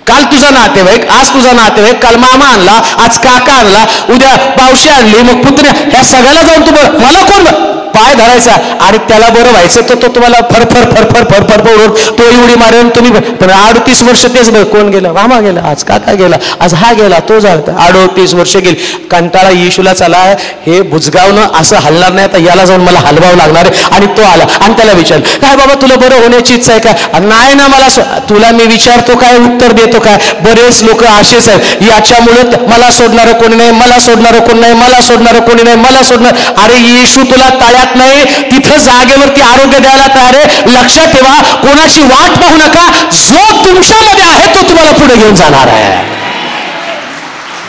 काल तुझा नातेवाईक, आज तुझा नातेवाईक, काल मामा आणला, आज काका आणला, उद्या पावशी आणली, मग पुत्र्या, ह्या सगळ्याला जाऊन तू बरं, मला कोण पाय धरायचा आणि त्याला बरं व्हायचं तर तो तुम्हाला फरफर फरफर फरफर पडून तो एवढी मारेल तुम्ही. पण 38 वर्ष तेच बघ, कोण गेला, मामा गेला, आज काका गेला, आज हा गेला, तो झाला, 38 वर्ष गेली. कंटाळा येशूला चला, हे बुजगावनं असं हलणार नाही, आता याला जाऊन मला हलवावं लागणार आहे. आणि तो आला आणि त्याला विचार, काय बाबा तुला बरं होण्याची इच्छा आहे का? नाही ना, मला तुला मी विचारतो काय उत्तर देतो काय? बरेच लोक असेच आहेत, याच्यामुळे मला सोडणारं कोणी नाही, मला सोडणारं कोणी नाही, मला सोडणारं कोणी नाही, मला सोडणार. अरे येशू तुला तळ्यात नाही, तिथं जागेवरती आरोग्य द्यायला तयार आहे. लक्षात ठेवा, कोणाची वाट पाहू नका, जो तुमच्यामध्ये आहे तो तुम्हाला पुढे घेऊन जाणार आहे.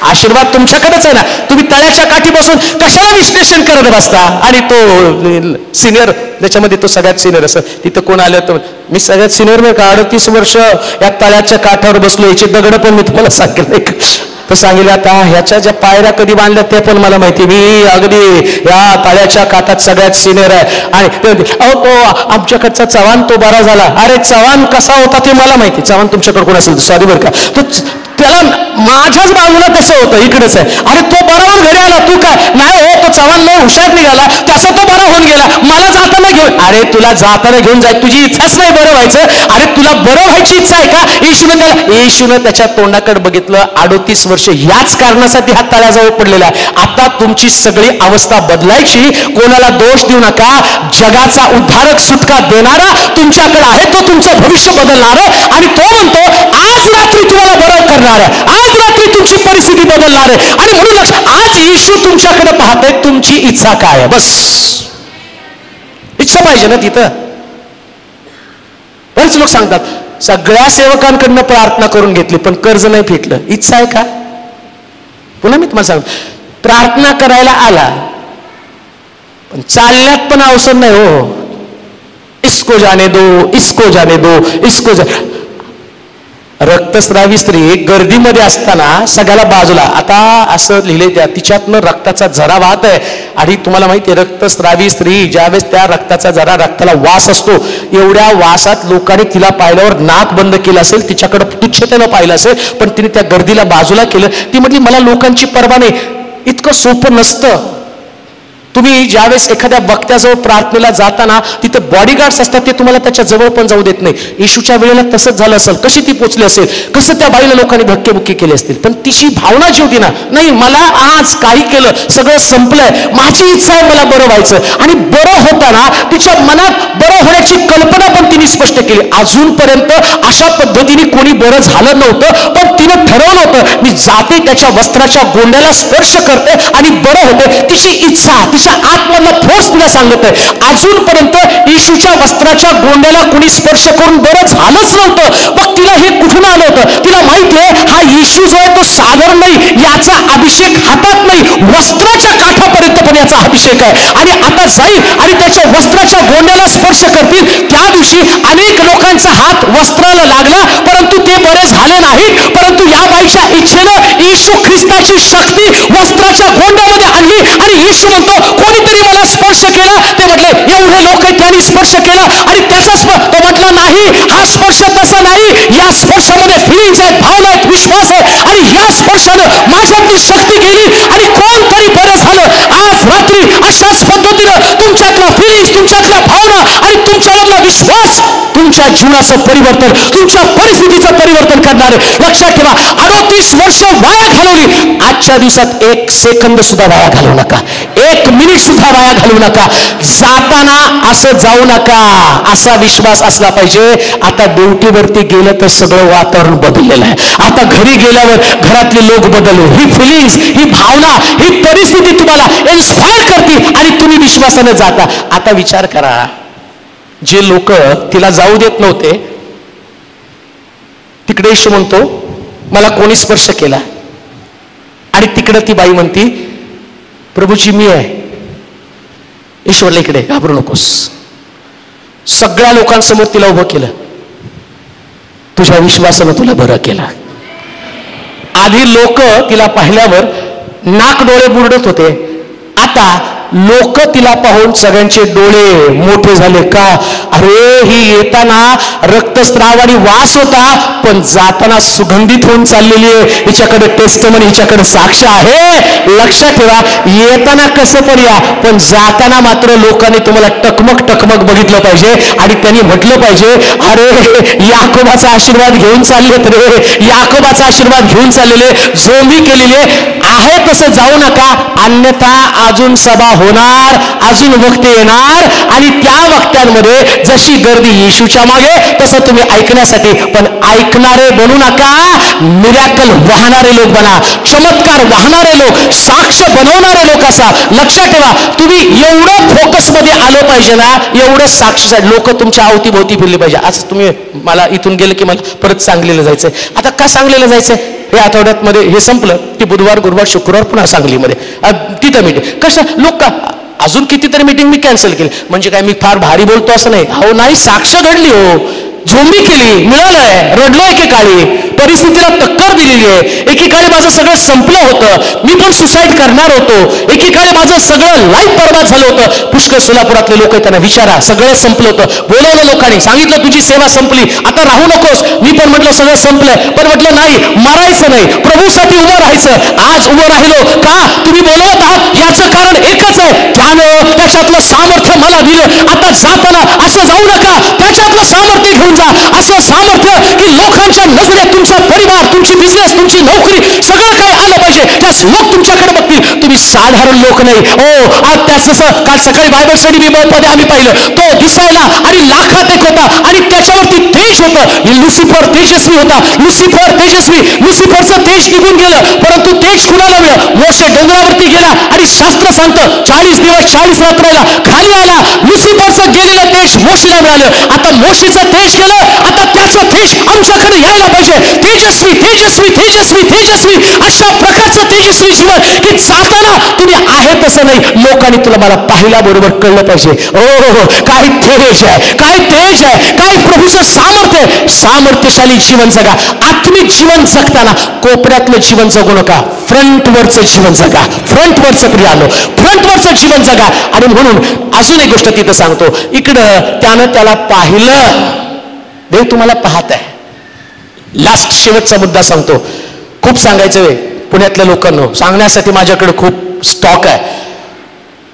आशीर्वाद तुमच्याकडेच आहे ना. तुम्ही तळ्याच्या काठी बसून कशाला विश्लेषण करत बसता? आणि तो सिनियर, त्याच्यामध्ये तो सगळ्यात सिनियर असं, तिथं कोण आलं तर मी सगळ्यात सिनियर नाही का, 38 वर्ष या तळ्याच्या काठावर बसलो, याची दगड पण मी तुम्हाला सांगितलं तर सांगितलं. आता ह्याच्या ज्या पायऱ्या कधी बांधल्या ते पण मला माहिती, मी अगदी या तळ्याच्या काठात सगळ्यात सिनियर आहे. आणि अहो तो आमच्याकडचा चव्हाण तो बरा झाला. अरे चव्हाण कसा होता ते मला माहिती. चव्हाण तुमच्याकडे कोण असेल सॉरी बरं का, तो त्याला माझ्याच बाजूला तसं होतं, इकडेच आहे. अरे तो बरावर घरी आला, तू काय नाही हो, तो चव्हाण लय हुशार निघाला, त्याचा तो बरा होऊन गेला, मला जाताना घेऊन. अरे तुला जाताना घेऊन जाय, तुझी इच्छाच नाही बरं व्हायचं. अरे तुला बरं व्हायची इच्छा आहे का? येशूनं त्याच्या तोंडाकडे बघितलं. 38 वर्ष याच कारणासाठी हा तळ्याजवळ पडलेला आहे. आता तुमची सगळी अवस्था बदलायची, कोणाला दोष देऊ नका. जगाचा उद्धारक सुटका देणारा तुमच्याकडे आहे, तो तुमचं भविष्य बदलणार आहे. आणि तो म्हणतो आज रात्री तुम्हाला बरं करणार आहे, आज रात्री तुमची परिस्थिती बदलणार आहे. आणि म्हणून आज येशू तुमच्याकडे पाहतोय, तुमची इच्छा काय आहे? बस इच्छा पाहिजे ना तिथं. बरेच लोक सांगतात सगळ्या सेवकांकडनं प्रार्थना करून घेतली पण कर्ज नाही फिटलं. इच्छा आहे का? पुन्हा मी तुम्हाला सांगतो, प्रार्थना करायला आला पण चालण्यात पण अवसर नाही हो. इसको जाने दो, इसको जाने दो, इसको रक्तस्रावी स्त्री गर्दीमध्ये असताना सगळ्याला बाजूला, आता असं लिहिले त्या तिच्यातनं रक्ताचा झरा वाहत आहे. आणि तुम्हाला माहिती आहे रक्तस्रावी स्त्री ज्यावेळेस त्या रक्ताचा जरा रक्ताला वास असतो, एवढ्या वासात लोकांनी तिला पाहिल्यावर नाक बंद केलं असेल, तिच्याकडे तुच्छतेनं पाहिलं असेल, पण तिने त्या गर्दीला बाजूला केलं. ती म्हटली मला लोकांची पर्वा नाही. इतकं सोपं नसतं. तुम्ही ज्यावेळेस एखाद्या वक्त्याजवळ प्रार्थनेला जाताना तिथे बॉडीगार्ड्स असतात, ते तुम्हाला त्याच्या जवळ पण जाऊ देत नाही. येशूच्या वेळेला तसंच झालं असेल. कशी ती पोचली असेल, कसं त्या बाईला लोकांनी धक्केबुक्की केले असतील, पण तिची भावना जी होती ना, नाही मला आज काही केलं, सगळं संपलंय, माझी इच्छा आहे मला बरं व्हायचं. आणि बरं होताना तिच्या मनात बरं होण्याची कल्पना पण तिने स्पष्ट केली. अजूनपर्यंत अशा पद्धतीने कोणी बरं झालं नव्हतं, पण तिनं ठरवलं होतं मी जाते, त्याच्या वस्त्राच्या गोंड्याला स्पर्श करते आणि बरं होते. तिची इच्छा, तिच्या आतमधला फोर्स तिला सांगत आहे. अजूनपर्यंत येशूच्या वस्त्राच्या गोंड्याला कोणी स्पर्श करून बरं झालंच नव्हतं. मग तिला हे कुठून आलं होतं? तिला माहिती आहे हा येशू जो आहे तो साधारण नाही, याचा अभिषेक हातात नाही, वस्त्राच्या काठापर्यंत पण याचा अभिषेक आहे. आणि आता जाईल आणि त्याच्या वस्त्राच्या गोंड्याला स्पर्श करतील. त्या दिवशी अनेक लोकांचा हात वस्त्राला लागला, परंतु ते बरे झाले नाहीत. परंतु या बाईच्या इच्छेनं येशू ख्रिस्ताची शक्ती वस्त्राच्या गोंड्यामध्ये आणली. आणि येशू म्हणतो कोणीतरी मला स्पर्श केला. ते म्हटले एवढे लोक आहेत त्यांनी स्पर्श केला आणि त्याचा तो म्हटला नाही, हा स्पर्श तसा नाही. या स्पर्शामध्ये फिलिंग्स आहेत, भावना आहेत, विश्वास आहे. आणि या स्पर्शानं माझ्यातली शक्ती गेली आणि कोणतरी बरं झालं. आज रात्री अशाच पद्धतीनं तुमच्यातला फिलिंग्स, तुमच्यातल्या भावना आणि तुमच्यामधला विश्वास तुमच्या जीवनाचं परिवर्तन, तुमच्या परिस्थितीचं परिवर्तन करणारे. लक्षात ठेवा, 38 वर्ष वाया घालवली. आजच्या दिवसात 1 सेकंद सुद्धा वाया घालवू नका, 1 मिनिट सुद्धा वाया घालवू नका. जाताना असं जाऊ नका, असा विश्वास असला पाहिजे. आता ड्युटीवरती गेलं तर सगळं वातावरण बदललेलं आहे. आता घरी गेल्यावर घरातले लोक बदलले. ही फिलिंग्स, ही भावना, ही परिस्थिती तुम्हाला इन्स्पायर करते आणि तुम्ही विश्वासाने जाता. आता विचार करा, जे लोक तिला जाऊ देत नव्हते, तिकडे येशू म्हणतो मला कोणी स्पर्श केला. आणि तिकडे ती बाई म्हणती प्रभूची मी आहे. ईश्वरला इकडे घाबरू नकोस. सगळ्या लोकांसमोर तिला उभं केलं. तुझ्या विश्वासानं तुला बरं केलं. आधी लोक तिला पाहिल्यावर नाक डोळे बुरडत होते, आता लोक तिला पाहून सगळ्यांचे डोळे मोठे झाले. का? अरे ही येताना रक्तस्राव आणि वास होता, पण जाताना सुगंधित होऊन चाललेली आहे. हिच्याकडे टेस्टमनी, हिच्याकडे साक्ष आहे. लक्षात ठेवा, येताना कसं पण या, पण जाताना मात्र लोकांनी तुम्हाला टकमक टकमक बघितलं पाहिजे. आणि त्यांनी म्हटलं पाहिजे अरे याकोबाचा आशीर्वाद घेऊन चाललेत रे, याकोबाचा आशीर्वाद घेऊन चाललेले, जोंबी केलेली आहे. तसं जाऊ नका, अन्यथा अजून सभा होणार, अजून वक्ते येणार आणि त्या वक्त्यांमध्ये जशी गर्दी येशूच्या मागे, तसं तुम्ही ऐकण्यासाठी पण ऐकणारे बनू नका. मिरॅकल वाहणारे लोक बना, चमत्कार वाहणारे लोक, साक्ष बनवणारे लोक असा. लक्षात ठेवा, तुम्ही एवढं फोकस मध्ये आलं पाहिजे ना, एवढं साक्ष लोक तुमच्या अवतीभोवती फिरले पाहिजे. आज तुम्ही मला इथून गेलं की मला परत सांगलीला जायचंय. आता का सांगलीला जायचंय? हे आठवड्यात मध्ये हे संपलं की बुधवार, गुरुवार, शुक्रवार पुन्हा सांगलीमध्ये तिथं मीटिंग. कसं लोक अजून कितीतरी मीटिंग मी कॅन्सल केली. म्हणजे काय मी फार भारी बोलतो असं नाही. हो नाही, साक्ष घडली हो, झोंबी केली, मिळालंय, रडलो एकेकाळी, परिस्थितीला टक्कर दिलेली आहे. एकेकाळी माझं सगळं संपलं होतं, मी पण सुसाईड करणार होतो. एकेकाळी माझं सगळं लाईफ बर्बाद झालं होतं. पुष्कळ सोलापुरातले लोक त्यांना विचारा, सगळं संपलं होतं. बोलवलं लोकांनी, सांगितलं तुझी सेवा संपली, आता राहू नकोस. मी पण म्हटलं सगळं संपलंय, पण म्हटलं नाही, मरायचं नाही, प्रभूसाठी उभं राहायचं. आज उभं राहिलो का? तुम्ही बोलवत आहात याचं कारण एकच आहे, त्यानं त्याच्यातलं सामर्थ्य मला दिलं. आता जाताना असं जाऊ नका, त्याच्यातलं सामर्थ्य घेऊन जा. असं सामर्थ्य की लोकांच्या नजरेत तुमचा परिवार, तुमची बिझनेस, तुमची नोकरी, सगळं काही आलं पाहिजे. त्यास लोक तुमच्याकडे बघतील. तुम्ही साधारण लोक नाही. आज त्याच जसं काल सकाळी बायबल स्टडी मध्ये आम्ही पाहिलं, तो दिसायला आणि लाखात एक होता आणि त्याच्यावरती तेज होतं. लुसिफर तेजस्वी होता, लुसिफर तेजस्वी, लुसिफरचं तेज निघून गेलं. परंतु तेज कुणाला मिळालं? मोशे डोंगरावरती गेला आणि शास्त्र सांगतं 40 दिवस 40 रात्रीला खाली आला. लुसिफरचं गेलेलं तेज मोशीला मिळालं. आता मोशीचं तेज गेलं, आता त्या प्रकारचं तेज आमच्याकडे यायला पाहिजे. तेजस्वी तेजस्वी तेजस्वी तेजस्वी अशा प्रकारचं तेजस्वी जीवन की जाताना तुम्ही आहे तसं नाही, लोकांनी तुला मला पाहिल्या बरोबर कळलं पाहिजे. हो, काय तेज आहे, काय तेज आहे, काय प्रभूचं सामर्थ्य आहे. सामर्थ्यशाली जीवन जगा. आत्मिक जीवन जगताना कोपऱ्यातलं जीवन जगू नका, फ्रंटवरचं जीवन जगा. फ्रंटवरचं प्रियानो, फ्रंटवरचं जीवन जगा. आणि म्हणून अजून एक गोष्ट तिथं सांगतो, इकडं त्यानं त्याला पाहिलं. देव तुम्हाला पाहत आहे. लास्ट शेवटचा मुद्दा सांगतो. खूप सांगायचं आहे पुण्यातल्या लोकांना, सांगण्यासाठी माझ्याकडे खूप स्टॉक आहे.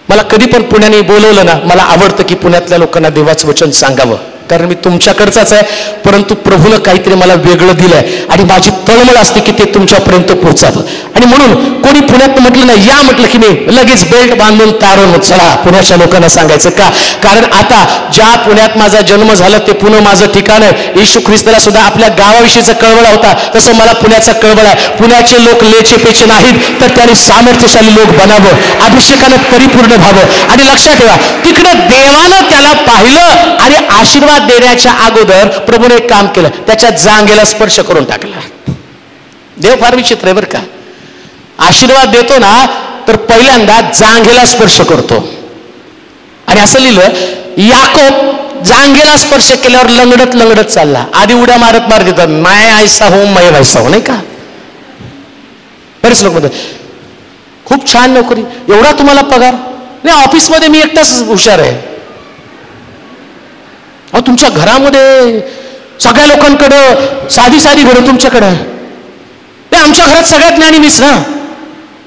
मला कधी पण पुण्याने बोलवलं ना, मला आवडतं की पुण्यातल्या लोकांना देवाचं वचन सांगावं, कारण मी तुमच्याकडचाच आहे. परंतु प्रभूनं काहीतरी मला वेगळं दिलंय आणि माझी तळमळ असते की ते तुमच्यापर्यंत पोहोचावं. आणि म्हणून कोणी पुण्यात म्हटलं नाही या म्हटलं की मी लगेच बेल्ट बांधून तारून चला पुण्याच्या लोकांना सांगायचं का? कारण आता ज्या पुण्यात माझा जन्म झाला ते पुणे माझं ठिकाण आहे. येशू ख्रिस्ताला सुद्धा आपल्या गावाविषयीचा कळवळा होता, तसं मला पुण्याचा कळवळा आहे. पुण्याचे लोक लेचे पेचे नाहीत, तर त्यांनी सामर्थ्यशाली लोक बनावं, अभिषेकानं परिपूर्ण व्हावं. आणि लक्षात ठेवा, तिकडं देवानं त्याला पाहिलं आणि आशीर्वाद देण्याच्या अगोदर प्रभूने एक काम केलं, त्याच्या जांघेला स्पर्श करून टाकला. देव फार विचित्र आहे बरं का. आशीर्वाद देतो ना तर पहिल्यांदा जांघेला स्पर्श करतो. आणि असं लिहिलं, याकोब जांघेला स्पर्श केल्यावर लंगडत लंगडत चालला. आधी उड्या मारत मारत येतात, माय ऐसा हो मय वैसा हो, नाही का? बरेच लोक म्हणतात खूप छान नोकरी, एवढा तुम्हाला पगार नाही. ऑफिसमध्ये मी एकटाच हुशार आहे. अहो तुमच्या घरामध्ये सगळ्या लोकांकडं साधी साधी घरं तुमच्याकडं नाही. आमच्या घरात सगळ्यात ज्ञानी मीच ना,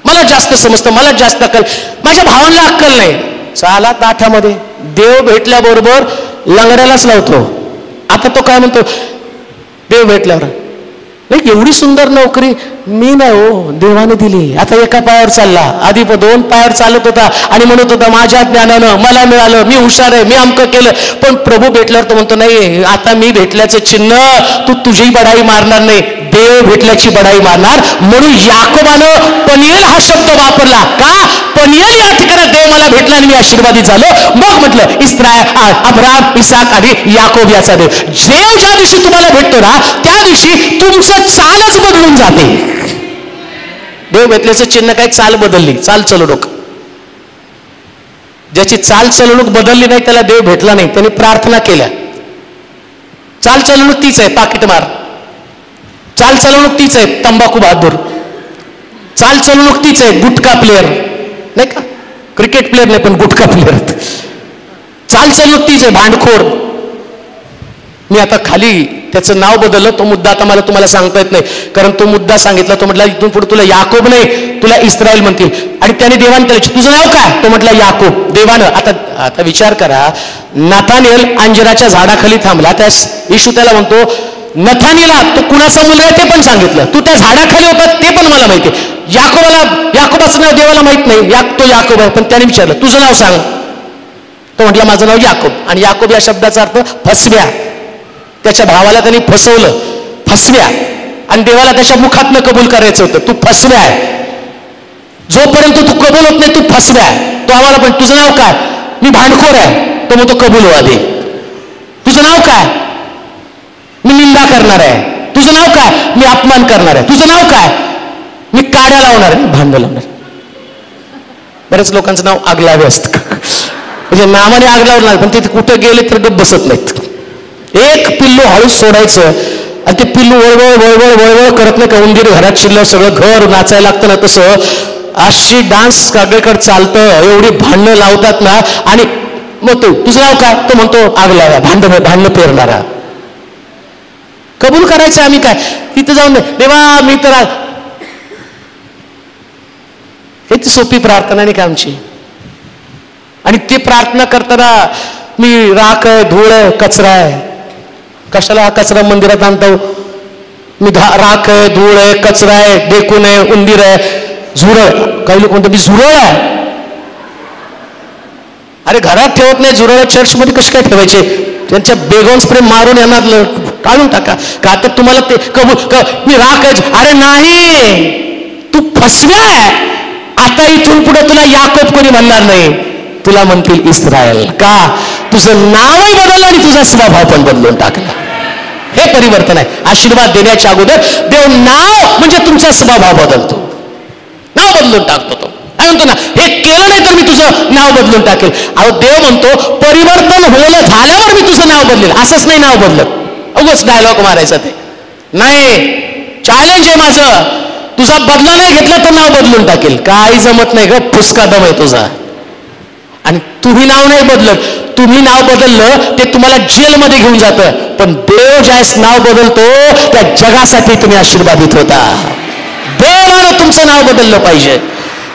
मला जास्त समजतं, मला जास्त अक्कल. माझ्या भावांना अक्कल नाही. चाला ताठामध्ये देव भेटल्याबरोबर लंगड्यालाच लावतो. आता तो काय म्हणतो, देव भेटल्यावर नाही एवढी सुंदर नोकरी मी नाही हो, देवाने दिली. आता एका पायावर चालला, आधी 2 पायावर चालत होता आणि म्हणत होता माझ्या ज्ञानानं मला मिळालं, मी हुशार आहे, मी अमकं केलं. पण प्रभू भेटल्यावर तो म्हणतो नाही, आता मी भेटल्याचं चिन्ह तू तुझी बडाई मारणार नाही, देव भेटल्याची बडाई मारणार. म्हणून याकोबानं पनिएल हा शब्द वापरला. का? पनिएल या ठिकाणी देव मला भेटला आणि मी आशीर्वादित झालो. मग म्हटलं इस्रायल, अब्राम, इसाक आणि याकोब याचा देव. देव ज्या दिवशी तुम्हाला भेटतो ना त्या दिवशी तुमचं चालच बदलून जाते. देव भेटल्याचं चिन्ह काय? चाल बदलली, चाल चलवणूक. ज्याची चाल चलवणूक बदलली नाही त्याला देव भेटला नाही. त्यांनी प्रार्थना केल्या. चाल चलवणूक तीच आहे, पाकिट मार. चाल चलवणूक तीच आहे, तंबाखू बहादूर. चाल चलवणूक तीच आहे, गुटखा प्लेअर, नाही का? क्रिकेट प्लेअर नाही पण गुटखा प्लेअर. चाल चलवणूक तीच आहे, भांडखोर. मी आता खाली त्याचं नाव बदललं. तो मुद्दा आता मला तुम्हाला सांगता येत नाही, कारण तो मुद्दा सांगितला. तो म्हटला इथून पुढे तुला याकोब नाही, तुला इस्रायल म्हणतील. आणि त्याने देवाने त्याला तुझं नाव काय? तो म्हटला याकोब. देवानं आता विचार करा, नाथानिएल अंजिराच्या झाडाखाली थांबला. त्या येशू त्याला म्हणतो नथानिएला तू कुणाचा मुलगा आहे ते पण सांगितलं, तू त्या झाडाखाली होता ते पण मला माहिती. याकोबाचं नाव देवाला माहित नाही, तो याकोब आहे. पण त्याने विचारलं तुझं नाव सांग. तो म्हटला माझं नाव याकोब. आणि याकोब या शब्दाचा अर्थ फसव्या. त्याच्या भावाला त्यांनी फसवलं, फसव्या. आणि देवाला त्याच्या मुखातनं कबूल करायचं होतं, तू फसव्या आहे. जोपर्यंत तू कबूल होत नाही तू फसव्या आहे. तो आम्हाला पण तुझं नाव काय? मी भांडखोर आहे. तो मग तो कबूल हो आधी. तुझं नाव काय? मी निंदा करणार आहे. तुझं नाव काय? मी अपमान करणार आहे. तुझं नाव काय? मी काड्या लावणार आहे, भांड लावणार. बऱ्याच लोकांचं नाव आगलावे असतं, म्हणजे नावाने आग लावणार पण तिथे कुठं गेले तर गप्प बसत नाहीत. एक पिल्लू हळूच सोडायचं आणि ते पिल्लू वळवळ वळवळ वळवळ करत नाही का? उंदीर घरात शिरलं सगळं घर नाचायला लागतं ना, तसं अशी डान्स सगळीकडे चालतं, एवढी भांडणं लावतात ना. आणि मग तो तुझं नाव काय? तो म्हणतो आग लावा, भांडणं पेरणारा. कबूल करायचं आम्ही काय? तिथं जाऊन देवा मी तर हेच सोपी प्रार्थना नाही का आमची. आणि ते प्रार्थना करताना मी राख आहे, धूळ आहे, कचरा आहे. कशाला हा कचरा मंदिरात आणतो? मी राख आहे, धूळ आहे, कचरा आहे, डेकून आहे, उंदीर आहे, झुरळ. काही लोक म्हणतात मी झुरळ आहे. अरे घरात ठेवत नाही झुरळ, चर्चमध्ये कसे काय ठेवायचे? त्यांच्या बेगॉन स्प्रे मारून यांना काढून टाका. का तर तुम्हाला ते मी राख आहे. अरे नाही, तू फसव्या आहे. आता इथून पुढे तुला याकोब कोणी म्हणणार नाही, तुला म्हणतील इस्रायल. का? तुझं नावही बदललं आणि तुझा स्वभाव पण बदलून टाकला. हे परिवर्तन आहे. आशीर्वाद देण्याच्या अगोदर देव नाव म्हणजे तुमचा स्वभाव बदलतो, नाव बदलून टाकतो. तो काय म्हणतो ना, हे केलं नाही तर मी तुझं नाव बदलून टाकेल. अहो देव म्हणतो परिवर्तन झाल्यावर मी तुझं नाव बदलेल. असंच नाही नाव बदलत, उगाच डायलॉग मारायचा ते नाही. चॅलेंज आहे माझं, तुझा बदला नाही घेतला तर नाव बदलून टाकेल. काही जमत नाही ग, फुसका दम आहे तुझा. आणि तुम्ही नाव नाही बदलत, तुम्ही नाव बदललं ते तुम्हाला जेलमध्ये घेऊन जातं. पण देव ज्यावेळेस नाव बदलतो त्या जगासाठी तुम्ही आशीर्वादित होता. देवानं तुमचं नाव बदललं पाहिजे.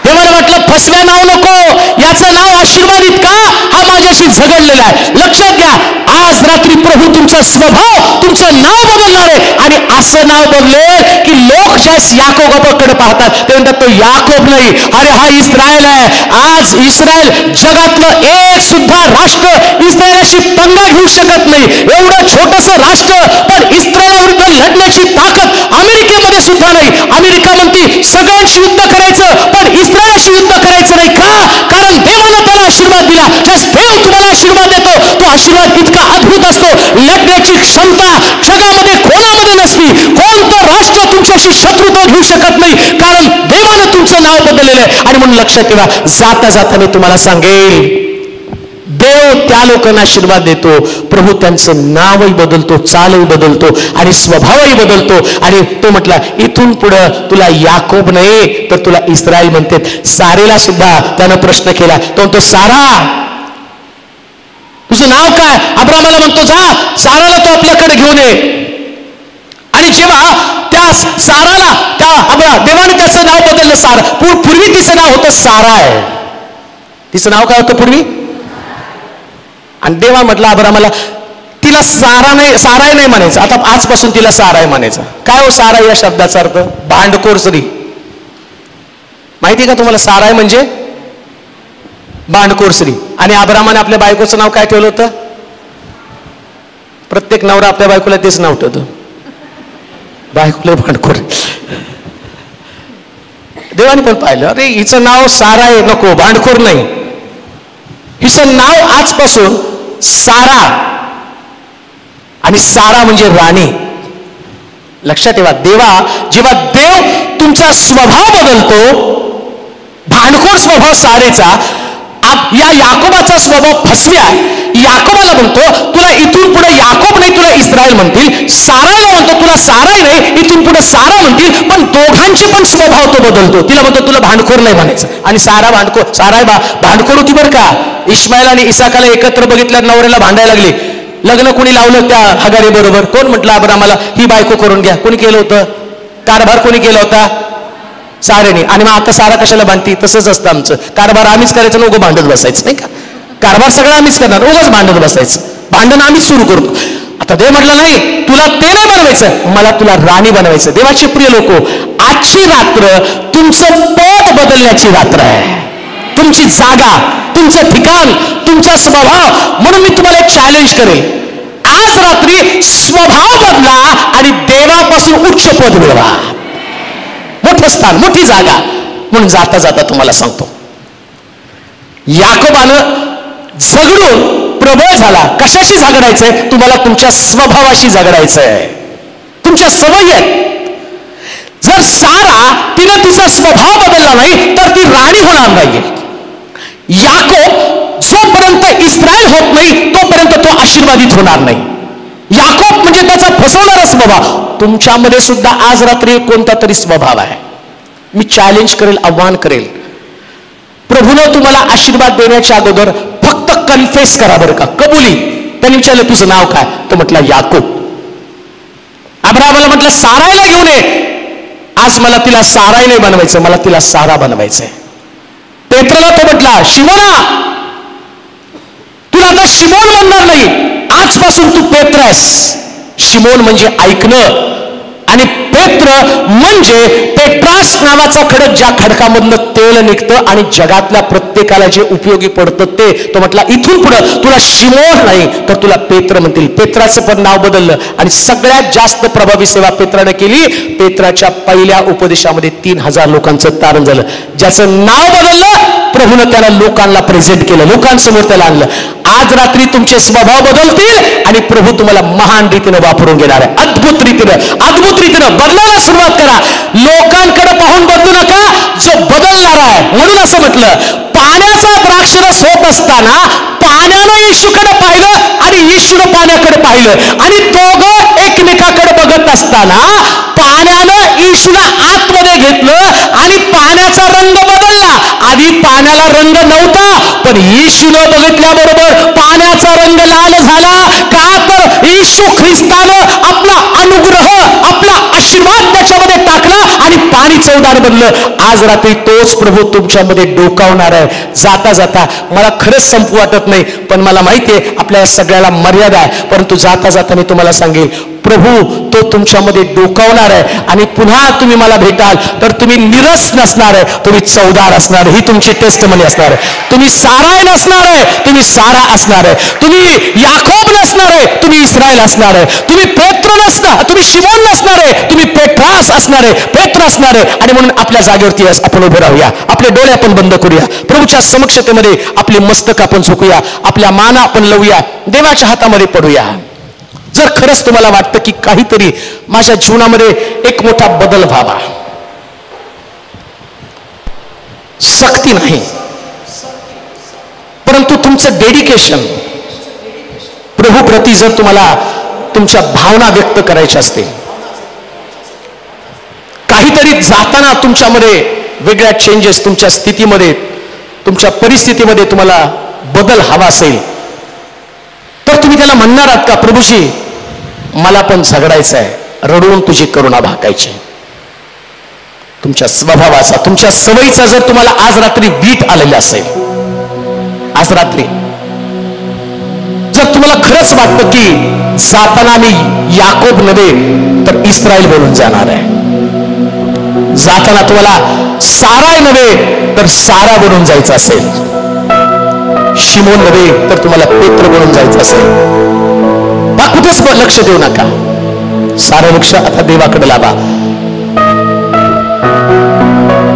देवाला म्हटलं फसव्या नाव नको, याचं नाव आशीर्वादित का, हा माझ्याशी झगडलेला आहे. लक्षात घ्या, आज रात्री प्रभू तुमचा स्वभाव, तुमचं नाव बदलणार आहे. आणि असं नाव बदलेल की लोक ज्यास याकोबाकडे पाहतात ते म्हणतात तो याकोब नाही, अरे हा इस्रायल आहे. आज इस्रायल जगातलं एक सुद्धा राष्ट्र इस्रायलाशी पंगा घेऊ शकत नाही. एवढं छोटस राष्ट्र, पण इस्रायलाविरुद्ध लढण्याची ताकद अमेरिकेमध्ये सुद्धा नाही. अमेरिका म्हणते सगळ्यांशी युद्ध करायचं, पण इस्रायलाशी युद्ध करायचं नाही. का? कारण देवानं त्याला आशीर्वाद दिला. ज्यास देव तुम्हाला आशीर्वाद देतो तो आशीर्वाद इतका अद्भुत असतो, लढण्याची क्षमता जगामध्ये कोणामध्ये नसली. कोणतं राष्ट्र तुमच्याशी शत्रुत्व घेऊ शकत नाही, कारण देवानं तुमचं नाव बदललेलं आहे. आणि म्हणून लक्षात ठेवा, जाता जाता मी तुम्हाला सांगेल, देव त्या लोकांना आशीर्वाद देतो, प्रभू त्यांचं नावही बदलतो, चालही बदलतो आणि स्वभावही बदलतो. आणि तो म्हटला इथून पुढं तुला याकोब नाही तर तुला इस्रायल म्हणते. सारेला सुद्धा त्यानं प्रश्न केला. तो म्हणतो सारा तुझं नाव काय? अब्रामाला म्हणतो जा साराला तो आपल्याकडे घेऊन ये. आणि जेव्हा त्या साराला त्या देवाने त्याचं नाव बदललं. सारा पूर्वी तिचं नाव होतं सारा आहे. तिचं नाव काय होतं पूर्वी? आणि देवा म्हटलं अब्रामाला तिला साराय नाही म्हणायचं, आता आजपासून तिला साराय म्हणायचं. काय हो सारा या शब्दाचा अर्थ? भांडखोर स्त्री. माहिती का तुम्हाला? साराय म्हणजे भांडखोर स्त्री. आणि अब्रामाने आपल्या बायकोचं नाव काय ठेवलं होतं? प्रत्येक नवरा आपल्या बायकोला तेच नाव ठेवतो, बायकोला भांडखोर. देवाने पण पाहिलं, अरे हिचं नाव साराय नको, भांडखोर नाही. हिचं नाव आजपासून सारा. आणि सारा म्हणजे राणी. लक्षात ठेवा, जेव्हा देव तुमचा स्वभाव बदलतो, भांडखोर स्वभाव सारेचा, या याकोबाचा स्वभाव फसव्या, याकोबाला म्हणतो तुला इथून पुढे याकोब नाही तुला इस्रायल म्हणतील. सारायला म्हणतो तुला साराय नाही इथून पुढे सारा म्हणतील. पण दोघांचे पण स्वभाव तो बदलतो. तिला म्हणतो तुला भांडखोर नाही म्हणायचं. आणि साराय भांडखोर होती बरं का. इस्माईल आणि इसाकाला एकत्र बघितल्यावर नवऱ्याला भांडायला लागली. लग्न कोणी लावलं त्या हगारी बरोबर? कोण म्हटलं अब्रामाला ही बायको करून घ्या? कोणी केलं होतं? कारभार कोणी केला होता? सारेने. आणि मग आता सारा कशाला बांधती? तसंच असतं आमचं. कारभार आम्हीच करायचं ना, उगं भांडत बसायचं नाही का? कारभार सगळं आम्हीच करणार, उगाच भांडत बसायचं. भांडण आम्हीच सुरू करतो. आता देव म्हटलं नाही तुला ते नाही बनवायचं, मला तुला राणी बनवायचं. देवाचे प्रिय लोक, आजची रात्र तुमचं पद बदलण्याची रात्र आहे. तुमची जागा, तुमचं ठिकाण, तुमचा स्वभाव. म्हणून मी तुम्हाला एक चॅलेंज करेल, आज रात्री स्वभाव बदला आणि देवापासून उच्च पद मिळवा, मोठं स्थान, मोठी जागा. म्हणून जाता जाता तुम्हाला सांगतो, याकोबानं झगडून प्रबळ झाला. कशाशी झगडायचंय? तुम्हाला तुमच्या स्वभावाशी झगडायचंय, तुमच्या सवयी आहेत. जर सारा तिनं तिचा स्वभाव बदलला नाही तर ती राणी होणार नाही. याकोब जोपर्यंत इस्रायल होत नाही तोपर्यंत तो आशीर्वादित होणार नाही. याकोब म्हणजे त्याचा फसवणारा स्वभाव. तुमच्यामध्ये सुद्धा आज रात्री कोणता तरी स्वभाव आहे. मी चॅलेंज करेल, आव्हान करेल, प्रभूनं तुम्हाला आशीर्वाद देण्याच्या अगोदर फक्त कन्फेस करा बरं का, कबुली. त्यांनी विचारलं तुझं नाव काय? तो म्हटला याकोब. अब्राहामाला म्हटलं सारायला घेऊन ये. आज मला तिला साराय नाही बनवायचं, मला तिला सारा बनवायचंय. पेत्रला तो म्हटला शिमोना, तुला आता शिमोन म्हणणार नाही, आजपासून तू पेत्र आहेस. शिमोन म्हणजे ऐकणं आणि पेत्र म्हणजे पेट्रास नावाचा खडक, ज्या खडकामधनं तेल निघतं आणि जगातल्या प्रत्येकाला जे उपयोगी पडतं ते. तो म्हटला इथून पुढं तुला शिमोन नाही तर तुला पेत्र म्हणतील. पेत्राचं पण नाव बदललं आणि सगळ्यात जास्त प्रभावी सेवा पेत्राने केली. पेत्राच्या पहिल्या उपदेशामध्ये 3000 लोकांचं तारण झालं. ज्याचं नाव बदललं प्रभूनं त्याला लोकांना प्रेझेंट केलं, लोकांसमोर त्याला आणलं. आज रात्री तुमचे स्वभाव बदलतील आणि प्रभू तुम्हाला महान रीतीनं वापरून घेणार आहे. अद्भुत रीतीनं बदलायला सुरुवात करा. लोकांकडे पाहून बदलू नका, जो बदलणार आहे. म्हणून असं म्हटलं, पाण्याचा द्राक्षरस होत असताना पाण्यानं येशूकडे पाहिलं आणि येशूनं पाण्याकडे पाहिलं आणि दोघं एकमेकाकडे बघत असताना पाण्यानं येशूला आतमध्ये घेतलं आणि पाण्याचा रंग बदलला. आधी पाण्याला रंग नव्हता, पण येशूनं बघितल्याबरोबर पाण्याचा रंग लाल झाला. का तर येशू ख्रिस्तानं आपला अनुग्रह, आपला आशीर्वाद त्याच्यामध्ये टाकला आणि पाणी चवदार बनलं. आज रात्री तोच प्रभू तुमच्यामध्ये डोकावणार आहे. जाता जाता मला खरंच संपू वाटत नाही, पण मला माहितीये आपल्या सगळ्याला मर्यादा आहे. परंतु जाता जाता मी तुम्हाला सांगेल, प्रभू तो तुमच्यामध्ये डोकावणार आहे आणि पुन्हा तुम्ही मला भेटाल तर तुम्ही निरस नसणार आहे, तुम्ही चवदार असणार. ही तुमची टेस्टमनी असणार आहे. तुम्ही साराय नसणार आहे, तुम्ही सारा असणार आहे. तुम्ही याकोब नसणार आहे, तुम्ही इस्रायल असणार आहे. तुम्ही पेत्र नसणार, तुम्ही शिमोन नसणार आहे, तुम्ही पेट्रास असणार आहे, पेत्र असणार आहे. आणि म्हणून आपल्या जागेवरती आपण उभे राहूया, आपले डोळे आपण बंद करूया, प्रभूच्या समक्षतेमध्ये आपली मस्तक आपण झुकूया, आपल्या माना आपण लावूया, देवाच्या हातामध्ये पडूया. जर खरंच तुम्हाला वाटतं की काहीतरी माझ्या जीवनामध्ये एक मोठा बदल व्हावा, सक्ती नाही परंतु तुमचं डेडिकेशन प्रभू प्रती, जर तुम्हाला तुमच्या भावना व्यक्त करायच्या असतील, काहीतरी जाताना तुमच्यामध्ये वेगळ्या चेंजेस, तुमच्या स्थितीमध्ये, तुमच्या परिस्थितीमध्ये तुम्हाला बदल हवा असेल, तर तुम्ही त्याला म्हणणार आहात का, प्रभूजी मला पण झगडायचं आहे, रडून तुझी करुणा भाकायची. तुमच्या स्वभावाचा, तुमच्या सवयीचा जर तुम्हाला आज रात्री वीट आलेला असेल, आज रात्री जर तुम्हाला खरंच वाटतं की जाताना मी याकोब नव्हे तर इस्रायल बनून जाणार आहे, जाताना तुम्हाला साराय नव्हे तर सारा बनून जायचं असेल, शिमोन नव्हे तर तुम्हाला पेत्र बनून जायचं असेल, कुठेच लक्ष देऊ नका, सारं लक्ष आता देवाकडे लावा.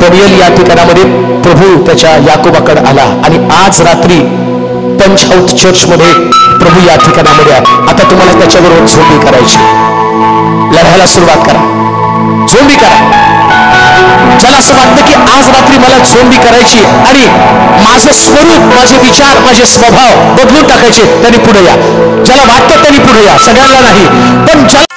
पेनियल या ठिकाणामध्ये प्रभू त्याच्या याकोबाकडे आला आणि आज रात्री पंचहाऊस चर्च मध्ये प्रभू या ठिकाणामध्ये आता तुम्हाला त्याच्याबरोबर झोंबी करायची, लढायला सुरुवात करा, झोंबी करा. ज्याला असं वाटतं की आज रात्री मला झोंबी करायची आणि माझं स्वरूप, माझे विचार, माझे स्वभाव बदलून टाकायचे, त्यांनी पुढे या. ज्याला वाटतं त्यांनी पुढे या, सगळ्यांना नाही, पण ज्याला